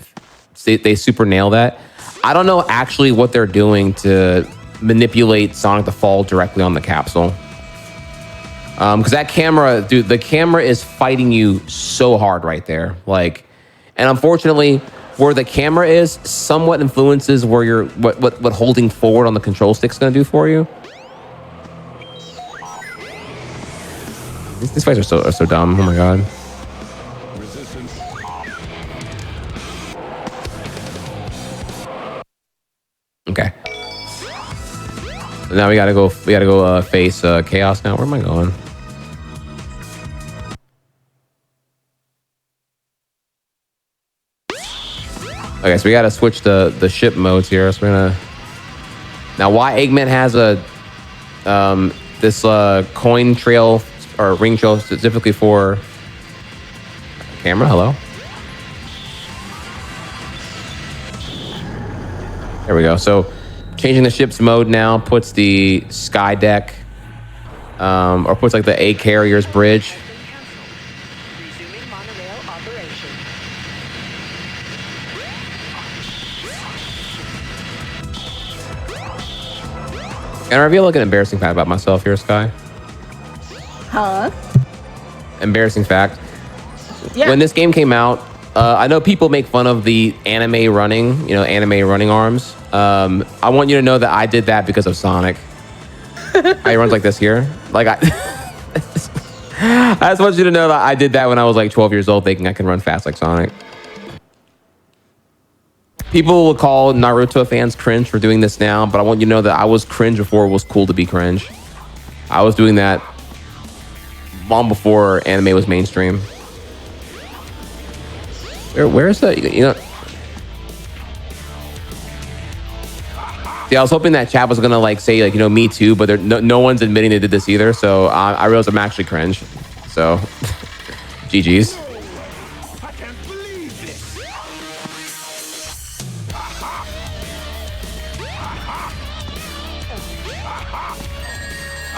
they super nail that. I don't know actually what they're doing to manipulate Sonic to fall directly on the capsule. Because that camera, dude, the camera is fighting you so hard right there. Like, and unfortunately, where the camera is somewhat influences where you're, what holding forward on the control stick's gonna do for you. These fights are so dumb. Oh my God. Okay. So now we gotta go face Chaos now. Where am I going? Okay, so we gotta switch the ship modes here. So we're gonna now why Eggman has a this coin trail or ring trail specifically for camera. Hello. There we go. So changing the ship's mode now puts the sky deck or puts like the A carrier's bridge. Resuming monorail operation. Can I reveal like an embarrassing fact about myself here, Sky? Huh? Embarrassing fact. Yeah. When this game came out, I know people make fun of the anime running, anime running arms. I want you to know that I did that because of Sonic. I runs like this here. Like I just want you to know that I did that when I was like 12 years old, thinking I can run fast like Sonic. People will call Naruto fans cringe for doing this now, but I want you to know that I was cringe before it was cool to be cringe. I was doing that long before anime was mainstream. Where is that? See, I was hoping that chat was gonna like say like me too, but no one's admitting they did this either. So I realized I'm actually cringe. So GG's. I can't believe this.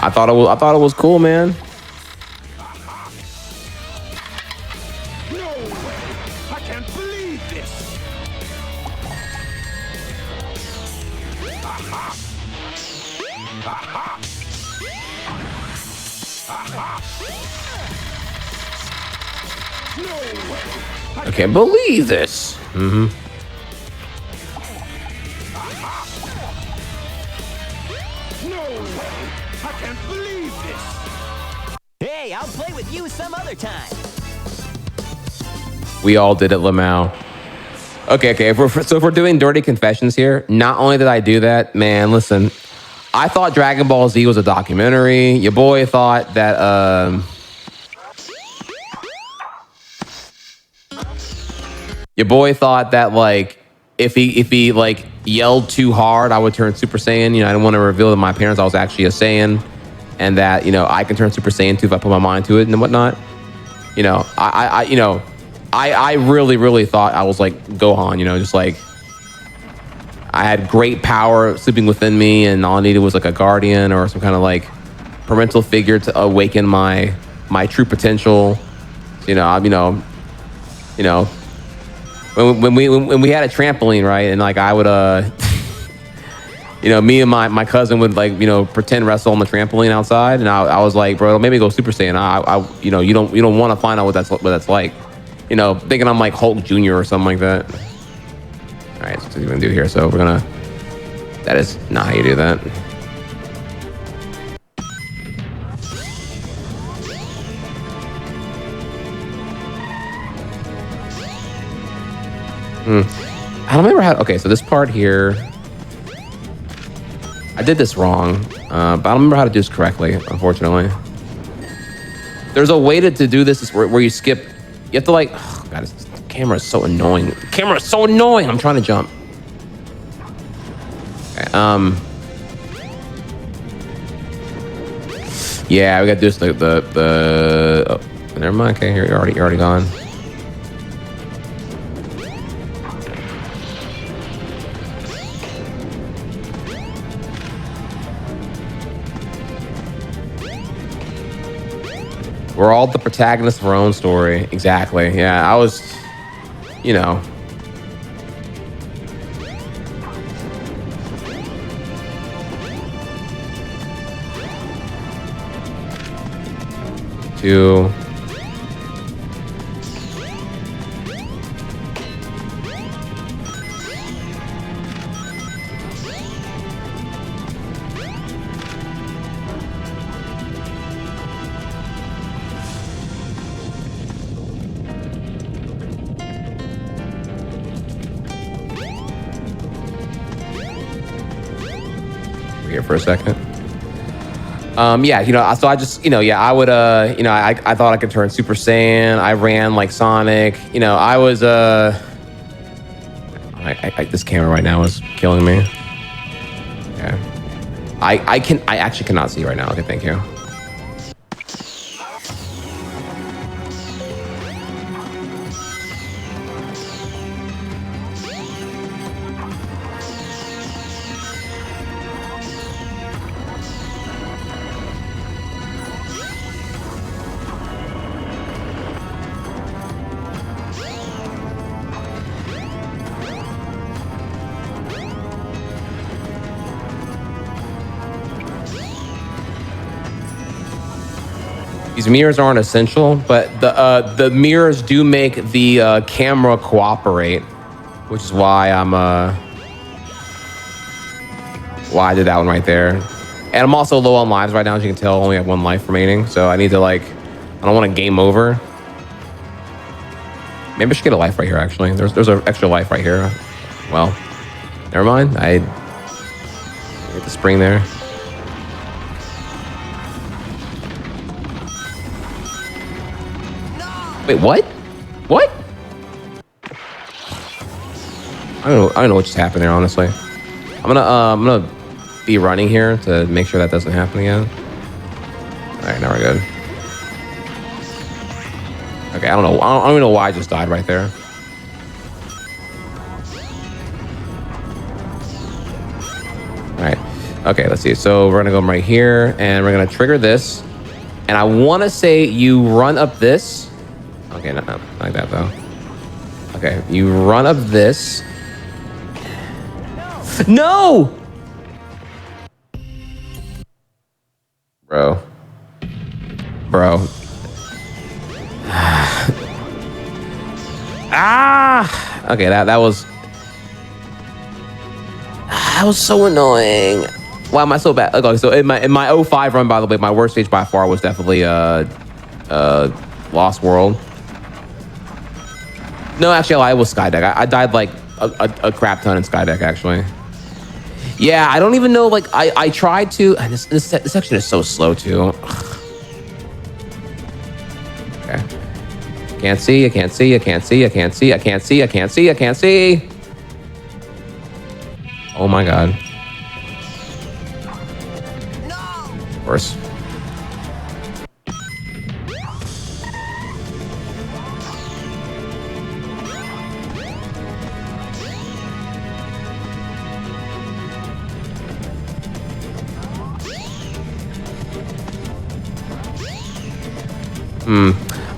I thought it was cool, man. No way. I can't believe this. I can't believe this. Mm-hmm. No way. I can't believe this. Hey, I'll play with you some other time. We all did it, Lamau. Okay. If we're doing dirty confessions here, not only did I do that, man, listen, I thought Dragon Ball Z was a documentary. Your boy thought that, like if he like yelled too hard, I would turn Super Saiyan. I didn't want to reveal to my parents I was actually a Saiyan, and that I can turn Super Saiyan too if I put my mind to it and whatnot. I really thought I was like Gohan. Just like I had great power sleeping within me, and all I needed was like a guardian or some kind of like parental figure to awaken my true potential. When we had a trampoline, right, and like I would me and my cousin would like, pretend wrestle on the trampoline outside, and I was like, bro, maybe go Super Saiyan. You don't want to find out what that's like. Thinking I'm like Hulk Jr. or something like that. All right, so what we're gonna do here. So we're gonna. That is not how you do that. I don't remember how. Okay, so this part here. I did this wrong, but I don't remember how to do this correctly, unfortunately. There's a way to do this where you skip. You have to like, oh God, this camera is so annoying. The camera is so annoying. I'm trying to jump. Okay, yeah, we got to do this. Oh, never mind. Okay, you're already gone. We're all the protagonists of our own story. Exactly. Yeah, I was, Two. Here for a second. Yeah, so I just, I would, I thought I could turn Super Saiyan. I ran like Sonic. I was, this camera right now is killing me. Okay. I actually cannot see right now. Okay, thank you. These mirrors aren't essential, but the mirrors do make the camera cooperate, which is why why I did that one right there. And I'm also low on lives right now, as you can tell. I only have 1 life remaining, so I need to I don't want to game over. Maybe I should get a life right here. Actually, there's an extra life right here. Well, never mind. I hit the spring there. Wait, what? What? I don't know what just happened there, honestly. I'm gonna be running here to make sure that doesn't happen again. All right, now we're good. Okay, I don't know. I don't even know why I just died right there. All right. Okay, let's see. So we're gonna go right here, and we're gonna trigger this. And I want to say you run up this. Okay, not like that though. Okay, you run up this. No! Bro. Okay, that was so annoying. Why am I so bad? Okay, so in my 05 run, by the way, my worst stage by far was definitely Lost World. No, actually, I was Skydeck. I died like a crap ton in Skydeck, actually. Yeah, I don't even know. Like, I tried to. And this section is so slow too. Okay. Can't see. I can't see. I can't see. I can't see. I can't see. I can't see. I can't see. Oh my God. Of course.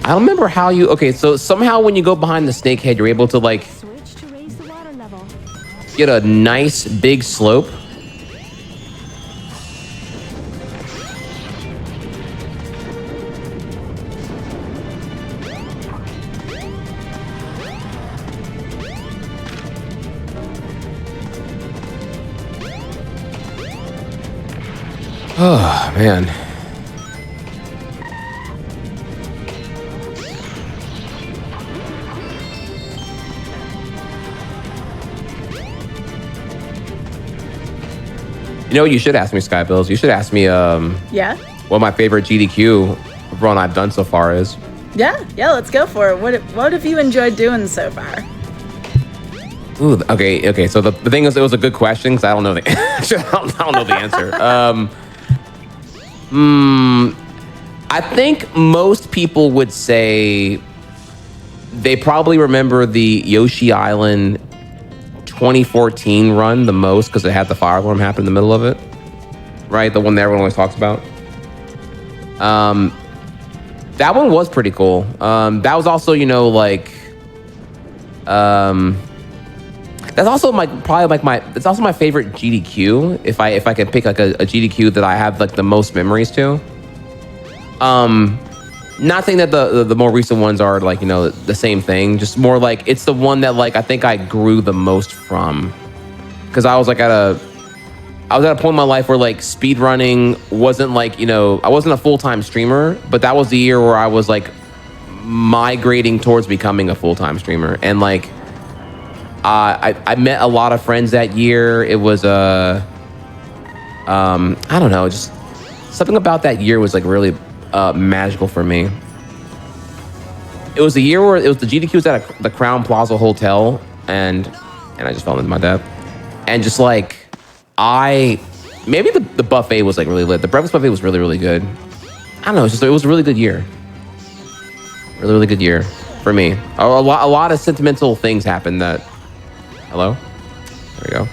I don't remember how you. Okay, so somehow when you go behind the snake head, you're able to like Switch to raise the water level. get a nice big slope. Oh, man. You know what you should ask me, Sky Bills? You should ask me Yeah? what my favorite GDQ run I've done so far is. Yeah, let's go for it. What have you enjoyed doing so far? Ooh, okay. So the thing is, it was a good question because I don't know the I don't know the answer. I think most people would say they probably remember the Yoshi Island 2014 run the most because it had the fire alarm happen in the middle of it, right? The one that everyone always talks about. That one was pretty cool. That was also, that's also it's also my favorite GDQ. If I could pick like a GDQ that I have like the most memories to. Not saying that the more recent ones are like, the same thing, just more like it's the one that like I think I grew the most from. Cause I was like at a point in my life where like speedrunning wasn't like, I wasn't a full-time streamer, but that was the year where I was like migrating towards becoming a full-time streamer. And like I met a lot of friends that year. It was I don't know, just something about that year was like really magical for me. It was the year where it was the GDQ was at the Crown Plaza Hotel, and I just fell into my death. And just like maybe the buffet was like really lit. The breakfast buffet was really, really good. I don't know. It was a really good year. Really, really good year for me. A lot of sentimental things happened that. Hello? There we go.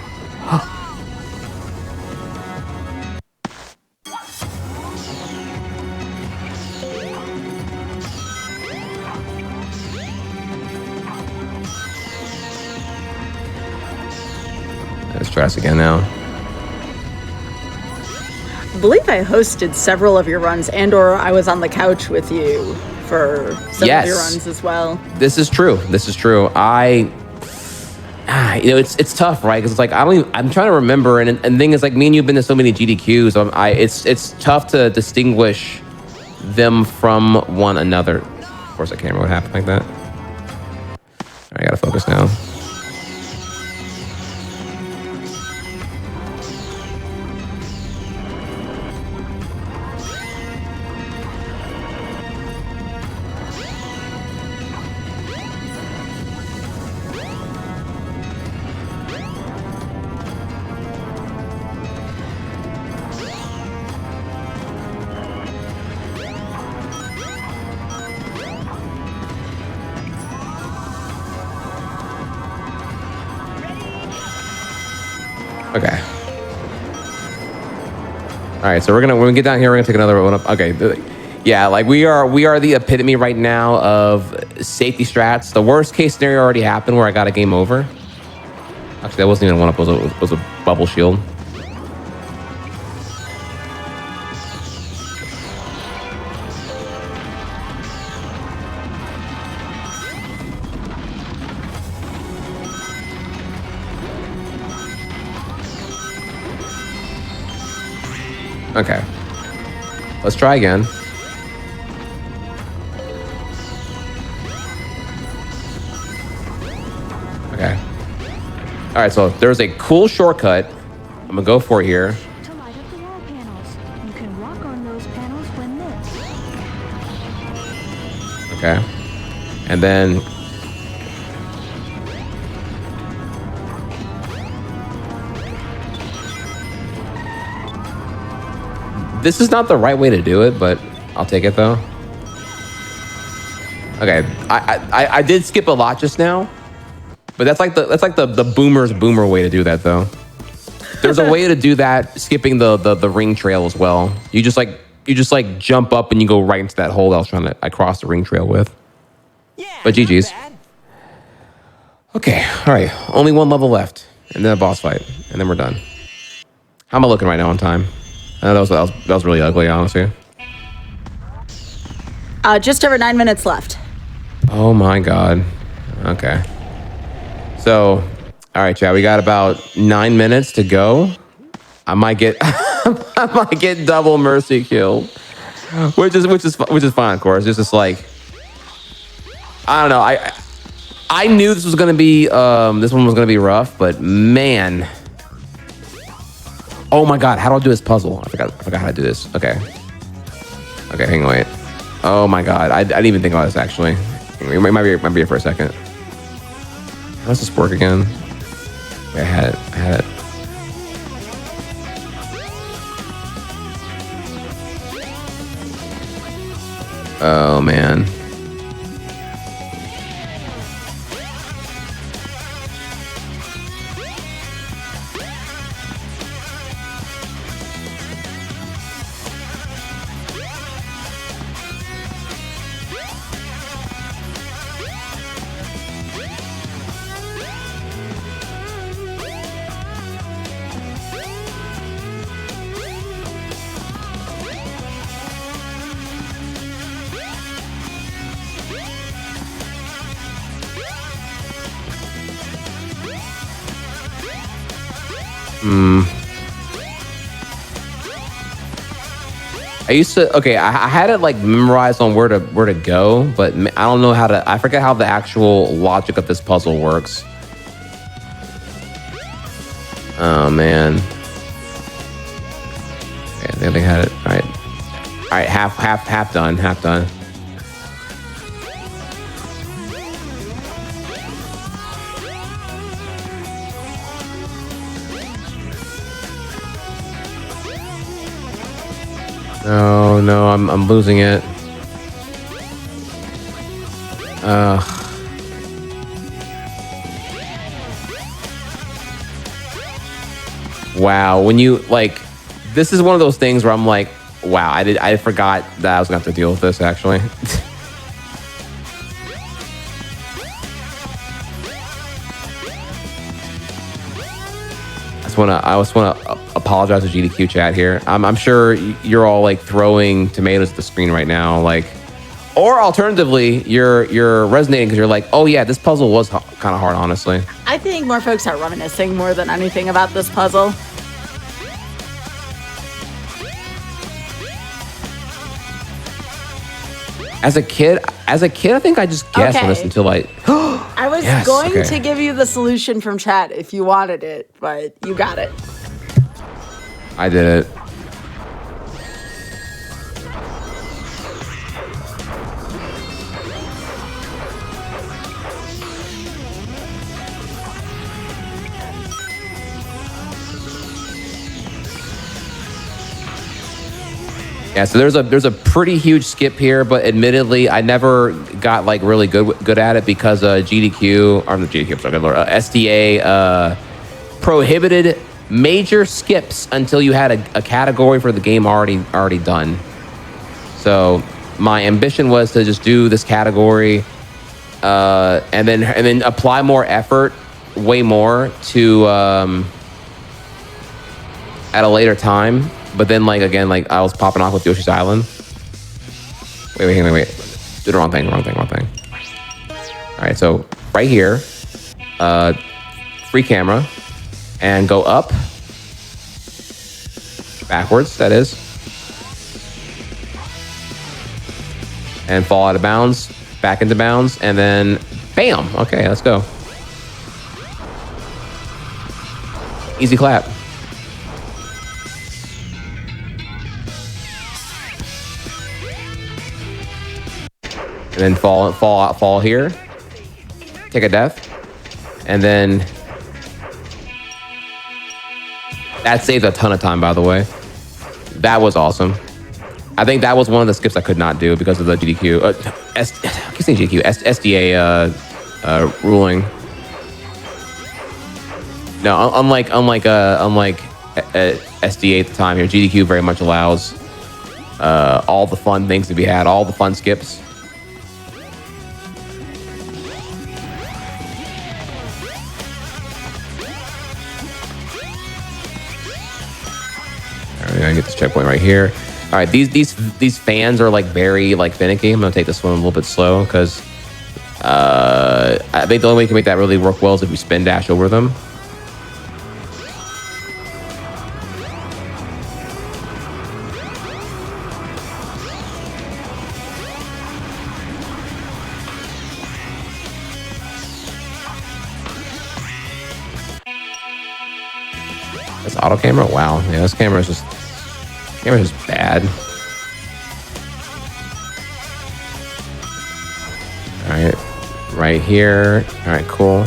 Let's try this again now. I believe I hosted several of your runs, and/or I was on the couch with you for some of your runs as well. This is true. It's tough, right? Because it's like I'm trying to remember, and the thing is, like, me and you've been to so many GDQs. It's tough to distinguish them from one another. Of course, I can't remember what happened like that. All right, I gotta focus now. Okay. All right, so when we get down here, we're gonna take another one up. Okay, yeah, like we are the epitome right now of safety strats. The worst case scenario already happened where I got a game over. Actually, that wasn't even one up. It was a bubble shield. Okay, let's try again. Okay. All right, so there's a cool shortcut. I'm gonna go for it here. To light up the wall panels. You can walk on those panels when lit. Okay. And then this is not the right way to do it, but I'll take it though. Okay, I did skip a lot just now, but that's like the boomer way to do that though. There's a way to do that, skipping the ring trail as well. You just like jump up and you go right into that hole that I crossed the ring trail with. Yeah, But GG's. Okay, all right, only one level left, and then a boss fight, and then we're done. How am I looking right now on time? That was really ugly, honestly. Just over 9 minutes left. Oh my god. Okay. So, all right, Chad, we got about 9 minutes to go. I might get I'm like get double mercy killed, which is fine, of course. It's just like I don't know. I knew this was gonna be this one was gonna be rough, but man, oh my god, how do I do this puzzle? I forgot how to do this. Okay, hang on, wait. Oh my god, I didn't even think about this actually. It might be here for a second. How does this work again? Wait, I had it. Oh man. I used to, okay, I had it like memorized on where to go, but I don't know how to, I forget how the actual logic of this puzzle works. Oh man. Okay, I think they had it. All right, half done. No, I'm losing it. Wow, when you like, this is one of those things where I'm like, wow, I forgot that I was gonna have to deal with this actually. I just wanna apologize to GDQ chat here. I'm sure you're all like throwing tomatoes at the screen right now, like, or alternatively, you're resonating because you're like, oh yeah, this puzzle was kind of hard, honestly. I think more folks are reminiscing more than anything about this puzzle. As a kid, I think I just guessed on this until I. I was going to give you the solution from chat if you wanted it, but you got it. I did it. Yeah, so there's a pretty huge skip here, but admittedly, I never got like really good at it because GDQ, or not GDQ, sorry, SDA prohibited major skips until you had a category for the game already done. So my ambition was to just do this category, and then apply more effort, way more to at a later time. But then, like, again, like, I was popping off with Yoshi's Island. Wait. Did the wrong thing. All right, so right here, free camera, and go up, backwards, that is, and fall out of bounds, back into bounds, and then, bam! Okay, let's go. Easy clap. And then fall here, take a death, and then that saved a ton of time, by the way. That was awesome. I think that was one of the skips I could not do because of the GDQ, I keep saying GDQ, SDA ruling. No, unlike SDA at the time here, GDQ very much allows all the fun things to be had, all the fun skips. I'm gonna get this checkpoint right here. All right, these fans are like very like finicky. I'm gonna take this one a little bit slow because I think the only way you can make that really work well is if you spin dash over them. This auto camera? Wow. Yeah, this camera is just bad. All right. Right here. All right, cool.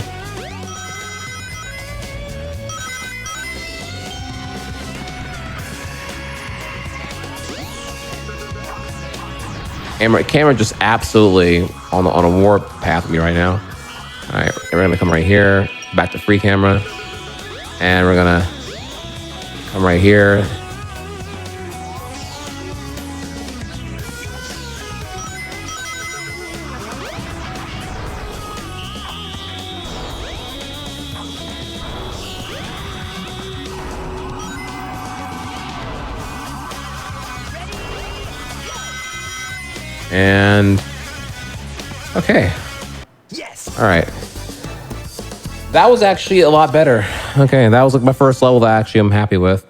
Camera just absolutely on a warp path with me right now. All right, we're gonna come right here, back to free camera, and we're gonna come right here. And okay. Yes. All right. That was actually a lot better. Okay, that was like my first level that actually I'm happy with.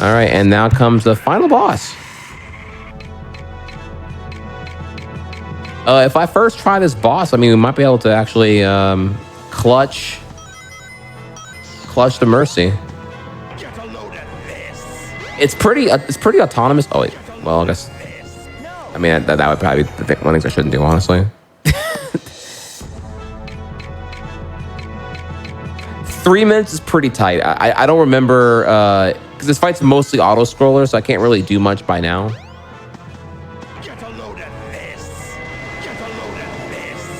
All right, and now comes the final boss. If I first try this boss, I mean, we might be able to actually clutch the mercy. Get a load of this. It's pretty autonomous. Oh wait, well I guess. I mean that would probably be one of the things I shouldn't do, honestly. 3 minutes is pretty tight. I don't remember because this fight's mostly auto scroller, so I can't really do much by now. Get a load of this. Get a load of this.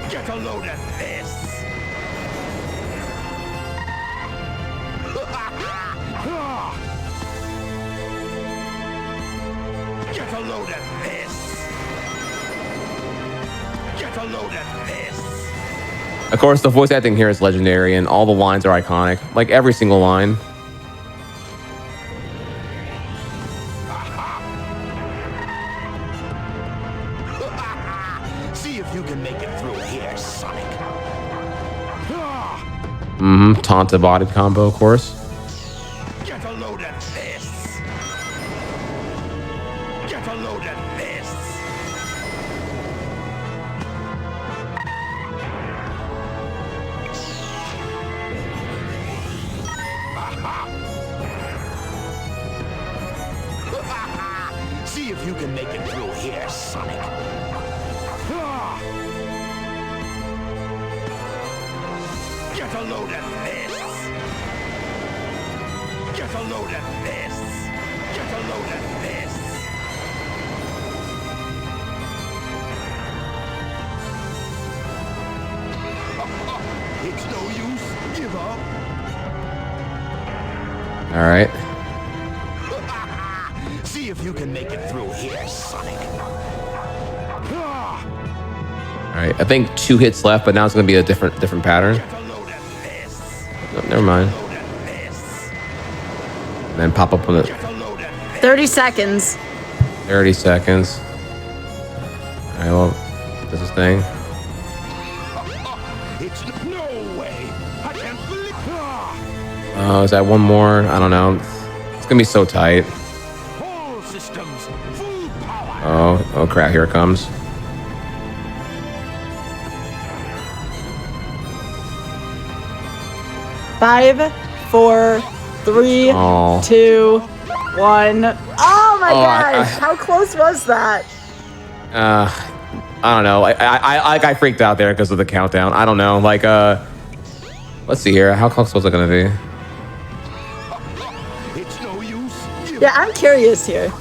Get a load of this. Get a load of this. Get a load of this. Of course, the voice acting here is legendary, and all the lines are iconic. Like every single line. See if you can make it through here, Sonic. Taunta body combo, of course. Get a load of this. Get a load of this. See if you can make it through here, Sonic. Get a load of this. Get a load of this. Get a load of this. It's no use. Give up. All right. See if you can make it through here, Sonic. All right. I think 2 hits left, but now it's gonna be a different pattern. Get a load of this. No, never mind. Load of this. And then pop up on the Get a load of this. 30 seconds. 30 seconds. All right. Well, this is thing. It's no way. I can't believe. Oh, is that one more? I don't know. It's gonna be so tight. All systems full power. Oh crap! Here it comes. Five, four, three, Oh. 2, 1. Oh my I- gosh! How close was that? I don't know. I freaked out there because of the countdown. I don't know. Like let's see here. How close was it gonna be? It's no use. Give Yeah, I'm curious here.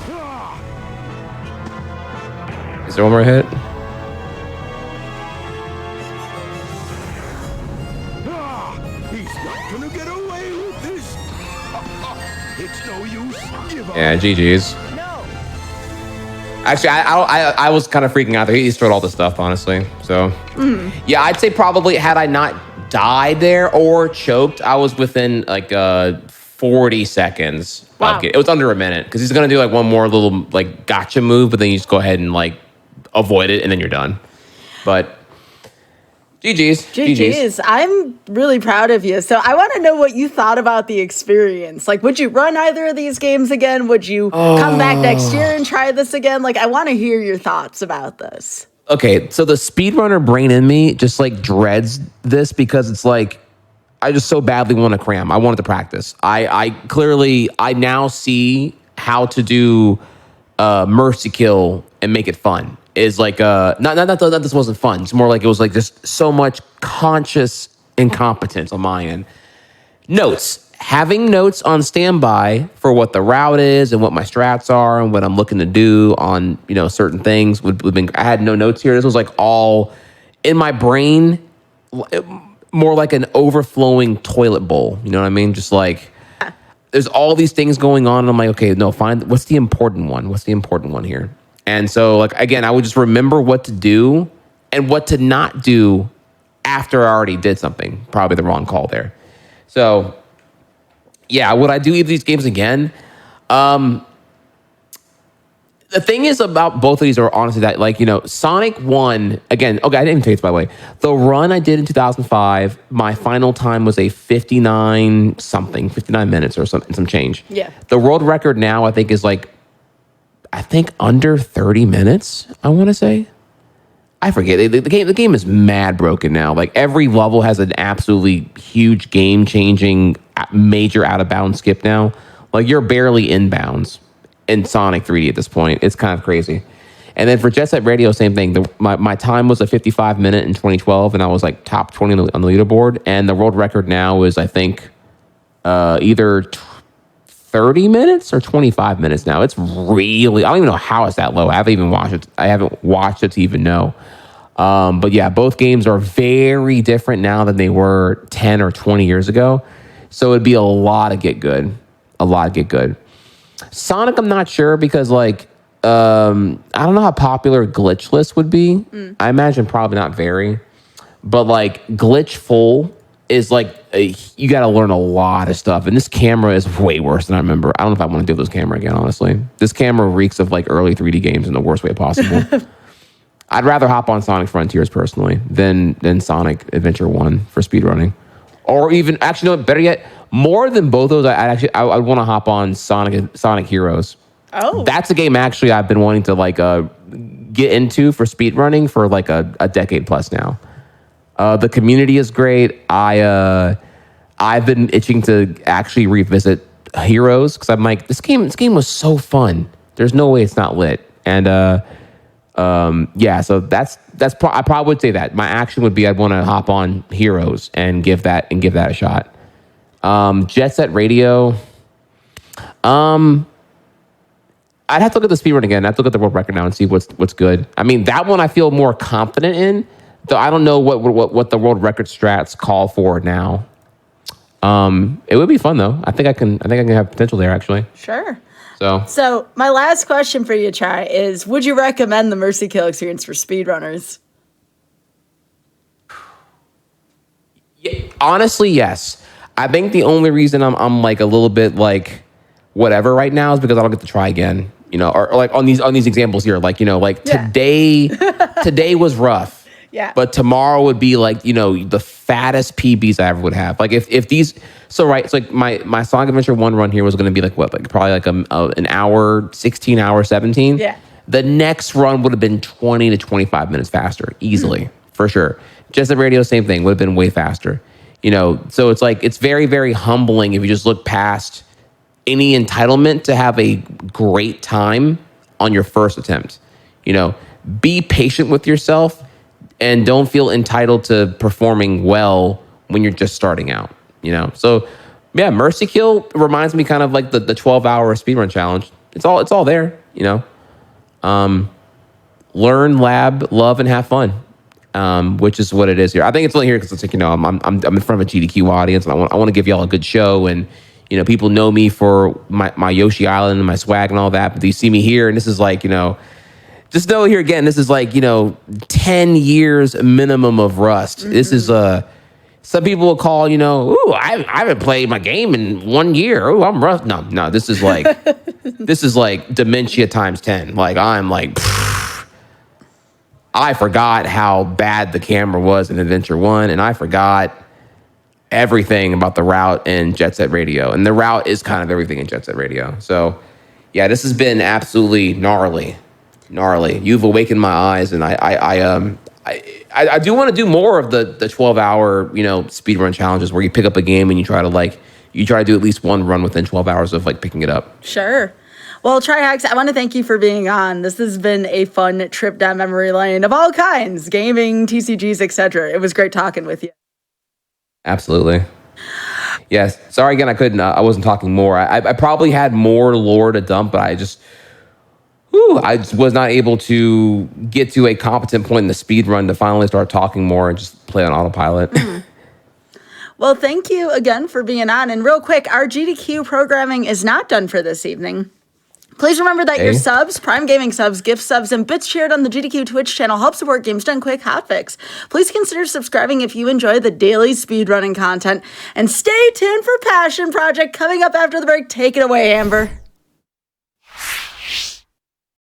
Is there one more hit? He's not gonna get away with this. It's no use. Give up. Yeah, GG's. No. Actually, I was kind of freaking out there. He destroyed all the stuff, honestly. So, yeah, I'd say probably had I not died there or choked, I was within like 40 seconds. Wow. It was under a minute because he's gonna do like one more little like gotcha move, but then you just go ahead and like avoid it, and then you're done. But GG's. GG's. I'm really proud of you. So I want to know what you thought about the experience. Like, would you run either of these games again? Would you come back next year and try this again? Like, I want to hear your thoughts about this. Okay, so the speedrunner brain in me just like dreads this because it's like I just so badly want to cram. I wanted to practice. I clearly I now see how to do mercy kill and make it fun. Is like not that this wasn't fun. It's more like it was like just so much conscious incompetence on my end. Notes. Having notes on standby for what the route is and what my strats are and what I'm looking to do on, certain things would have been, I had no notes here. This was like all in my brain, more like an overflowing toilet bowl. You know what I mean? Just like, there's all these things going on. And I'm like, okay, no, what's the important one? What's the important one here? And so like, again, I would just remember what to do and what to not do after I already did something. Probably the wrong call there. So, yeah, would I do either of these games again? The thing is about both of these are honestly that, like, Sonic 1, again, okay, I didn't even tell you this, by the way. The run I did in 2005, my final time was a 59 minutes or some change. Yeah. The world record now, I think, is like, under 30 minutes, I want to say. I forget. The game is mad broken now. Like every level has an absolutely huge game-changing major out-of-bounds skip now. Like you're barely in bounds in Sonic 3D at this point. It's kind of crazy. And then for Jet Set Radio, same thing. My time was a 55 minute in 2012, and I was like top 20 on the leaderboard. And the world record now is, I think, either 30 minutes or 25 minutes now. It's really, I don't even know how it's that low. I haven't even watched it. I haven't watched it to even know. But yeah, both games are very different now than they were 10 or 20 years ago. So it'd be a lot to get good. Sonic, I'm not sure because like, I don't know how popular Glitchless would be. I imagine probably not very. But like Glitch Full is like, you got to learn a lot of stuff. And this camera is way worse than I remember. I don't know if I want to do this camera again, honestly. This camera reeks of like early 3D games in the worst way possible. I'd rather hop on Sonic Frontiers personally than Sonic Adventure 1 for speedrunning. Or even, actually, no, better yet, more than both those, I'd want to hop on Sonic Heroes. Oh. That's a game actually I've been wanting to like get into for speedrunning for like a decade plus now. The community is great. I've been itching to actually revisit Heroes because I'm like, this game was so fun. There's no way it's not lit. And yeah, so that's I probably would say that my action would be I'd want to hop on Heroes and give that a shot. Jet Set Radio. I'd have to look at the speedrun again. I'd have to look at the world record now and see what's good. I mean, that one I feel more confident in. Though I don't know what the world record strats call for now. It would be fun though. I think I can have potential there actually. Sure. So my last question for you, Chai, is would you recommend the Mercy Kill experience for speedrunners? Yeah, honestly, yes. I think the only reason I'm like a little bit like whatever right now is because I don't get to try again. Or like on these examples here, like today was rough. Yeah. But tomorrow would be like, the fattest PBs I ever would have. Like if these, so right, it's like my Sonic Adventure 1 run here was going to be like what, like probably like an hour, 16 hour, 17. Yeah. The next run would have been 20 to 25 minutes faster, easily, for sure. Just the radio, same thing, would have been way faster. So it's like, it's very, very humbling if you just look past any entitlement to have a great time on your first attempt. Be patient with yourself. And don't feel entitled to performing well when you're just starting out, So, yeah, Mercy Kill reminds me kind of like the 12-hour speedrun challenge. It's all there, Learn, lab, love, and have fun, which is what it is here. I think it's only here because it's like I'm in front of a GDQ audience, and I want to give y'all a good show, and people know me for my Yoshi Island and my swag and all that. But you see me here, and this is like just know here again, this is like, 10 years minimum of rust. Mm-hmm. This is, some people will call, ooh, I haven't played my game in 1 year. Ooh, I'm rust. No, this is like, this is like dementia times 10. Like, I'm like, I forgot how bad the camera was in Adventure 1, and I forgot everything about the route in Jet Set Radio. And the route is kind of everything in Jet Set Radio. So, yeah, this has been absolutely gnarly. gnarly. You've awakened my eyes, and I do want to do more of the 12-hour, speedrun challenges where you pick up a game and you try to do at least one run within 12 hours of like picking it up. Sure. Well, TriHacks, I want to thank you for being on. This has been a fun trip down memory lane of all kinds, gaming, TCGs, etc. It was great talking with you. Absolutely. Yes. Sorry again, I wasn't talking more. I probably had more lore to dump, but I just was not able to get to a competent point in the speed run to finally start talking more and just play on autopilot. Well, thank you again for being on. And real quick, our GDQ programming is not done for this evening. Please remember that your subs, Prime Gaming subs, gift subs, and bits shared on the GDQ Twitch channel help support Games Done Quick hotfix. Please consider subscribing if you enjoy the daily speedrunning content. And stay tuned for Passion Project coming up after the break. Take it away, Amber.